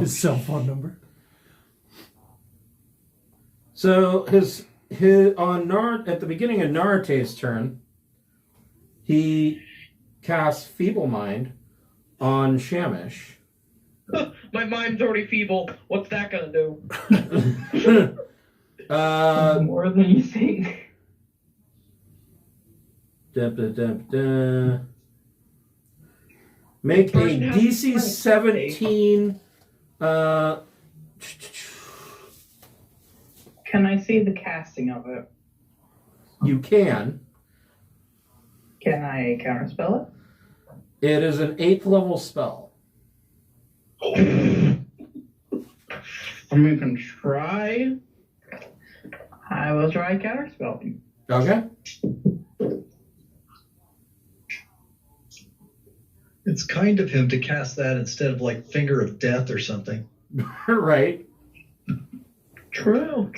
His cell phone number. So at the beginning of Narate's turn, he casts Feeble Mind on Shamish. My mind's already feeble. What's that gonna do? More than you think. Make a Person has DC to 17. Can I see the casting of it? You can. Can I counterspell it? It is an 8th level spell. I'm gonna try. I will try counterspelling. Okay. It's kind of him to cast that instead of like Finger of Death or something. Right. True.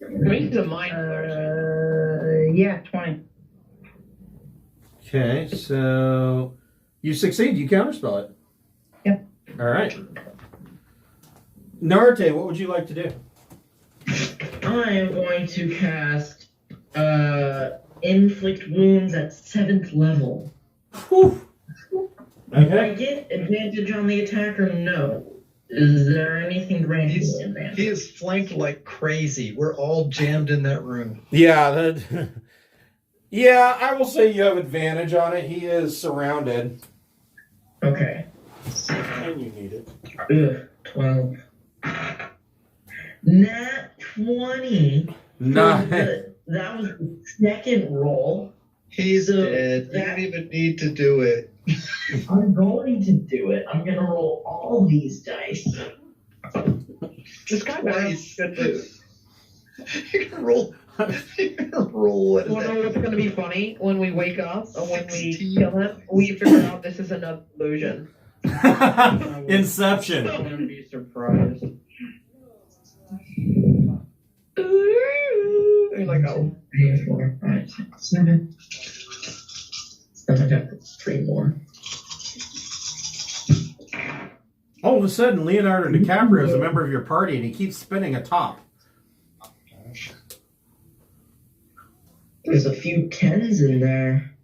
He's a mind flayer. Yeah, 20. Okay, so you succeed. You counterspell it. Yep. All right. Narate, what would you like to do? I am going to cast Inflict Wounds at 7th level. Whew. Do I Okay. get advantage on the attack or no? Is there anything granting me advantage? He is flanked like crazy. We're all jammed in that room. Yeah. Yeah, I will say you have advantage on it. He is surrounded. Okay. And you need it. Ugh, 12. Nat 20. Nice. That was the second roll. He's So dead. You that- don't even need to do it. I'm going to do it. I'm going to roll all these dice. This guy Twice. has good loot. You're gonna roll. You're gonna roll. What is Wanna know that? what's gonna be funny when we wake up or when we 16. kill him? We figure out this is an illusion. Inception. I'm gonna be surprised. You're like, oh. 3, 4, 5, 6, 7. And I got 3 more. All of a sudden, Leonardo DiCaprio is a member of your party, and he keeps spinning a top. There's a few 10s in there.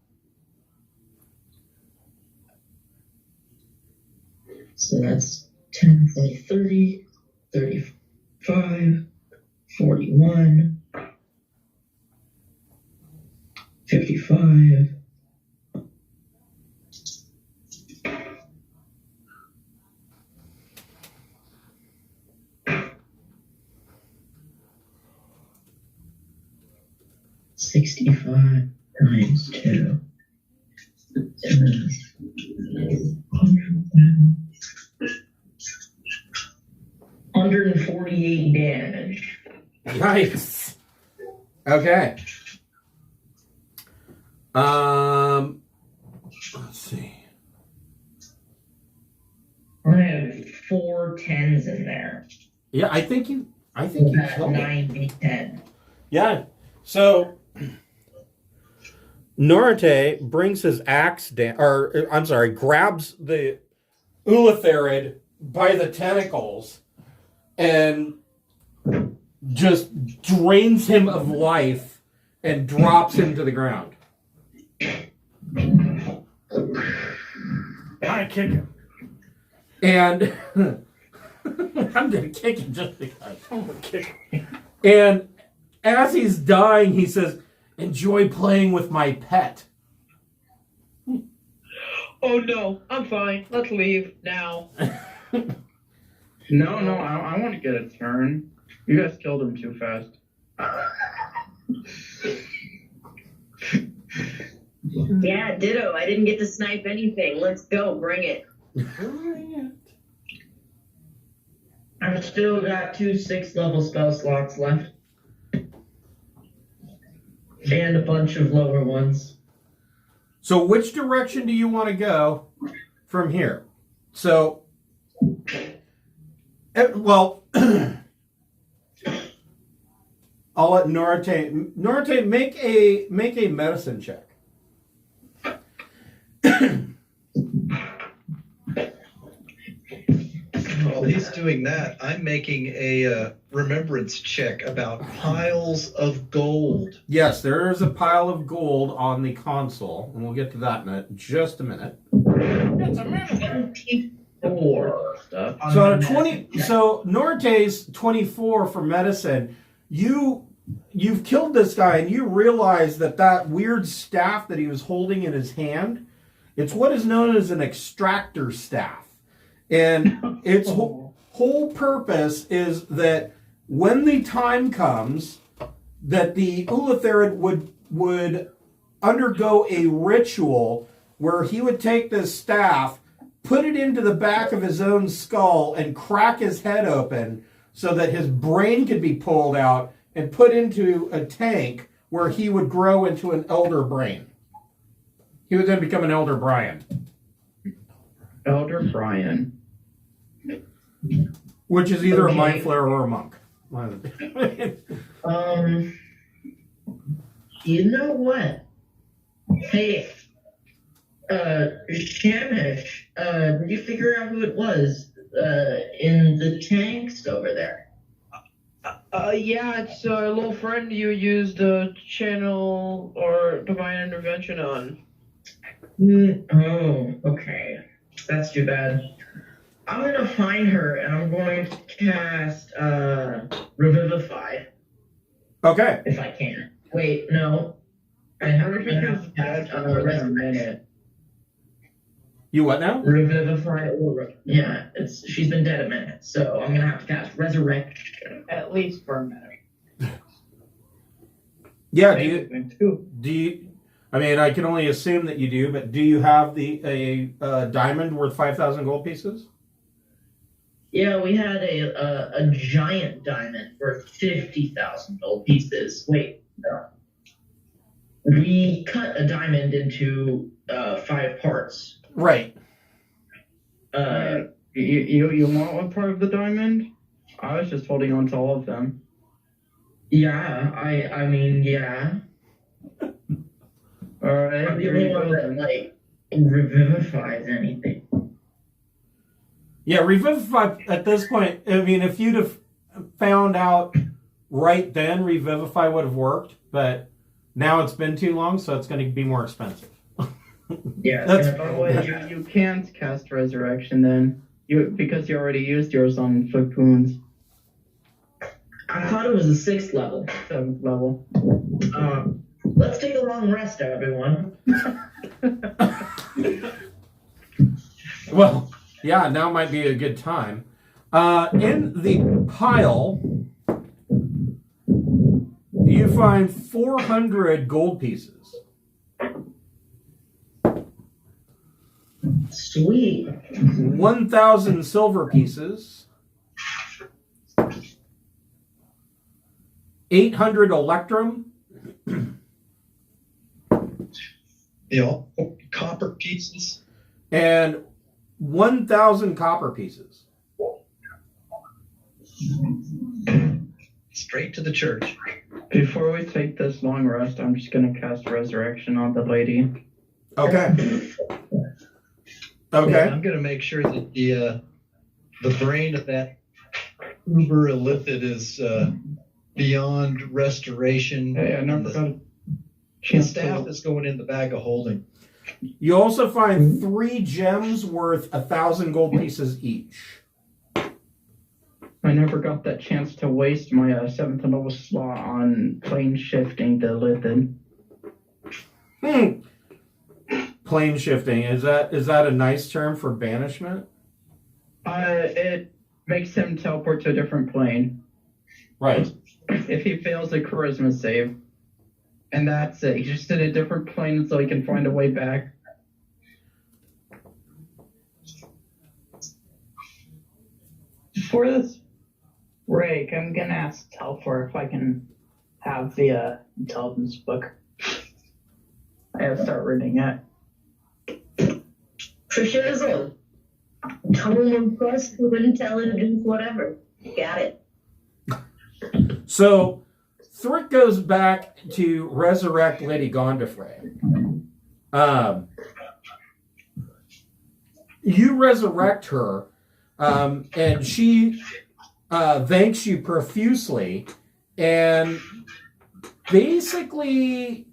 So that's 10, 20, 30, 35, 41, 55. $65 times 2. 148 damage. Nice. Okay. Let's see. I have 4 10s in there. Yeah, I think you That's killed it. 9d10. Yeah. So Norte brings his axe down, grabs the Ulitharid by the tentacles and just drains him of life and drops him to the ground. I kick him. And I'm gonna kick him just because. And as he's dying, he says, "Enjoy playing with my pet." Oh no, I'm fine. Let's leave now. No, I want to get a turn. You guys killed him too fast. Yeah, ditto. I didn't get to snipe anything. Let's go. Bring it. I've still got 2 6th-level spell slots left. And a bunch of lower ones. So which direction do you want to go from here? So, well, I'll let Norte make a medicine check. While he's doing that, I'm making a remembrance check about piles of gold. Yes, there is a pile of gold on the console, and we'll get to that in just a minute. It's a minute. 24 stuff. So out of 20, so Norte's 24 for medicine. You've killed this guy, and you realize that weird staff that he was holding in his hand, it's what is known as an extractor staff. And its whole purpose is that when the time comes that the Ulitharid would undergo a ritual where he would take this staff, put it into the back of his own skull, and crack his head open so that his brain could be pulled out and put into a tank where he would grow into an elder brain. He would then become an Elder Brian. Elder Brian. Which is either Okay. a mind flayer or a monk. You know what? Hey, Shamish, did you figure out who it was, in the tanks over there? Yeah, it's a little friend you used a channel or divine intervention on. Oh, okay. That's too bad. I'm gonna find her and I'm going to cast Revivify Okay. if I can. Wait, no. I have to cast Resurrection. You what now? Revivify or she's been dead a minute, so I'm gonna have to cast Resurrection. At least for a minute. Yeah, Too. do you I mean, I can only assume that you do, but do you have a diamond worth 5,000 gold pieces? Yeah, we had a giant diamond worth 50,000 gold pieces. Wait, no. We cut a diamond into 5 parts. Right. You want one part of the diamond? I was just holding on to all of them. Yeah, I mean, yeah. Alright. I'm the only one that, revivifies anything. Yeah, Revivify at this point, I mean, if you'd have found out right then, Revivify would have worked, but now it's been too long, so it's going to be more expensive. Yeah, That's- Oh, wait, you can't cast Resurrection then. Because you already used yours on Inflict Wounds. I thought it was a 6th level. 7th level. Let's take a long rest, everyone. Well, yeah, now might be a good time. In the pile, you find 400 gold pieces. Sweet. 1,000 silver pieces. 800 electrum. Copper pieces. And 1,000 copper pieces. Straight to the church. Before we take this long rest, I'm just gonna cast Resurrection on the lady. Okay. Okay. I'm going to make sure that the brain of that uber illithid is beyond restoration. Hey, I never the, got a the chance staff to... is going in the bag of holding. You also find 3 gems worth 1,000 gold pieces each. I never got that chance to waste my 7th level slot on plane shifting the Ulitharid. Plane shifting, is that a nice term for banishment? It makes him teleport to a different plane Right. if he fails a charisma save. And that's it. He's just in a different plane so he can find a way back. For this break, I'm gonna ask Telfor if I can have the intelligence book. I gotta start reading it. For shizzle. Tome plus with intelligence, whatever. Got it. So, Thrick goes back to resurrect Lady Gondifrey. You resurrect her, and she thanks you profusely, and basically,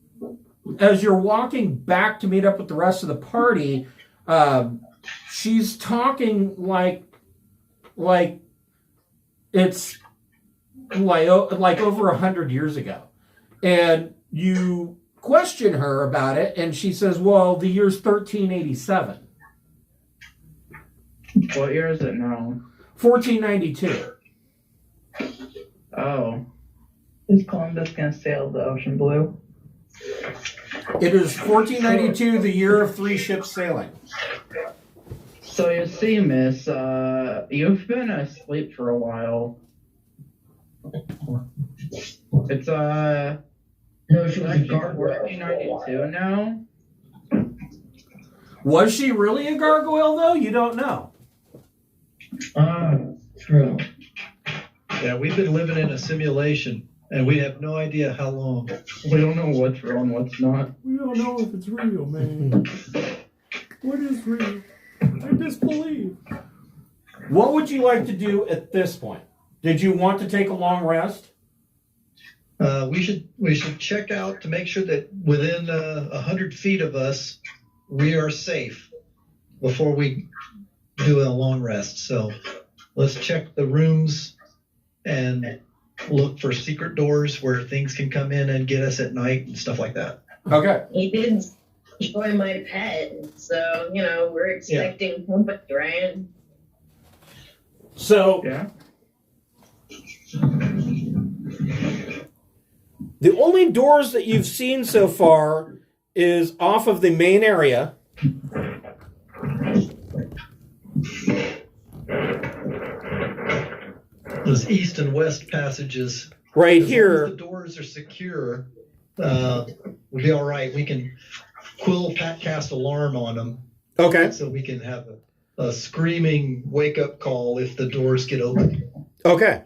as you're walking back to meet up with the rest of the party, she's talking like it's like over 100 years ago, and you question her about it, and she says, "Well, the year's 1387." What year is it now? 1492. Oh. Is Columbus gonna sail the ocean blue? It is 1492, the year of 3 ships sailing. So you see, miss, you've been asleep for a while. It's, No, she was a actually gargoyle. 1492 now. Was she really a gargoyle, though? You don't know. True. Yeah, we've been living in a simulation, and we have no idea how long. We don't know what's real and what's not. We don't know if it's real, man. What is real? I disbelieve. What would you like to do at this point? Did you want to take a long rest? We should check out to make sure that within 100 feet of us, we are safe before we do a long rest. So let's check the rooms and look for secret doors where things can come in and get us at night and stuff like that. Okay. He did destroy my pet, so, we're expecting company, right? So, Yeah. the only doors that you've seen so far is off of the main area. Those east and west passages. Right As long here. as the doors are secure, we'll be all right. We can cast alarm on them. Okay. So we can have a screaming wake-up call if the doors get open. Okay.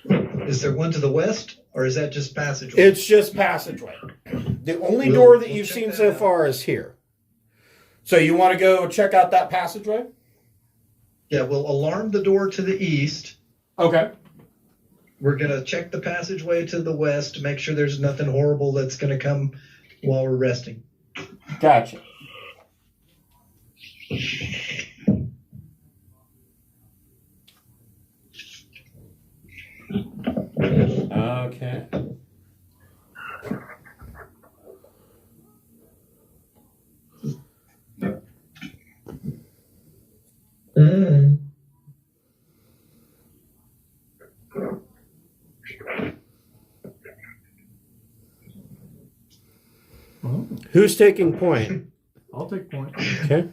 Is there one to the west, or is that just passageway? It's just passageway. The only We'll- door that we'll you've check seen that so out. far is here. So you want to go check out that passageway? Yeah, we'll alarm the door to the east. Okay. We're going to check the passageway to the west to make sure there's nothing horrible that's going to come while we're resting. Gotcha. Okay. Who's taking point? I'll take point. Okay.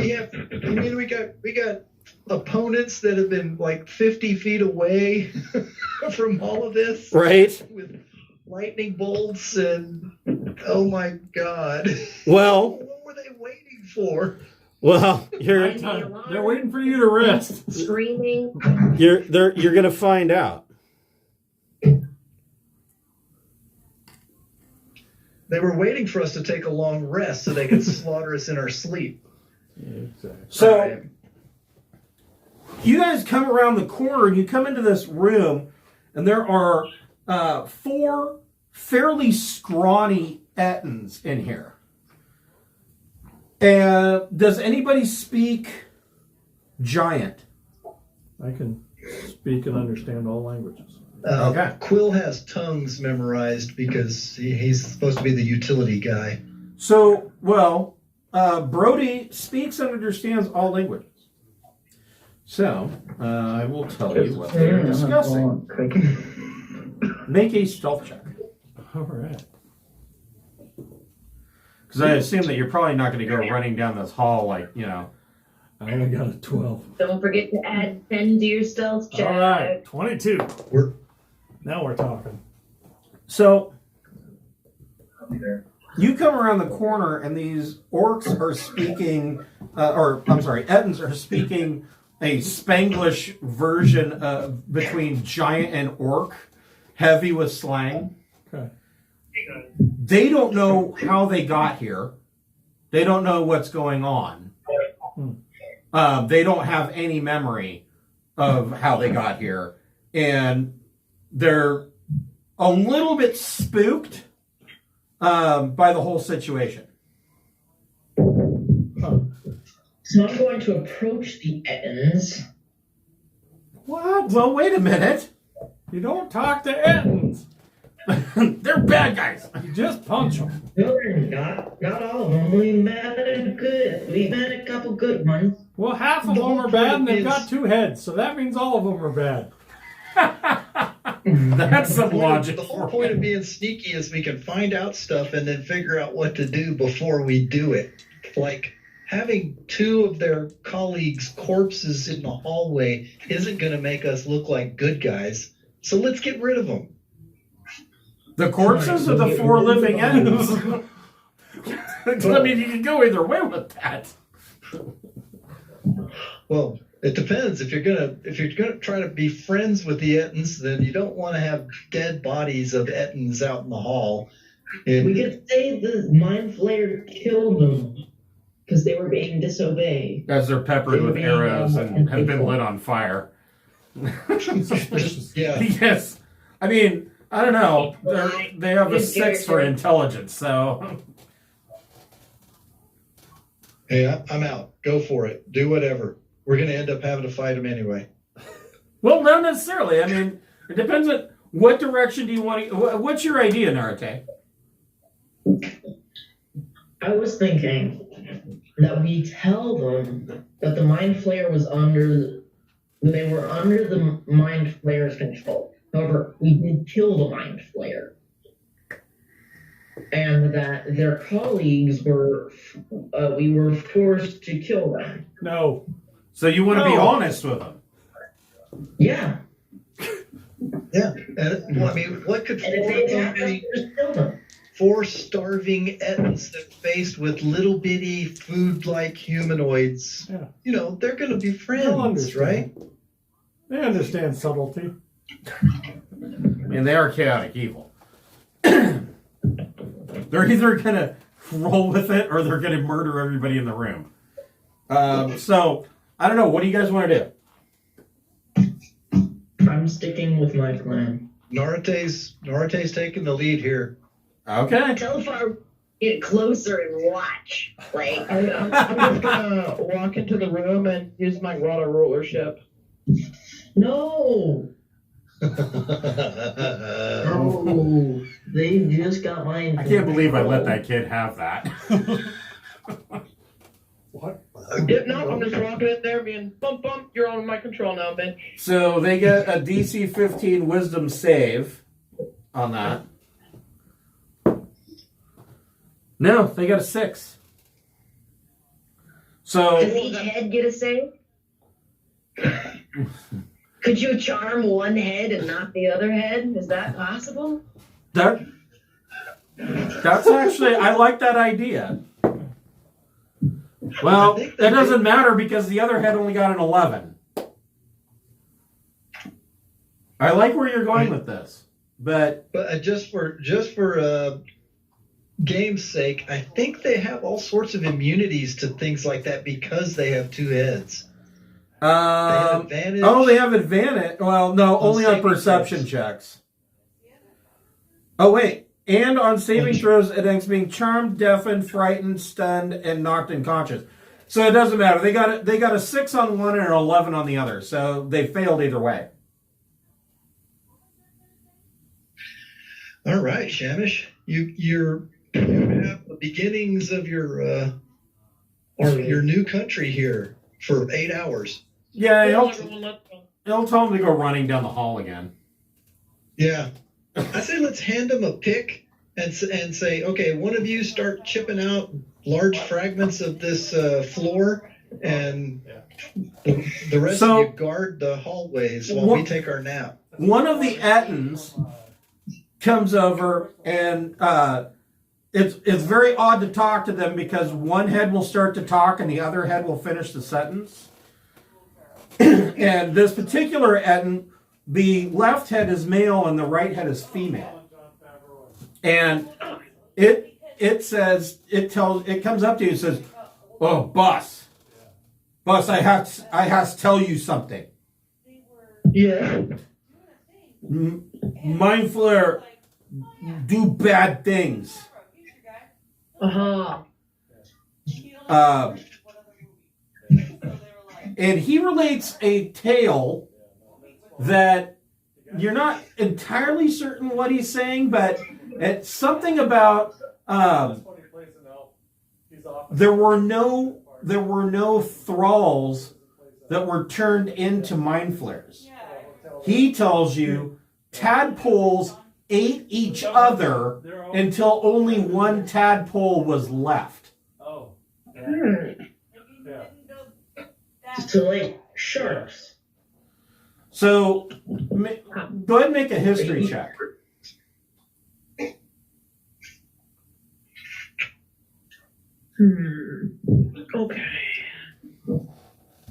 Yeah, I mean, we got opponents that have been like 50 feet away from all of this. Right. With lightning bolts and oh my god. Well, What were they waiting for? well, you're Find the alarm, They're waiting for you to rest. Screaming. you're gonna find out. They were waiting for us to take a long rest so they could slaughter us in our sleep. Exactly. So you guys come around the corner and you come into this room, and there are 4 fairly scrawny Ettins in here. And does anybody speak Giant? I can speak and understand all languages. Okay. Quill has tongues memorized because he's supposed to be the utility guy. So, well, Brody speaks and understands all languages. So, I will tell you what they are discussing. Make a stealth check. All right. Because I assume that you're probably not going to go running down this hall like, you know. I only got a 12. Don't forget to add 10 to your stealth check. All right, 22. Now we're talking. So, you come around the corner and these orcs are speaking, Ettins are speaking a Spanglish version between giant and orc, heavy with slang. Okay. They don't know how they got here. They don't know what's going on. They don't have any memory of how they got here. And they're a little bit spooked by the whole situation. So I'm going to approach the Ettins. What? Well, wait a minute. You don't talk to Ettins. They're bad guys. You just punch them. No, they're not all of them. We've had a couple good ones. Well, half of them are bad and they've got 2 heads, so that means all of them are bad. That's some logic. The whole point of being sneaky is we can find out stuff and then figure out what to do before we do it. Like, having 2 of their colleagues' corpses in the hallway isn't going to make us look like good guys. So let's get rid of them. The corpses of the 4 living ends. I mean, you can go either way with that. Well, it depends. If you're gonna try to be friends with the Ettins, then you don't want to have dead bodies of Ettins out in the hall. And We could say the Mind Flayer killed them because they were being disobeyed. As they're peppered with arrows and have been lit on fire. yeah. Yes. I mean, I don't know. They have a 6 for intelligence, so. Hey, I'm out. Go for it. Do whatever. We're going to end up having to fight them anyway. Well, not necessarily. I mean, it depends on what direction do you want to. What's your idea, Narate? I was thinking that we tell them that the Mind Flayer was they were under the Mind Flayer's control. However, we did kill the Mind Flayer. And that their colleagues we were forced to kill them. No. So you want to be honest with them? Yeah. Yeah. And, well, I mean, what could And if they attack us, just kill them. 4 starving Ettins that faced with little bitty food-like humanoids? Yeah. You know, they're going to be They'll friends, understand. right? They understand subtlety. I mean, they are chaotic evil. They're either going to roll with it or they're going to murder everybody in the room. So, I don't know. What do you guys want to do? I'm sticking with my plan. Narate's taking the lead here. Okay. Telfar, get closer and watch. Like, I'm just gonna walk into the room and use my rod of rulership. No! Oh, they just got mine. I can't believe I let that kid have that. What? No, I'm just walking in there being bump bump. You're on my control now, bitch. So they get a DC 15 wisdom save on that. No, they got a 6. So does each head get a save? Could you charm one head and not the other head? Is that possible? that's actually, I like that idea. Well, that doesn't matter because the other head only got an 11. I like where you're going with this, but just for game's sake, I think they have all sorts of immunities to things like that because they have 2 heads. They have advantage. Oh, they have advantage. Well, no, only on perception checks. Oh, wait. And on saving throws against being charmed, deafened, frightened, stunned, and knocked unconscious. So it doesn't matter. They got a 6 on one and an 11 on the other. So they failed either way. All right, Shamish, you have the beginnings of your new country here for 8 hours. Yeah, Well, everyone let go. he'll tell him to go running down the hall again. Yeah, I say let's hand him a pick and say, okay, one of you start chipping out large fragments of this floor, and the rest of you guard the hallways while we take our nap. One of the Ettins comes over, and it's very odd to talk to them because one head will start to talk and the other head will finish the sentence. And this particular Ettin, the left head is male and the right head is female. And it comes up to you and says, "Oh, boss, I have to tell you something. Yeah. Mind Flayer do bad things." Uh-huh. And he relates a tale that you're not entirely certain what he's saying, but it's something about there were no thralls that were turned into mind flayers. He tells you tadpoles ate each other until only one tadpole was left. So like sharks. So go ahead and make a history check. Okay.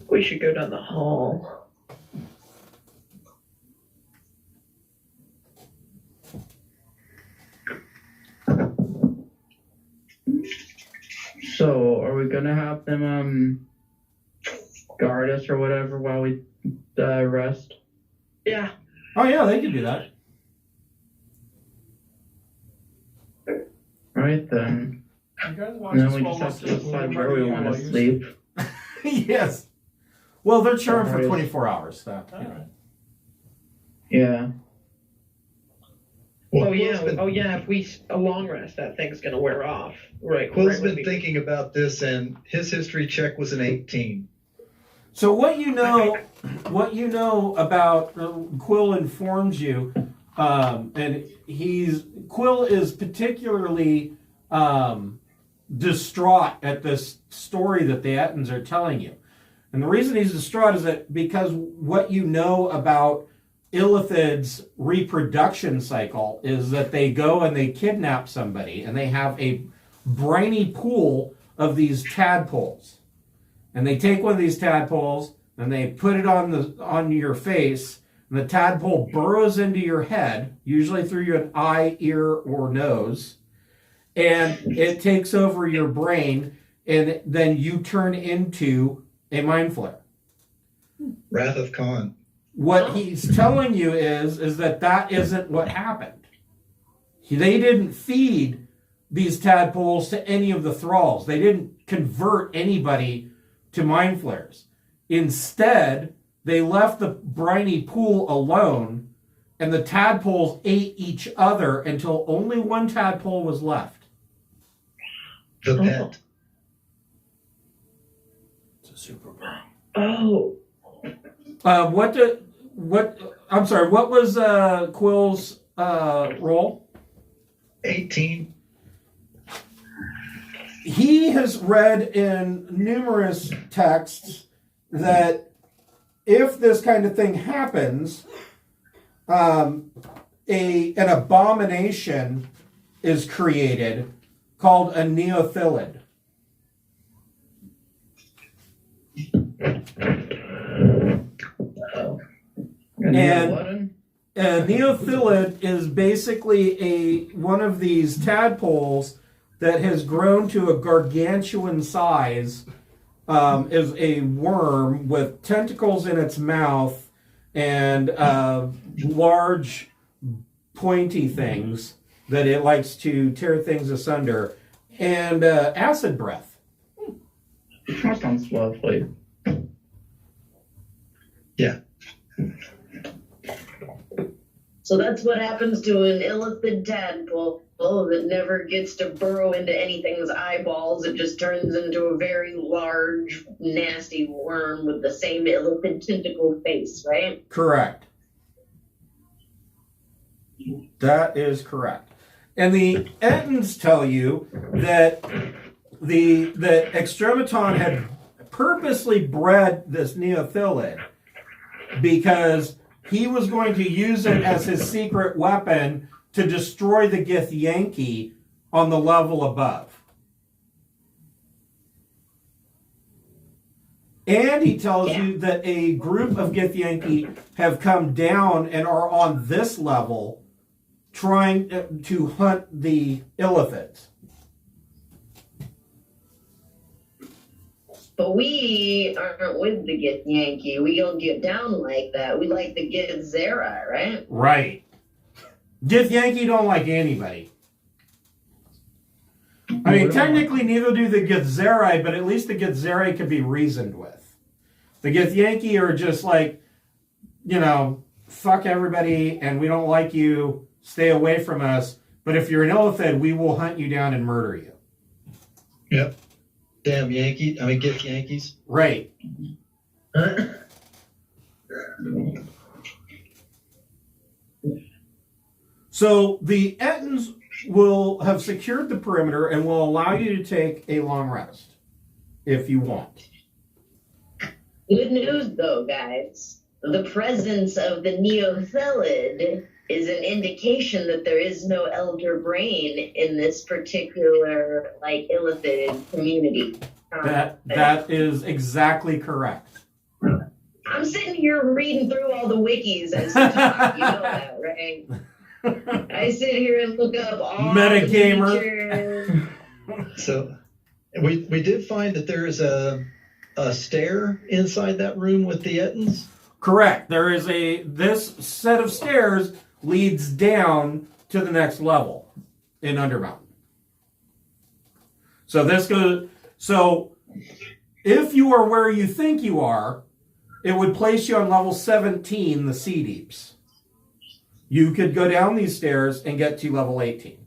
We should go down the hall. So, are we gonna have them guard us or whatever while we rest? Yeah. Oh yeah, they can do that. Alright then. You guys watch And then this we while just have to listening decide to where we radio want while to you- sleep. Yes. Well, they're charmed for Alright. 24 hours. So, you know. Alright. Yeah. Well, Oh Quill's yeah. been- Oh yeah. If we a long rest, that thing's gonna wear off. Right. Quill's when been we- thinking about this, and his history check was an 18. So what you know about Quill informs you, and Quill is particularly distraught at this story that the Ettins are telling you. And the reason he's distraught is that because what you know about Illithid's reproduction cycle is that they go and they kidnap somebody and they have a briny pool of these tadpoles. And they take one of these tadpoles and they put it on your face, and the tadpole burrows into your head, usually through your eye, ear, or nose, and it takes over your brain, and then you turn into a mind flayer. Wrath of Khan. What he's telling you is that isn't what happened. They didn't feed these tadpoles to any of the thralls. They didn't convert anybody to mind flayers. Instead, they left the briny pool alone, and the tadpoles ate each other until only one tadpole was left. The pet. It's a super brain. Oh. What was Quill's role? 18. He has read in numerous texts that if this kind of thing happens, an abomination is created called a Neothilid. And a Neothilid is basically one of these tadpoles that has grown to a gargantuan size, is a worm with tentacles in its mouth and large pointy things that it likes to tear things asunder, and acid breath. That sounds lovely. Yeah. So that's what happens to an illithid tadpole that never gets to burrow into anything's eyeballs. It just turns into a very large, nasty worm with the same illithid tentacle face, right? Correct. That is correct. And the Ettins tell you that that Extrematon had purposely bred this Neothylid because he was going to use it as his secret weapon to destroy the Githyanki on the level above. And he tells you that a group of Githyanki have come down and are on this level trying to hunt the Illithids. But we aren't with the Githyanki. We don't get down like that. We like the Githzerai, right? Right. Githyanki don't like anybody. I mean, technically neither do the Githzerai, but at least the Githzerai can be reasoned with. The Githyanki are just like, you know, fuck everybody and we don't like you, stay away from us, but if you're an Illithid, we will hunt you down and murder you. Yep. Damn Yankee. I mean, Gith Yankees. Right. So the Ettins will have secured the perimeter and will allow you to take a long rest if you want. Good news, though, guys. The presence of the Neothelid is an indication that there is no elder brain in this particular, like, illithid community. That is exactly correct. I'm sitting here reading through all the wikis as you talk. You know that, right? I sit here and look up all the features. So we did find that there is a stair inside that room with the Ettins. Correct. There is this set of stairs leads down to the next level in Undermountain. So if you are where you think you are, it would place you on level 17, the Sea Deeps. You could go down these stairs and get to level 18.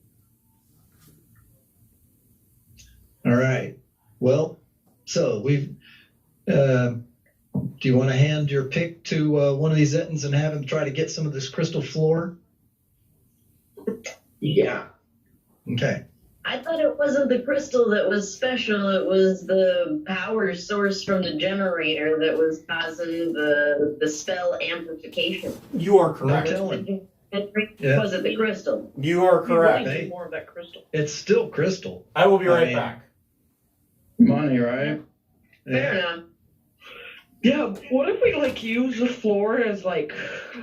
All right. Well, so we've. Do you want to hand your pick to one of these Ettins and have him try to get some of this crystal floor? Yeah. Okay. I thought it wasn't the crystal that was special. It was the power source from the generator that was causing the spell amplification. You are correct. No telling. Yeah. Was it the crystal? You are correct. You really need more of that crystal. It's still crystal. I will be right back. Money, right? Fair enough. Yeah, what if we like use the floor as like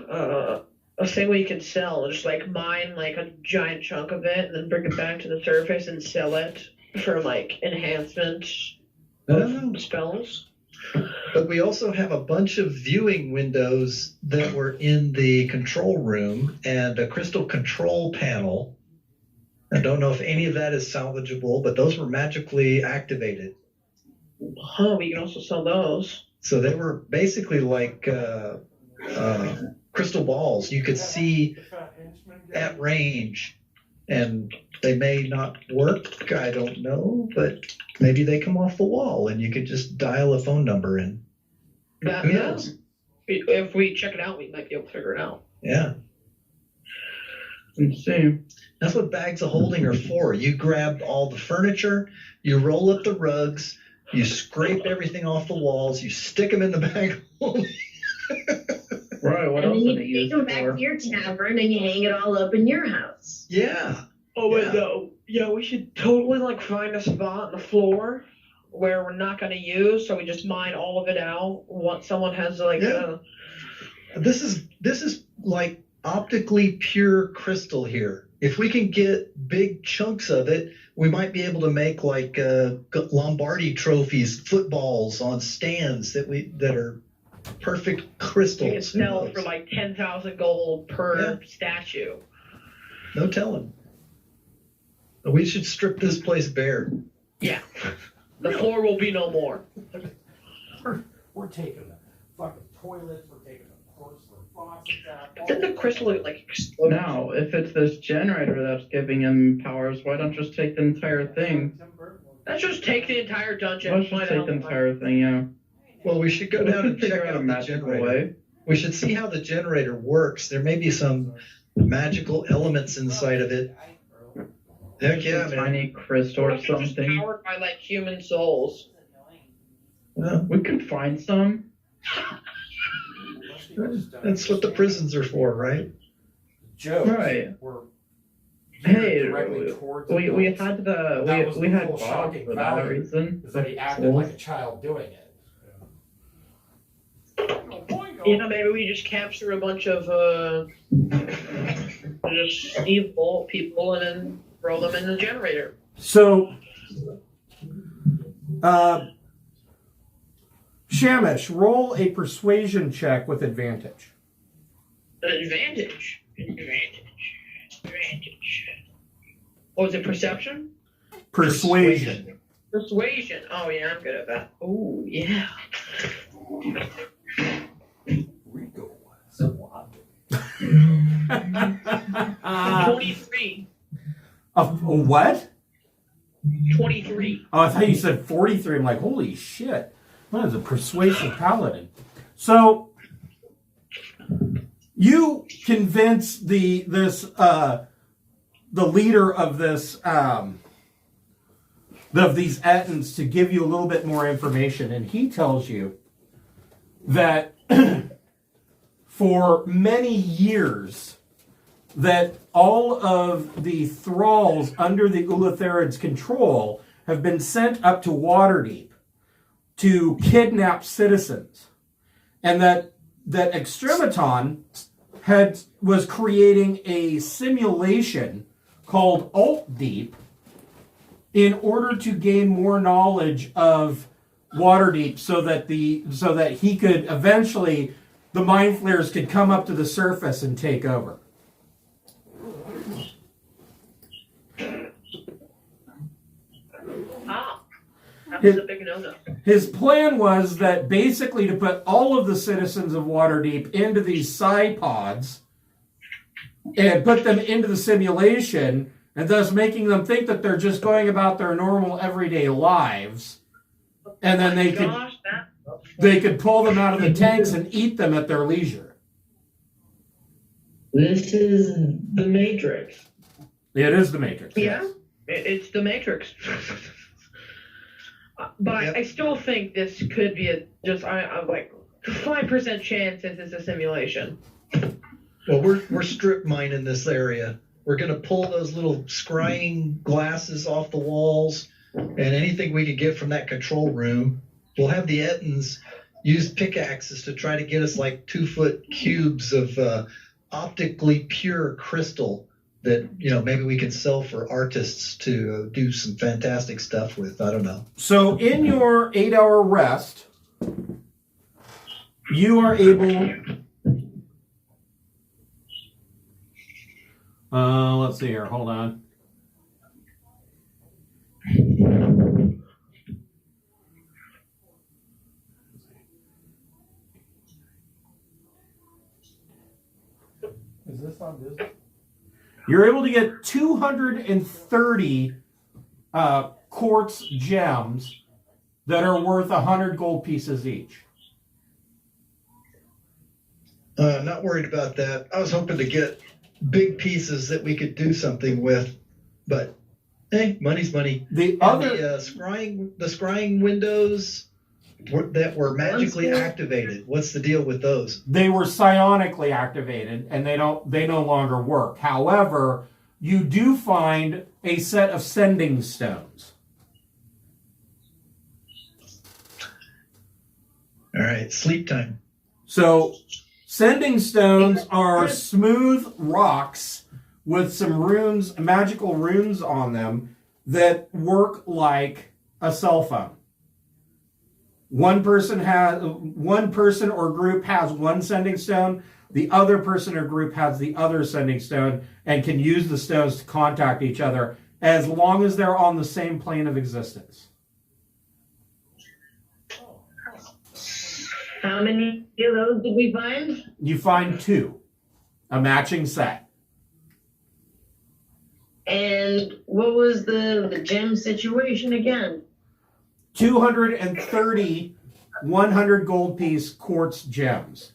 a thing we can sell? Just like mine like a giant chunk of it and then bring it back to the surface and sell it for like enhancement of spells? But we also have a bunch of viewing windows that were in the control room and a crystal control panel. I don't know if any of that is salvageable, but those were magically activated. Oh, we can also sell those. So they were basically like crystal balls. You could see at range, and they may not work. I don't know, but maybe they come off the wall, and you could just dial a phone number in. Who knows? If we check it out, we might be able to figure it out. Yeah. Let's see. That's what bags of holding are for. You grab all the furniture, you roll up the rugs, you scrape everything off the walls, you stick them in the bag of holding. Right, what And else then did it you use take them back for? to your tavern and you hang it all up in your house. Yeah. Oh, wait, no. Yeah, we should totally like find a spot on the floor where we're not going to use, so we just mine all of it out once someone has like This is like optically pure crystal here. If we can get big chunks of it, we might be able to make like Lombardi trophies, footballs on stands that are perfect crystals. You can sell for like 10,000 gold per statue. No telling. We should strip this place bare. Yeah. The floor will be no more. We're taking the fucking toilets, we're taking the porcelain faucets out. Did the crystal like explode? Now, if it's this generator that's giving him powers, why don't just take the entire thing? Let's just take the entire dungeon. Let's just take the entire thing, yeah. Well, we should go down and check Figure out out a the magical generator. way. We should see how the generator works. There may be some magical elements inside of it. Heck yeah, Some man. tiny crystal or It's just something. powered by like human souls. Well, We could find some. that's what the prisons are for, right? Joe. Right. Hey, we had Bob for that reason. Is that he acted like a child doing it. You know, maybe we just capture a bunch of just evil people and then throw them in the generator. So, Shamish, roll a persuasion check with advantage. Advantage. Oh, is it perception? Persuasion. Persuasion. Oh yeah, I'm good at that. Oh yeah. Rico. 23. What? 23. Oh, I thought you said 43. I'm like, holy shit. That is a persuasive paladin. So, you convince the leader of this of these Ettins to give you a little bit more information, and he tells you that for many years that all of the thralls under the Ulitharid's control have been sent up to Waterdeep to kidnap citizens, and that Extrematon was creating a simulation called Alt-Deep in order to gain more knowledge of Waterdeep, so that he could eventually, the Mind Flayers could come up to the surface and take over. That's a big no-no. His plan was that basically to put all of the citizens of Waterdeep into these psi-pods and put them into the simulation, and thus making them think that they're just going about their normal everyday lives, and then they could pull them out of the tanks and eat them at their leisure. This is the Matrix. It is the Matrix. Yeah, Yes. it's the Matrix. But Yep. I still think this could be I'm like 5% chance this is a simulation. Well, we're strip mining this area. We're going to pull those little scrying glasses off the walls and anything we can get from that control room. We'll have the Ettins use pickaxes to try to get us like 2-foot cubes of optically pure crystal that, maybe we can sell for artists to do some fantastic stuff with. I don't know. So in your 8-hour rest, you are able... let's see here. Hold on. Is this on Disney? You're able to get 230 quartz gems that are worth 100 gold pieces each. Not worried about that. I was hoping to get big pieces that we could do something with, but hey, money's money. The And other... the scrying windows that were magically activated. What's the deal with those? They were psionically activated, and they no longer work. However, you do find a set of sending stones. All right, sleep time. So, sending stones are smooth rocks with some runes, magical runes on them that work like a cell phone. One person or group has one sending stone. The other person or group has the other sending stone and can use the stones to contact each other as long as they're on the same plane of existence. How many of those did we find? You find 2, a matching set. And what was the gem situation again? 230 100 gold piece quartz gems.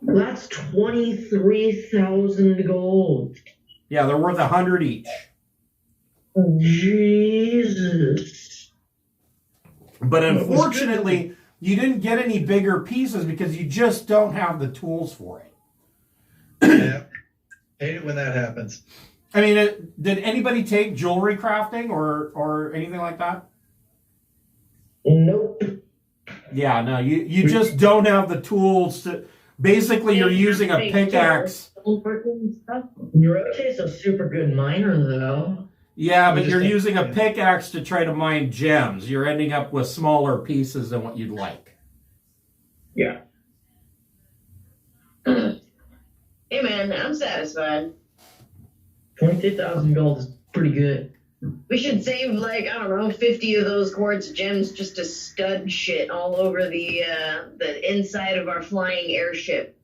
That's 23,000 gold. Yeah, they're worth 100 each. Jesus. But unfortunately, you didn't get any bigger pieces because you just don't have the tools for it. Yeah. Hate it when that happens. I mean, did anybody take jewelry crafting or anything like that? Nope. Yeah, no, you just don't have the tools to. Basically, you're using a pickaxe. Neurote's a super good miner, though. Yeah, but you're using a pickaxe to try to mine gems. You're ending up with smaller pieces than what you'd like. Yeah. Hey man, I'm satisfied. 22,000 gold is pretty good. We should save, like, I don't know, 50 of those quartz gems just to stud shit all over the inside of our flying airship.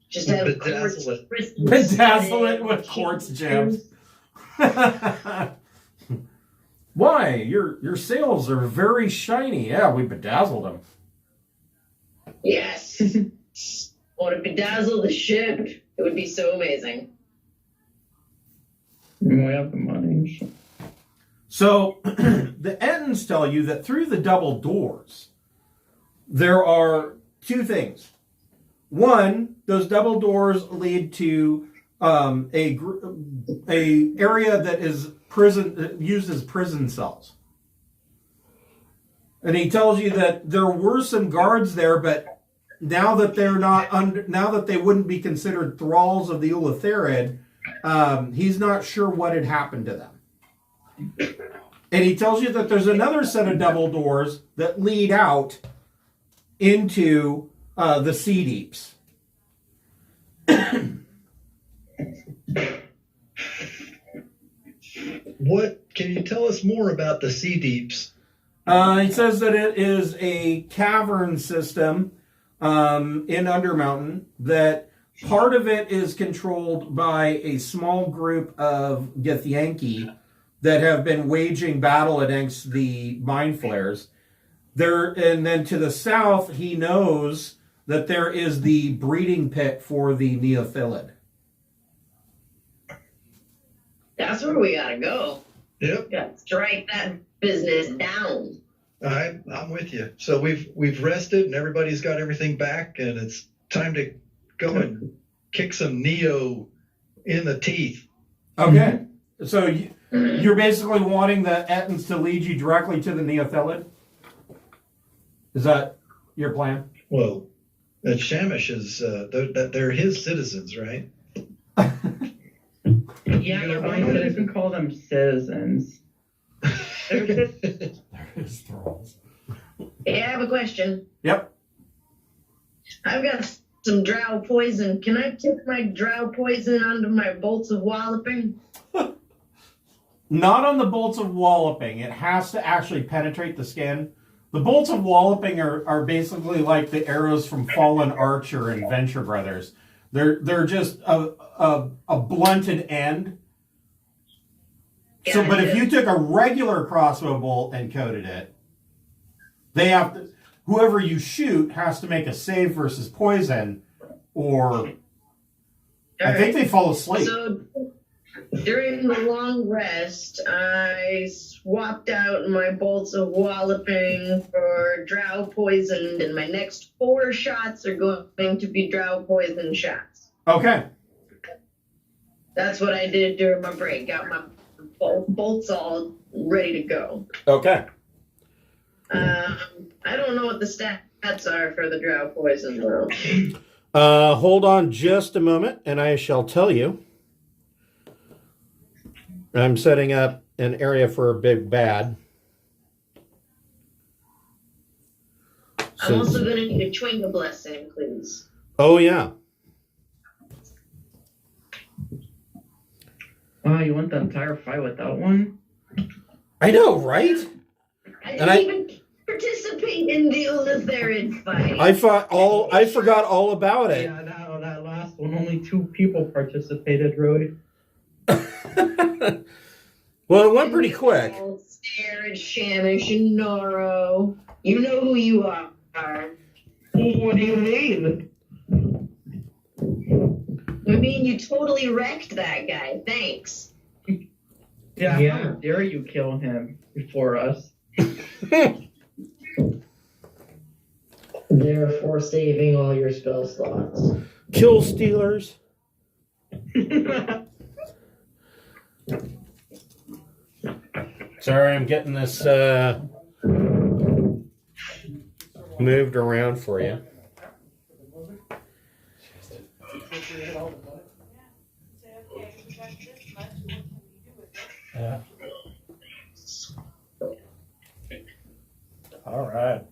Just have quartz crystals. Bedazzle it with quartz gems. Why? Your sails are very shiny. Yeah, we bedazzled them. Yes. Want to bedazzle the ship? It would be so amazing. We have the money. So the Ettins tell you that through the double doors, there are 2 things. One, those double doors lead to a area that is used as prison cells. And he tells you that there were some guards there, but now that now that they wouldn't be considered thralls of the Ulitharid, he's not sure what had happened to them. And he tells you that there's another set of double doors that lead out into the sea deeps. What can you tell us more about the sea deeps? He says that it is a cavern system in Undermountain, that part of it is controlled by a small group of Githyanki that have been waging battle against the mind flayers. And then to the south, he knows that there is the breeding pit for the Neophilid. That's where we gotta go. Yep. Gotta strike that business down. I'm with you. So we've rested and everybody's got everything back, and it's time to go and kick some Neo in the teeth. Okay. So you're basically wanting the Ettins to lead you directly to the Neophilid? Is that your plan? Well, that Shamish is they're his citizens, right? Yeah, They're going to even call them citizens. There is thralls. Hey, I have a question. Yep. I've got some drow poison. Can I tip my drow poison onto my bolts of walloping? Not on the bolts of walloping. It has to actually penetrate the skin. The bolts of walloping are basically like the arrows from Fallen Archer and Venture Brothers. They're just a blunted end. So, but if you took a regular crossbow bolt and coated it, they have to. Whoever you shoot has to make a save versus poison, or I think they fall asleep. So during the long rest, I swapped out my bolts of walloping for drow poisoned, and my next 4 shots are going to be drow poison shots. Okay. That's what I did during my break. Got my bolts all ready to go. Okay. I don't know what the stats are for the drow poison though. Hold on just a moment, and I shall tell you. I'm setting up an area for a big bad. I'm also going to need a Chwinga blessing, please. Oh, yeah. Wow, you went the entire fight without one? I know, right? I didn't even participate in the Ulitharid fight. I forgot all about it. Yeah, that last one, only 2 people participated, really. Well, it went pretty quick. Stare at Shamish and Noro. You know who you are. What do you mean? I mean, you totally wrecked that guy. Thanks. Yeah, how dare you kill him before us? Therefore, saving all your spell slots. Kill stealers. Sorry, I'm getting this moved around for you. Yeah. All right.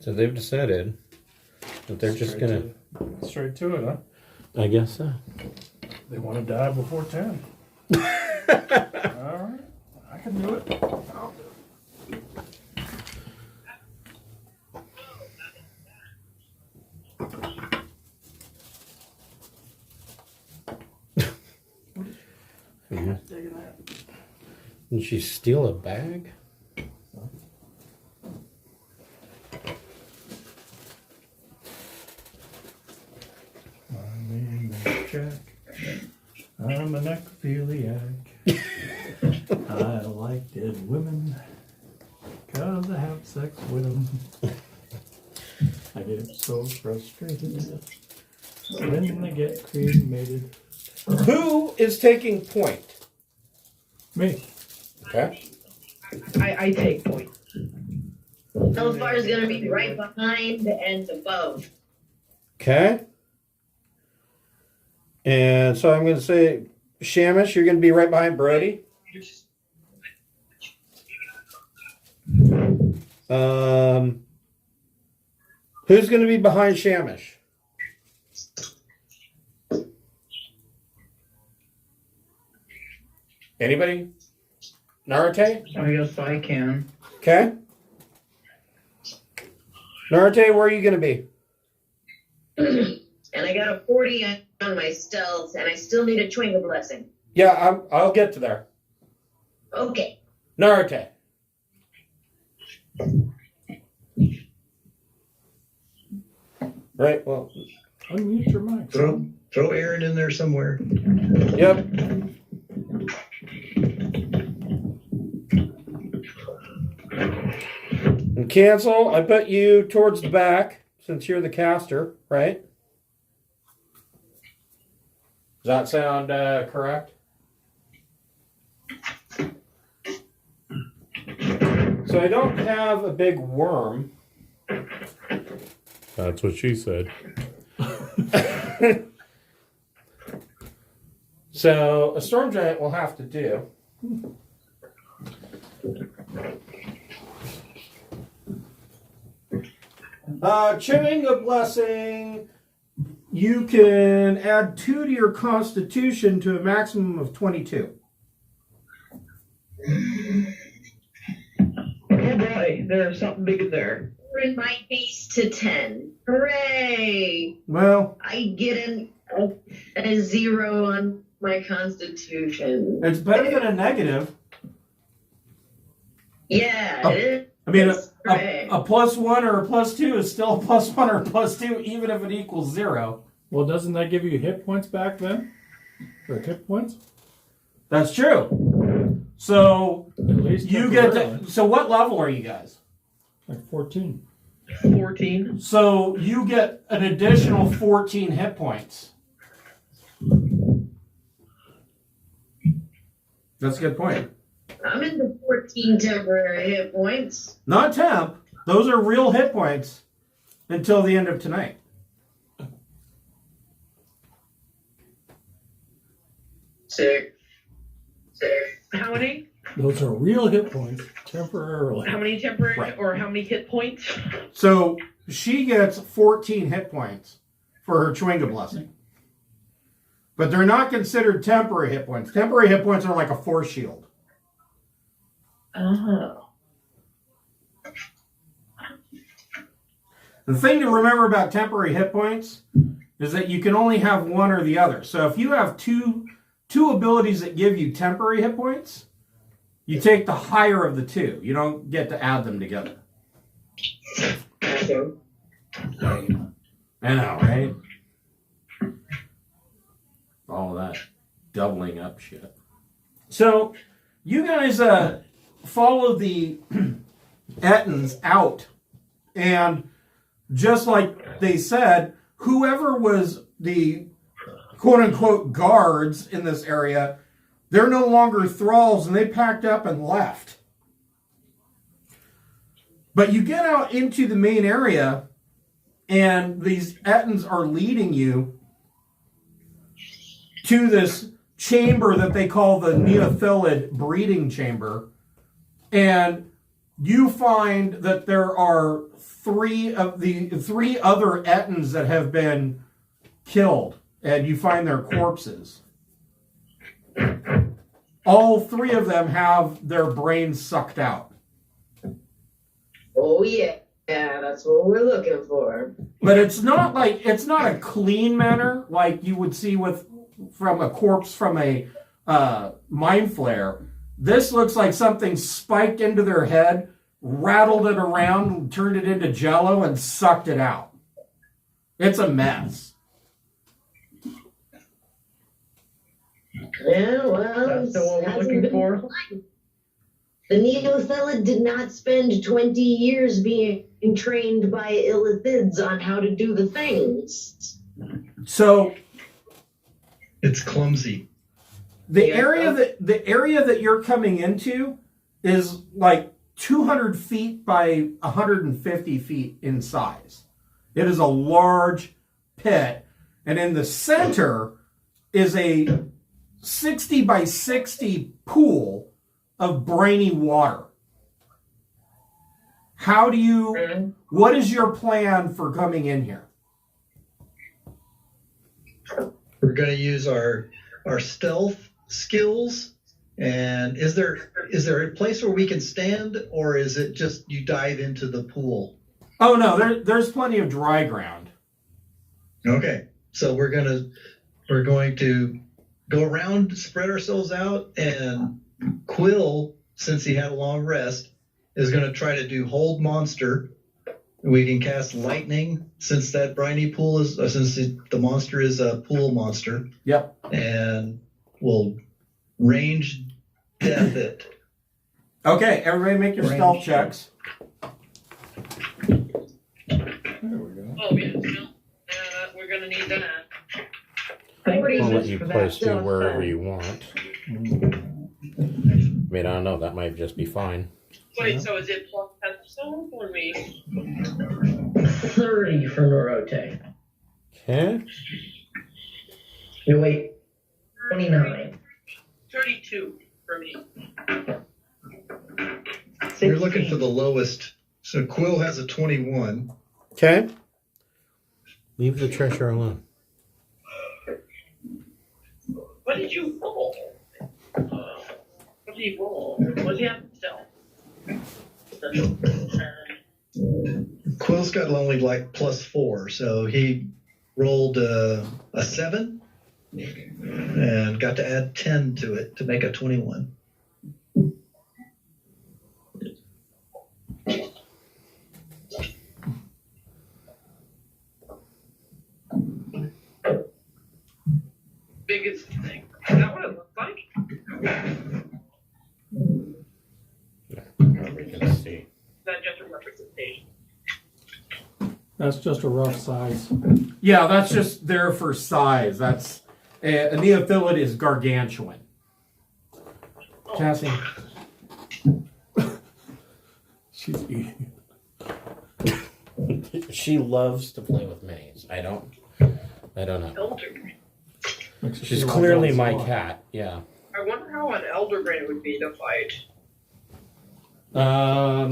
So they've decided that they're just gonna. Straight to it, huh? I guess so. They want to die before 10. All right. I can do it. I'll do Yeah. Did she steal a bag? My name is Jack. I'm a necrophiliac. I like dead women because I have sex with them. I get so frustrated when they get cremated. Who is taking point? Me. Okay. I take point. Telfar is going to be right behind and above. Okay. And so I'm going to say, Shamish, you're going to be right behind Brody. Who's going to be behind Shamish? Anybody? Narate? I guess I can. Okay. Narate, where are you going to be? And I got a 40 on my stealth, and I still need a Chwinga blessing. Yeah, I'll get to there. Okay. Narate. Right, well. Unmute your mic. Throw Aaron in there somewhere. Yep. And cancel, I put you towards the back since you're the caster, right? Does that sound correct? So I don't have a big worm. That's what she said. So a storm giant will have to do. Chewing a blessing, you can add 2 to your constitution to a maximum of 22. Oh boy, there's something big in there. Bring my base to 10. Hooray! Well, I get a 0 on my constitution. it's better than a negative. Yeah, it is. I mean, Hooray. a +1 or a +2 is still a +1 or a +2, even if it equals 0. Well, doesn't that give you hit points back then? Or hit points? That's true. So At least you get temporarily. to, so what level are you guys? Like 14. 14. So you get an additional 14 hit points. That's a good point. I'm in the 14 temporary hit points. Not temp. Those are real hit points until the end of tonight. Sick. How many? Those are real hit points temporarily. How many temporary Right. or how many hit points? So she gets 14 hit points for her Chwinga blessing. But they're not considered temporary hit points. Temporary hit points are like a force shield. Oh. The thing to remember about temporary hit points is that you can only have one or the other. So if you have two abilities that give you temporary hit points, you take the higher of the two. You don't get to add them together. Okay. I know, right? All that doubling up shit. So you guys follow the Ettins out, and just like they said, whoever was the quote-unquote guards in this area, they're no longer thralls, and they packed up and left. But you get out into the main area, and these Ettins are leading you to this chamber that they call the Neothelid breeding chamber. And you find that there are three other Ettins that have been killed, and you find their corpses. All three of them have their brains sucked out. Oh yeah, that's what we're looking for. But it's not a clean manner like you would see from a corpse from a mind flare. This looks like something spiked into their head, rattled it around, turned it into jello, and sucked it out. It's a mess. Yeah, well, That's the one we're hasn't looking been for? polite. The Neothelid did not spend 20 years being trained by Illithids on how to do the things. So It's clumsy. the area that you're coming into is like 200 feet by 150 feet in size. It is a large pit, and in the center is a 60 by 60 pool of briny water. What is your plan for coming in here? We're going to use our stealth skills. And is there a place where we can stand, or is it just you dive into the pool? Oh no, there's plenty of dry ground. Okay, so we're going to go around, spread ourselves out, and Quill, since he had a long rest, is going to try to do hold monster. We can cast lightning since that briny pool is since the monster is a pool monster. Yep. And we'll range death it. Okay, everybody make your stealth checks. There we go. Oh, yeah, we're gonna need that. What do I'll you let you for place that you stuff, wherever then? you want. I mean, I don't know. That might just be fine. Wait, so is it plus pencil or me? 30 for Norote. Okay. No, wait. 29. 32 for me. You're looking for the lowest. So Quill has a 21. Okay. Leave the treasure alone. What did you roll? What did he roll? What did he have to sell? Quill's got only like +4, so he rolled a 7 and got to add 10 to it to make a 21. Biggest thing. Is that what it looks like? We can see. Is that just a representation? That's just a rough size. Yeah, that's just there for size. That's a Neothelid is gargantuan. Cassie. She's eating. She loves to play with minis. I don't know. Elder. Makes her She's feel like clearly Elsa. my cat. Yeah. I wonder how an elder brain would be to fight.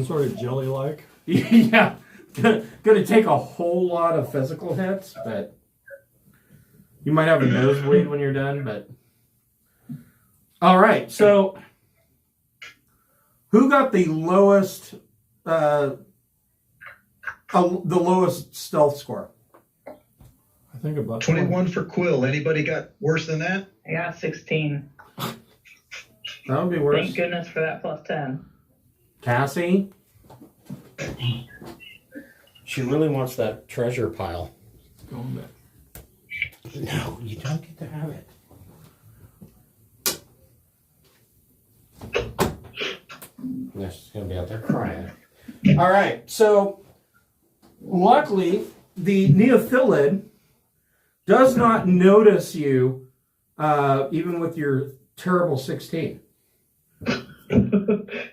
Sort of jelly-like. Yeah. Gonna take a whole lot of physical hits, but you might have a nosebleed when you're done, but all right, so who got the lowest The lowest stealth score. I think about 21 for Quill. Anybody got worse than that? I got 16. That would be worse. Thank goodness for that plus 10. Cassie? She really wants that treasure pile. Going back. No, you don't get to have it. Yeah, she's gonna be out there crying. All right. So, luckily, the Neophilid does not notice you, even with your terrible 16.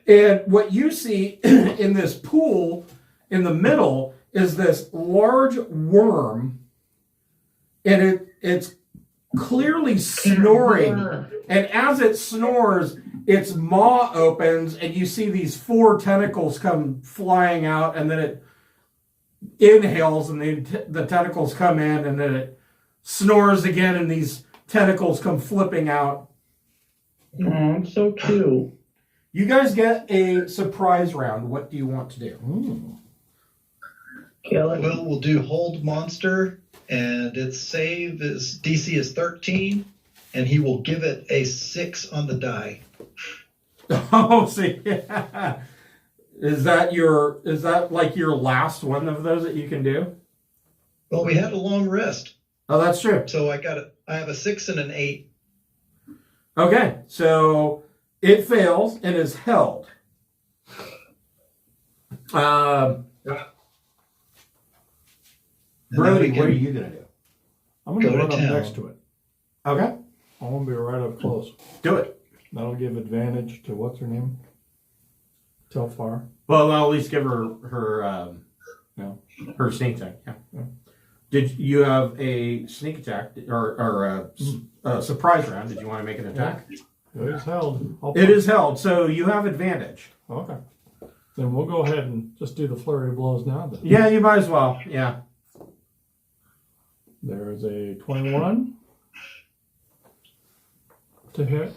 And what you see in this pool in the middle is this large worm, and it's clearly snoring. And as it snores, its maw opens, and you see these 4 tentacles come flying out, and then it inhales, and the tentacles come in, and then it snores again, and these tentacles come flipping out. Oh, it's so cute. You guys get a surprise round. What do you want to do? Kill it. Quill will do hold monster, and its save is DC is 13, and he will give it a 6 on the die. Oh, see, is that like your last one of those that you can do? Well, we had a long rest, Oh, that's true. so I have a 6 and an 8. Okay, so it fails and is held. Brody, what are you gonna do? I'm gonna Go to run up town. next to it. Okay, I want to be right up close. do it. That'll give advantage to what's her name? Telfar. Well, I'll at least give her her sneak attack. Yeah. Did you have a sneak attack or a surprise round? Did you want to make an attack? It is held. It is held, so you have advantage. Okay. Then we'll go ahead and just do the flurry of blows now. Then. Yeah, you might as well. Yeah. There's a 21 to hit,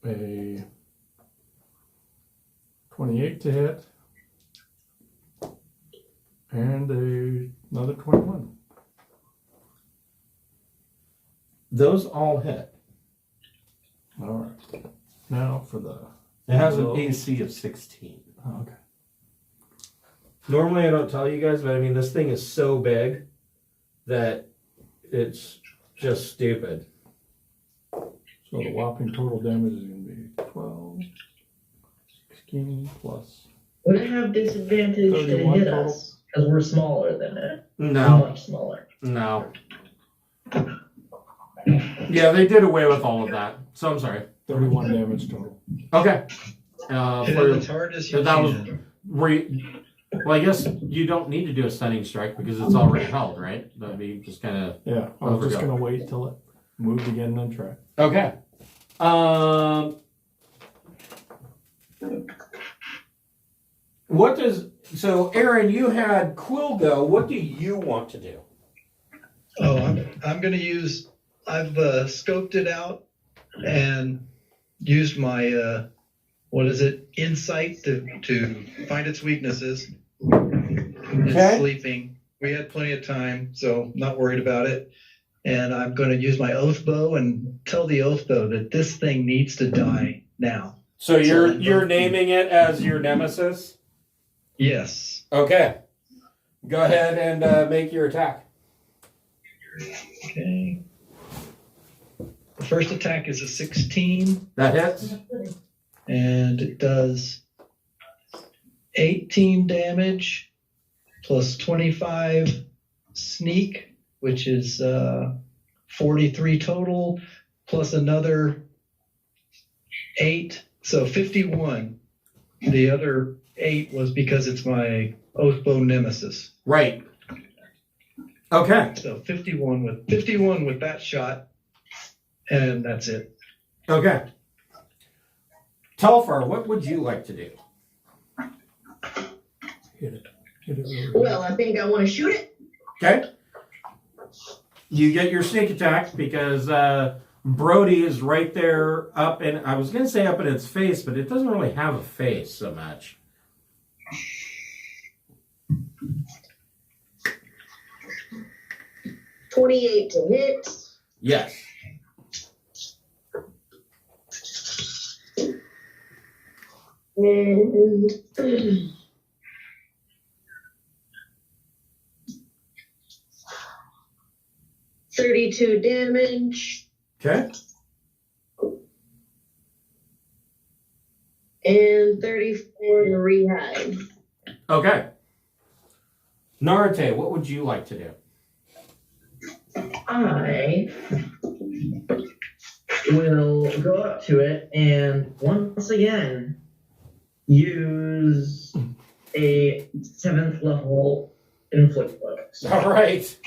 a 28 to hit, and another 21. Those all hit. All right. Now for the... It has an AC of 16. Oh, okay. Normally I don't tell you guys, but I mean, this thing is so big that it's just stupid. So the whopping total damage is going to be 12, 16 plus... Would it have disadvantage to 31 hit total. us? Because we're smaller than it. No, Much smaller. no. Yeah, they did away with all of that. So I'm sorry. 31 damage total. Okay. Hit it as hard as you that was can. well, I guess you don't need to do a stunning strike because it's already held, right? That'd be just kind of Yeah, I was just Overkill. going to wait till it moved again and then try. okay. What does so, Aaron? You had Quill go. What do you want to do? Oh, I'm going to use. I've scoped it out and used my insight to find its weaknesses. It's Okay. sleeping. We had plenty of time, so not worried about it. And I'm going to use my oath bow and tell the oath bow that this thing needs to die now. So you're naming it as your nemesis. Yes. Okay. Go ahead and make your attack. Okay. The first attack is a 16, That hits. and it does 18 damage plus 25 sneak, which is 43 total, plus another 8, so 51. The other 8 was because it's my Oathbow Nemesis. Right. Okay. So 51 with that shot, and that's it. Okay. Telfar, what would you like to do? Hit it. Hit it really Well, I think I want to shoot it. Okay. You get your sneak attack because Brody is right there up, and I was going to say up in its face, but it doesn't really have a face so much. 28 to hit. Yes. And 32 damage. Okay. And 34 to rehab. Okay. Narate, what would you like to do? I will go up to it and once again use a 7th level inflict bonus. All right.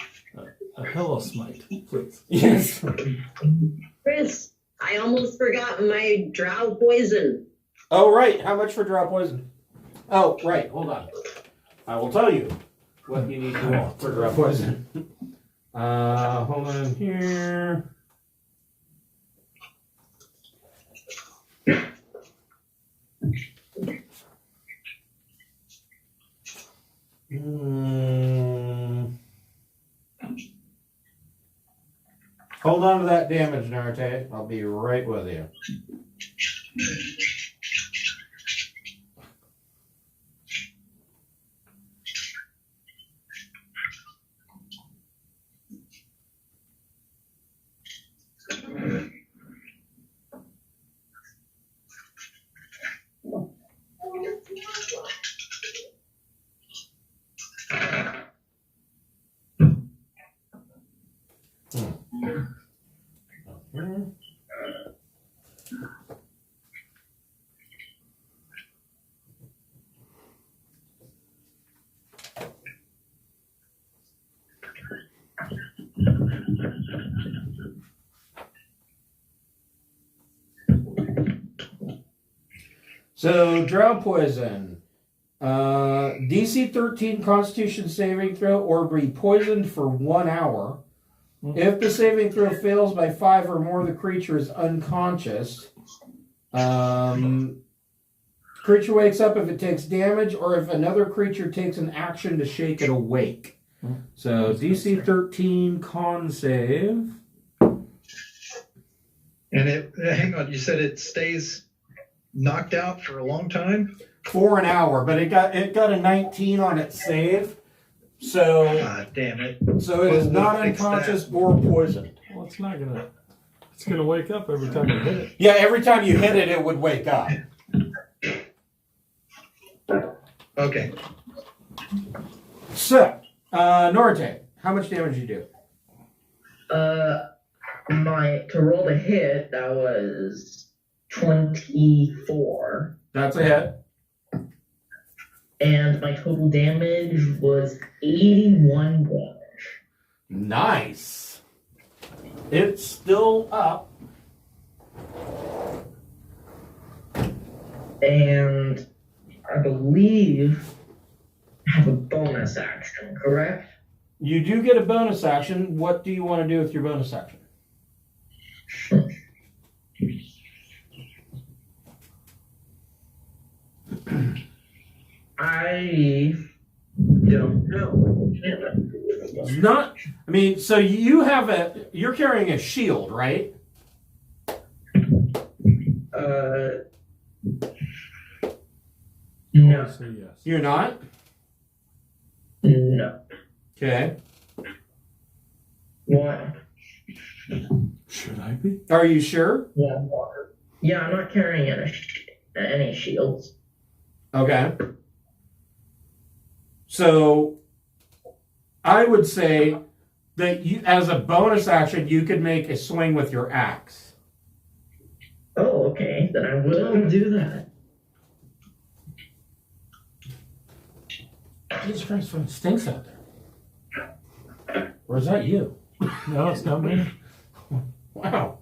A hello smite, please. Yes. Chris, I almost forgot my drow poison. Oh, right. How much for drow poison? Oh, right. Hold on. I will tell you what you need to roll for drow poison. Hold on here. Hold on to that damage, Narate. I'll be right with you. So, drow poison. DC 13 Constitution saving throw or be poisoned for 1 hour. If the saving throw fails by 5 or more, the creature is unconscious. Creature wakes up if it takes damage or if another creature takes an action to shake it awake. So, DC 13 con save. And hang on, you said it stays knocked out for a long time? For an hour, but it got a 19 on its save. So God damn it. So it is not unconscious or poisoned. Well, it's not gonna. It's gonna wake up every time you hit it. Yeah, every time you hit it, it would wake up. Okay. So, Norte, how much damage did you do? To roll the hit, that was 24. That's a hit. And my total damage was 81 damage. Nice. It's still up. And I believe I have a bonus action, correct? You do get a bonus action. What do you want to do with your bonus action? I don't know. It's not. I mean, so you're carrying a shield, right? No. So yes. You're not? No. Okay. Why? Should I be? Are you sure? Yeah. Yeah, I'm not carrying any shields. Okay. So I would say that you, as a bonus action, you could make a swing with your axe. Oh, okay. Then I will do that. Jesus Christ, it stinks out there. Or is that you? No, it's not me. Wow.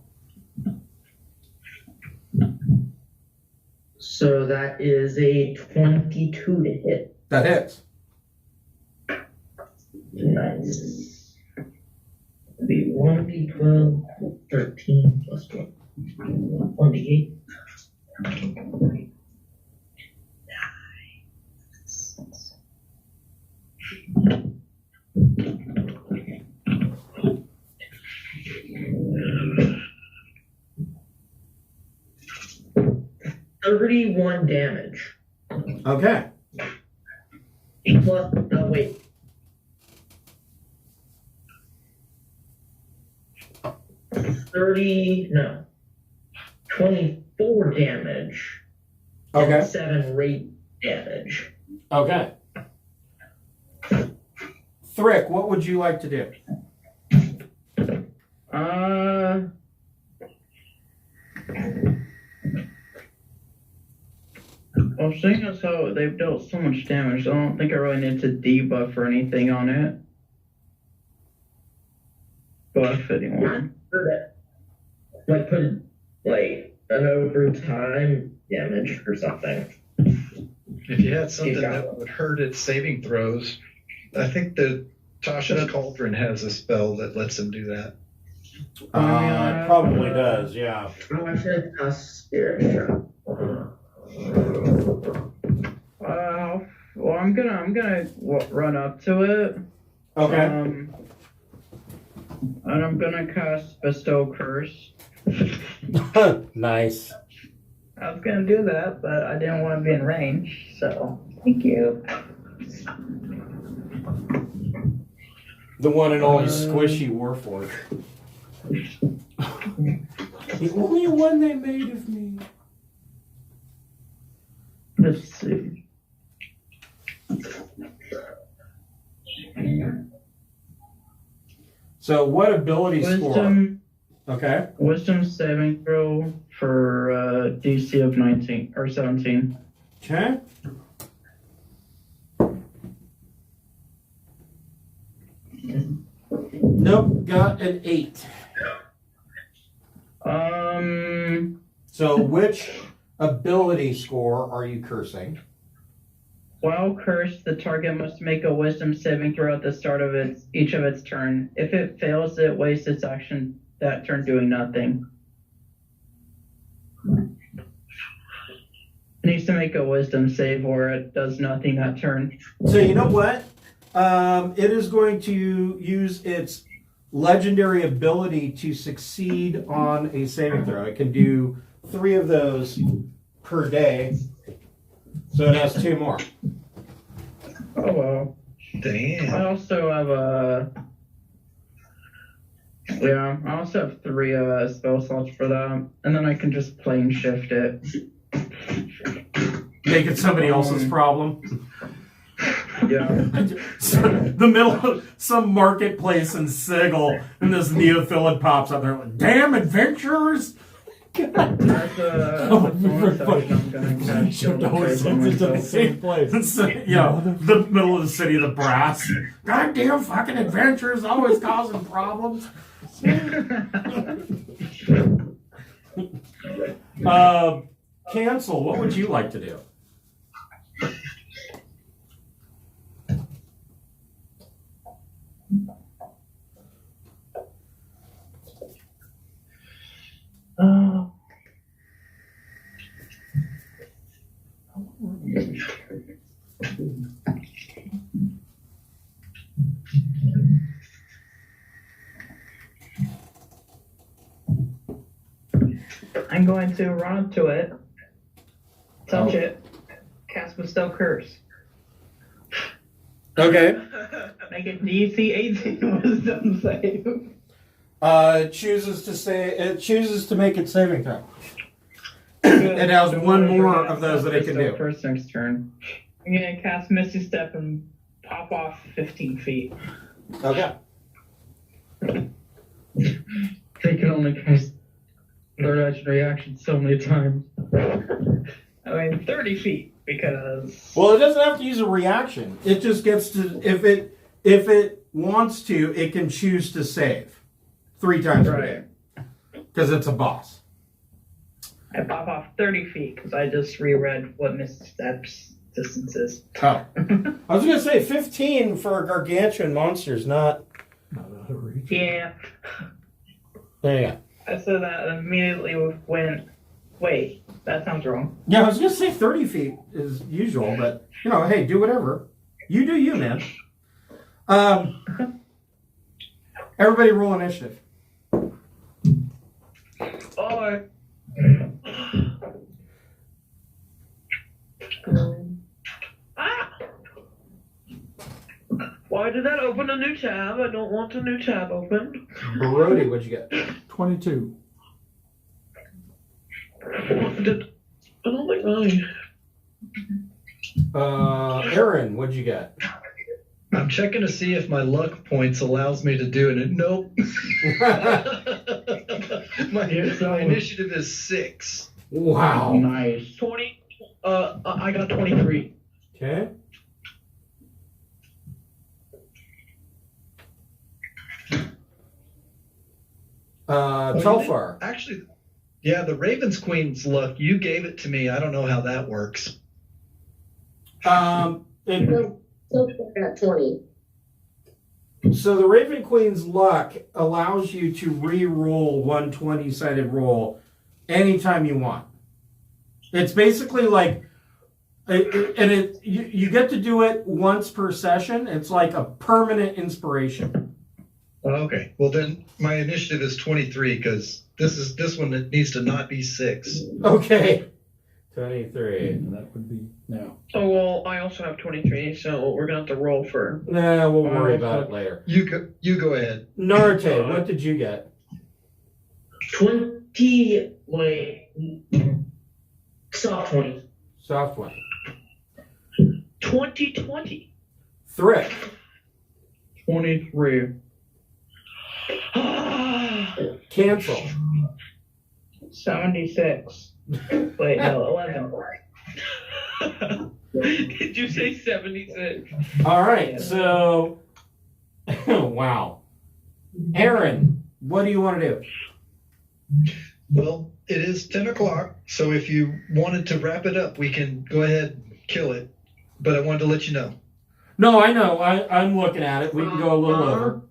So that is a 22 to hit. That hits. Nice. Be 1d12, 13 plus 1. 1d8. 31 damage. Okay. Plus, oh wait. 24 damage. Okay. And 7 rate damage. Okay. Thrick, what would you like to do? Well, seeing as how they've dealt so much damage, I don't think I really need to debuff or anything on it. Buff anyone. Like put like an over time damage or something. If you had something that would hurt its saving throws, I think the Tasha's Cauldron has a spell that lets him do that. It probably does, yeah. Oh, I should have cast Spirit Shot. Well, I'm gonna run up to it. Okay. And I'm gonna cast Bestow Curse. Nice. I was gonna do that, but I didn't want to be in range, so thank you. The one and only squishy Warforged. The only one they made of me. Let's see. So what ability Wisdom. score? Okay. Wisdom saving throw for DC of 19 or 17. Okay. Nope, got an 8. So which ability score are you cursing? While cursed, the target must make a wisdom saving throw at the start of each of its turn. If it fails, it wastes its action that turn doing nothing. It needs to make a wisdom save or it does nothing that turn. So you know what? It is going to use its legendary ability to succeed on a saving throw. It can do 3 of those per day. So it has 2 more. Oh well. Damn. I also have I also have 3 spell slots for that, and then I can just plane shift it. Make it somebody else's problem. Yeah. The middle of some marketplace in Sigil, and this neophilid pops up there like, damn adventurers! That's a bonus action I'm gonna cast Shield of Faith on myself. The middle of the city of the brass. Goddamn fucking adventurers always causing problems. Cancel, what would you like to do? I'm going to run up to it, touch it, cast Bestow Curse. Okay. Make it DC 18 wisdom save. It chooses to make its saving throw. It has 1 more of those that it can do. First next turn. I'm going to cast Misty Step and pop off 15 feet. Okay. They can only cast their legendary action so many times. I mean, 30 feet, because... Well, it doesn't have to use a reaction. It just gets to, if it wants to, it can choose to save 3 times per day. Because it's a boss. I pop off 30 feet, because I just reread what Misty Step's distance is. Oh. I was going to say 15 for a gargantuan monster is not Not out of reach. Yeah. There you go. I said that immediately went, wait, that sounds wrong. Yeah, I was going to say 30 feet is usual, but, hey, do whatever. You do you, man. Everybody roll initiative. did that open a new tab? I don't want a new tab open. Brody, what'd you get? 22. I don't think Aaron, what'd you get? I'm checking to see if my luck points allows me to do it. Nope. my initiative is 6. Wow. Nice. 20. I got 23. Okay. Telfar. Actually, yeah, the Ravens Queen's luck, you gave it to me. I don't know how that works. So got 20. So the Raven Queen's luck allows you to re-roll one 20-sided roll anytime you want. It's basically like, you get to do it once per session. It's like a permanent inspiration. Okay, well then my initiative is 23 because this one that needs to not be 6. Okay. 23. That would be now. Oh, well, I also have 23, so we're going to have to roll for... Nah, we'll worry about it later. You go ahead. Narte, what did you get? 20. Wait. Soft 20. Soft one. 2020. Thrift. 23. Cancel. 76. Wait, no, 11. Did you say 76? All right, so... wow. Aaron, what do you want to do? Well, it is 10 o'clock, so if you wanted to wrap it up, we can go ahead and kill it. But I wanted to let you know. No, I know. I'm looking at it. We can go a little over.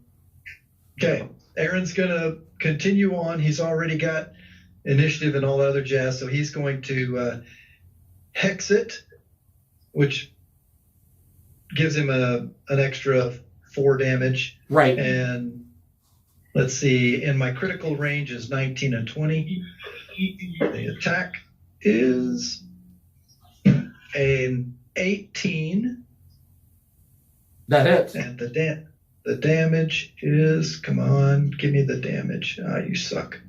Okay, Aaron's going to continue on. He's already got initiative and all the other jazz, so he's going to hex it, which gives him an extra 4 damage. Right. And let's see, and my critical range is 19 and 20. The attack is an 18. That hits. And the damage is, come on, give me the damage. Ah, you suck.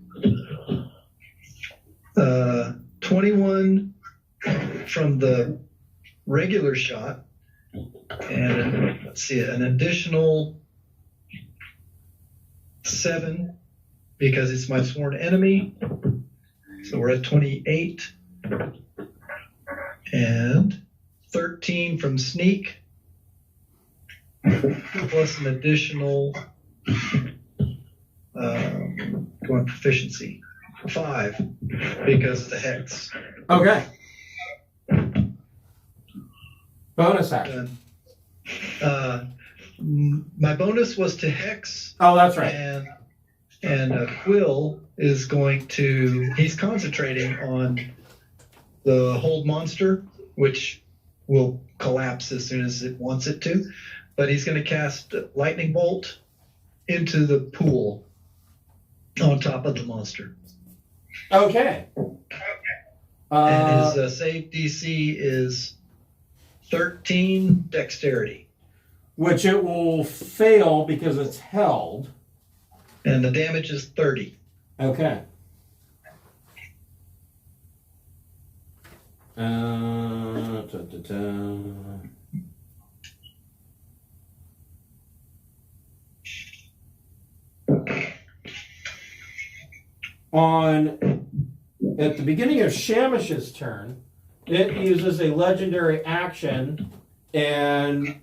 21 from the regular shot. And let's see, an additional 7 because it's my sworn enemy. So we're at 28. And 13 from sneak. Plus an additional going proficiency 5 because of the hex. Okay. Bonus action. My bonus was to hex. Oh, that's right. And Quill is going to. He's concentrating on the hold monster, which will collapse as soon as it wants it to. But he's going to cast lightning bolt into the pool on top of the monster. Okay. And his save DC is 13 dexterity. Which it will fail because it's held. And the damage is 30. Okay. At the beginning of Shamish's turn, it uses a legendary action, and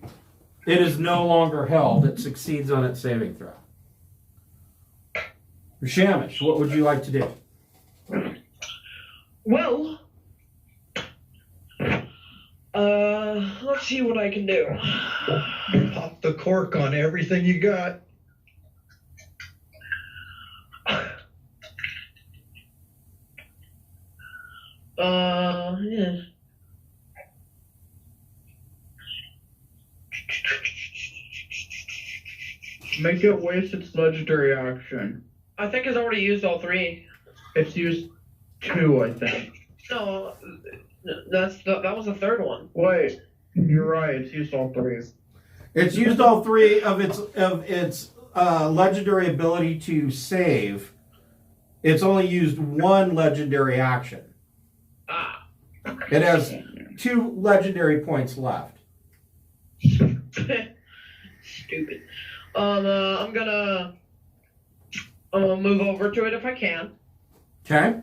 it is no longer held. It succeeds on its saving throw. Shamish, what would you like to do? Well, let's see what I can do. Pop the cork on everything you got. Yeah. Make it waste its legendary action. I think it's already used all 3. It's used 2, I think. No, that was the third one. Wait, you're right. It's used all 3. It's used all three of its legendary ability to save. It's only used one legendary action. Ah. It has 2 legendary points left. Stupid. I'm gonna move over to it if I can. Okay.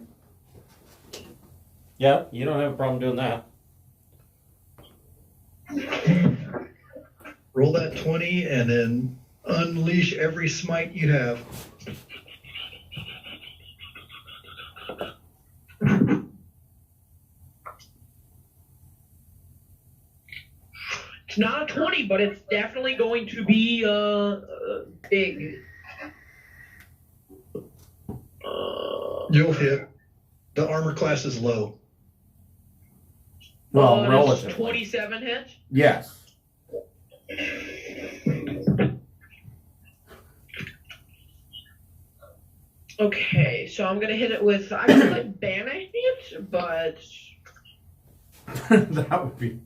Yeah, you don't have a problem doing that. Roll that 20 and then unleash every smite you have. It's not a 20, but it's definitely going to be big. You'll hit. The armor class is low. Well, does relatively. 27 hit? Yes. Okay, so I'm gonna hit it with. I could like banish it, but That would be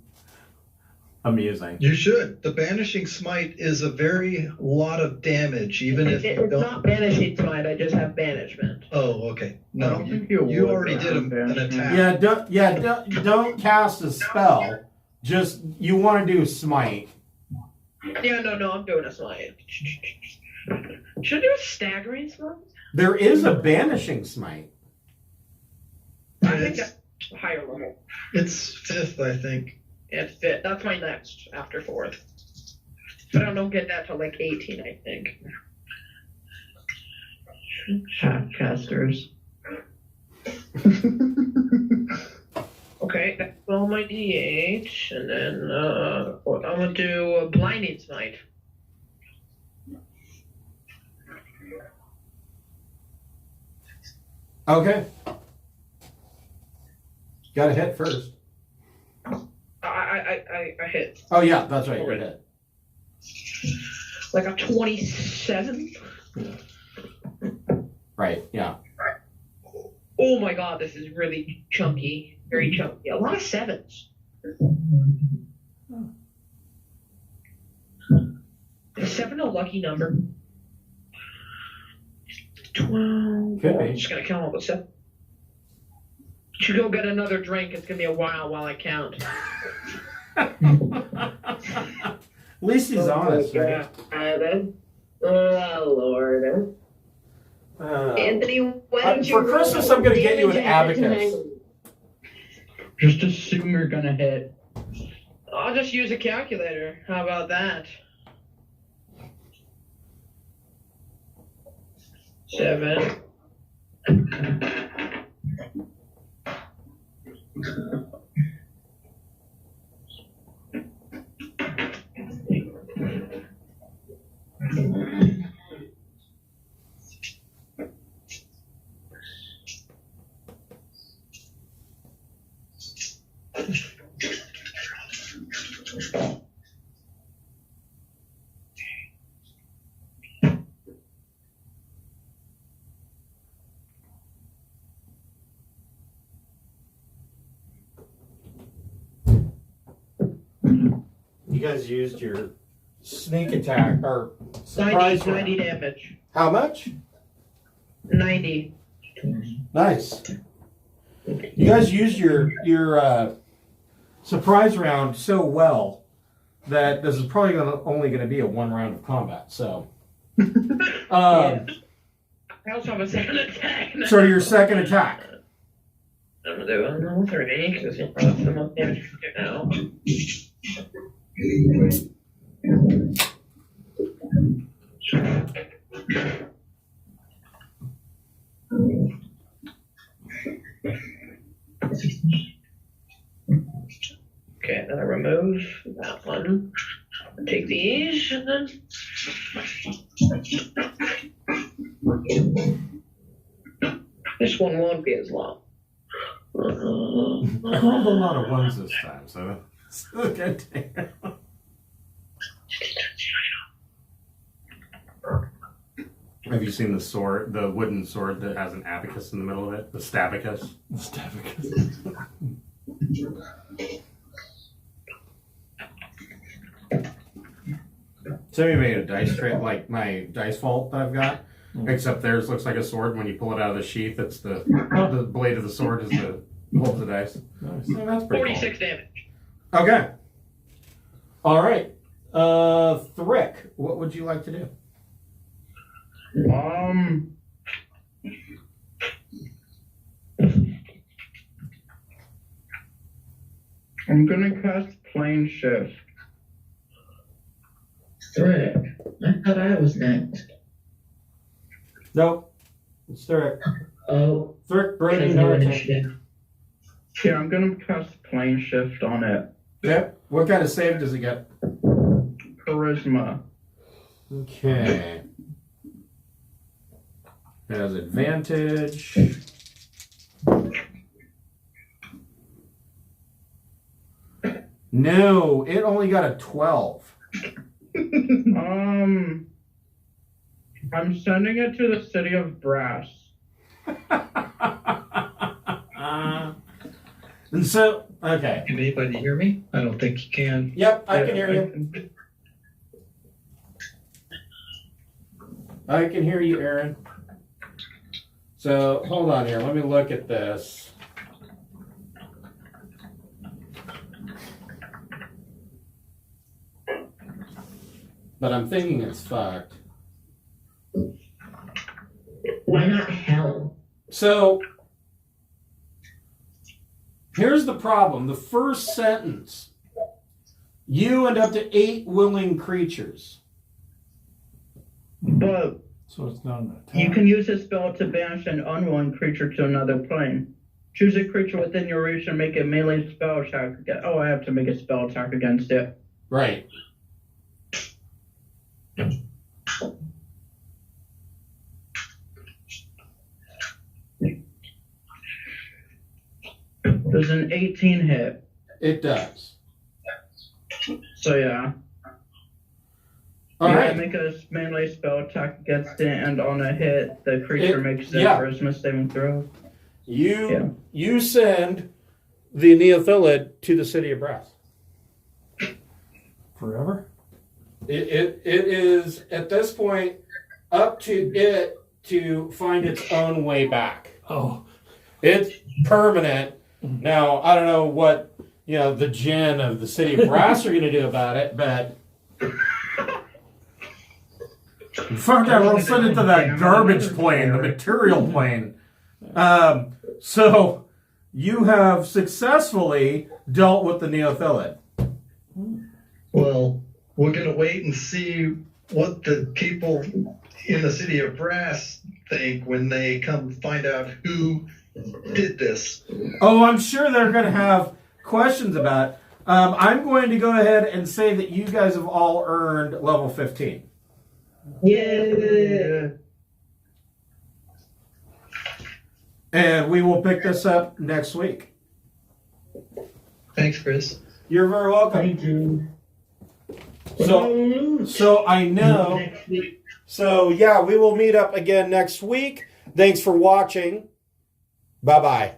amusing. You should. The banishing smite is a very lot of damage, even if you it's don't. not banishing smite. I just have banishment. Oh, okay. I No, don't you, think you you would already did round an banishment. attack. Don't cast a spell. Just you want to do smite. Yeah, no, I'm doing a smite. Should I do a staggering smite? There is a banishing smite. I think It's, that's higher level. it's 5th, I think. Yeah, it's fit. That's my next after 4th. But I don't get that till like 18, I think. Casters. Okay, that's all my D8, and then I'm gonna do a blinding smite. Okay. Got to hit first. I hit Oh yeah, that's right. You hit. like a 27. Right. Yeah. Oh my god, this is really chunky, very chunky. A lot of 7s. Is 7 a lucky number? 12. Could be. I'm just gonna count all the 7. Should go get another drink. It's gonna be a while I count. At least he's honest, right? Oh, Lord. Anthony, why don't you for Christmas, I'm going to get you an abacus. Just assume you're gonna hit. I'll just use a calculator. How about that? 7. You guys used your sneak attack or surprise 90 round. damage. How much? 90. Nice. You guys used your surprise round so well that this is probably only going to be a 1 round of combat. So, I also have a second attack. so your second attack. I'm gonna do a normal 30 because that's the most damage you can do now. Okay, then I remove that one. Take these and then. This one won't be as long. I rolled a lot of 1s this time, so it's okay. Have you seen the sword, the wooden sword that has an abacus in the middle of it? The stabacus? The stabacus. Somebody made a dice tray like my dice vault that I've got, Mm. except theirs looks like a sword. When you pull it out of the sheath, it's the blade of the sword is the holds the dice. Nice. So that's pretty 46 damage. cool. Okay. All right. Thrick, what would you like to do? I'm gonna cast plane shift. Thrick, I thought I was next. Nope. It's Thrick. Oh, Thrick, Brady, because and no Arctic. initiative. Yeah, I'm gonna cast plane shift on it. Yep. What kind of save does it get? Charisma. Okay. It has advantage. No, it only got a 12. I'm sending it to the city of Brass. And so, okay. Can anybody hear me? I don't think you can. Yep, I can hear you. I can hear you, Aaron. So, hold on here. Let me look at this. But I'm thinking it's fucked. Why not hell? So, here's the problem. The first sentence, you and up to 8 willing creatures. But So it's not an attack. you can use a spell to banish an unwilling creature to another plane. Choose a creature within your reach and make a melee spell attack. Oh, I have to make a spell attack against it. Right. There's an 18 hit. It does. So yeah. All You right. make a melee spell attack against it, and on a hit, the creature makes a yeah. charisma saving throw. You send the Neothylid to the city of Brass. Forever? It is, at this point, up to it to find its own way back. Oh. It's permanent. Now, I don't know what, the djinn of the city of Brass are going to do about it, but... Fuck that, we'll send it to that garbage plane, the material plane. So, you have successfully dealt with the Neothylid. Well, we're going to wait and see what the people in the city of Brass think when they come find out who did this. Oh, I'm sure they're going to have questions about it. I'm going to go ahead and say that you guys have all earned level 15. Yeah. And we will pick this up next week. Thanks, Chris. You're very welcome. Thank you. So I know. Next week. So yeah, we will meet up again next week. Thanks for watching. Bye-bye.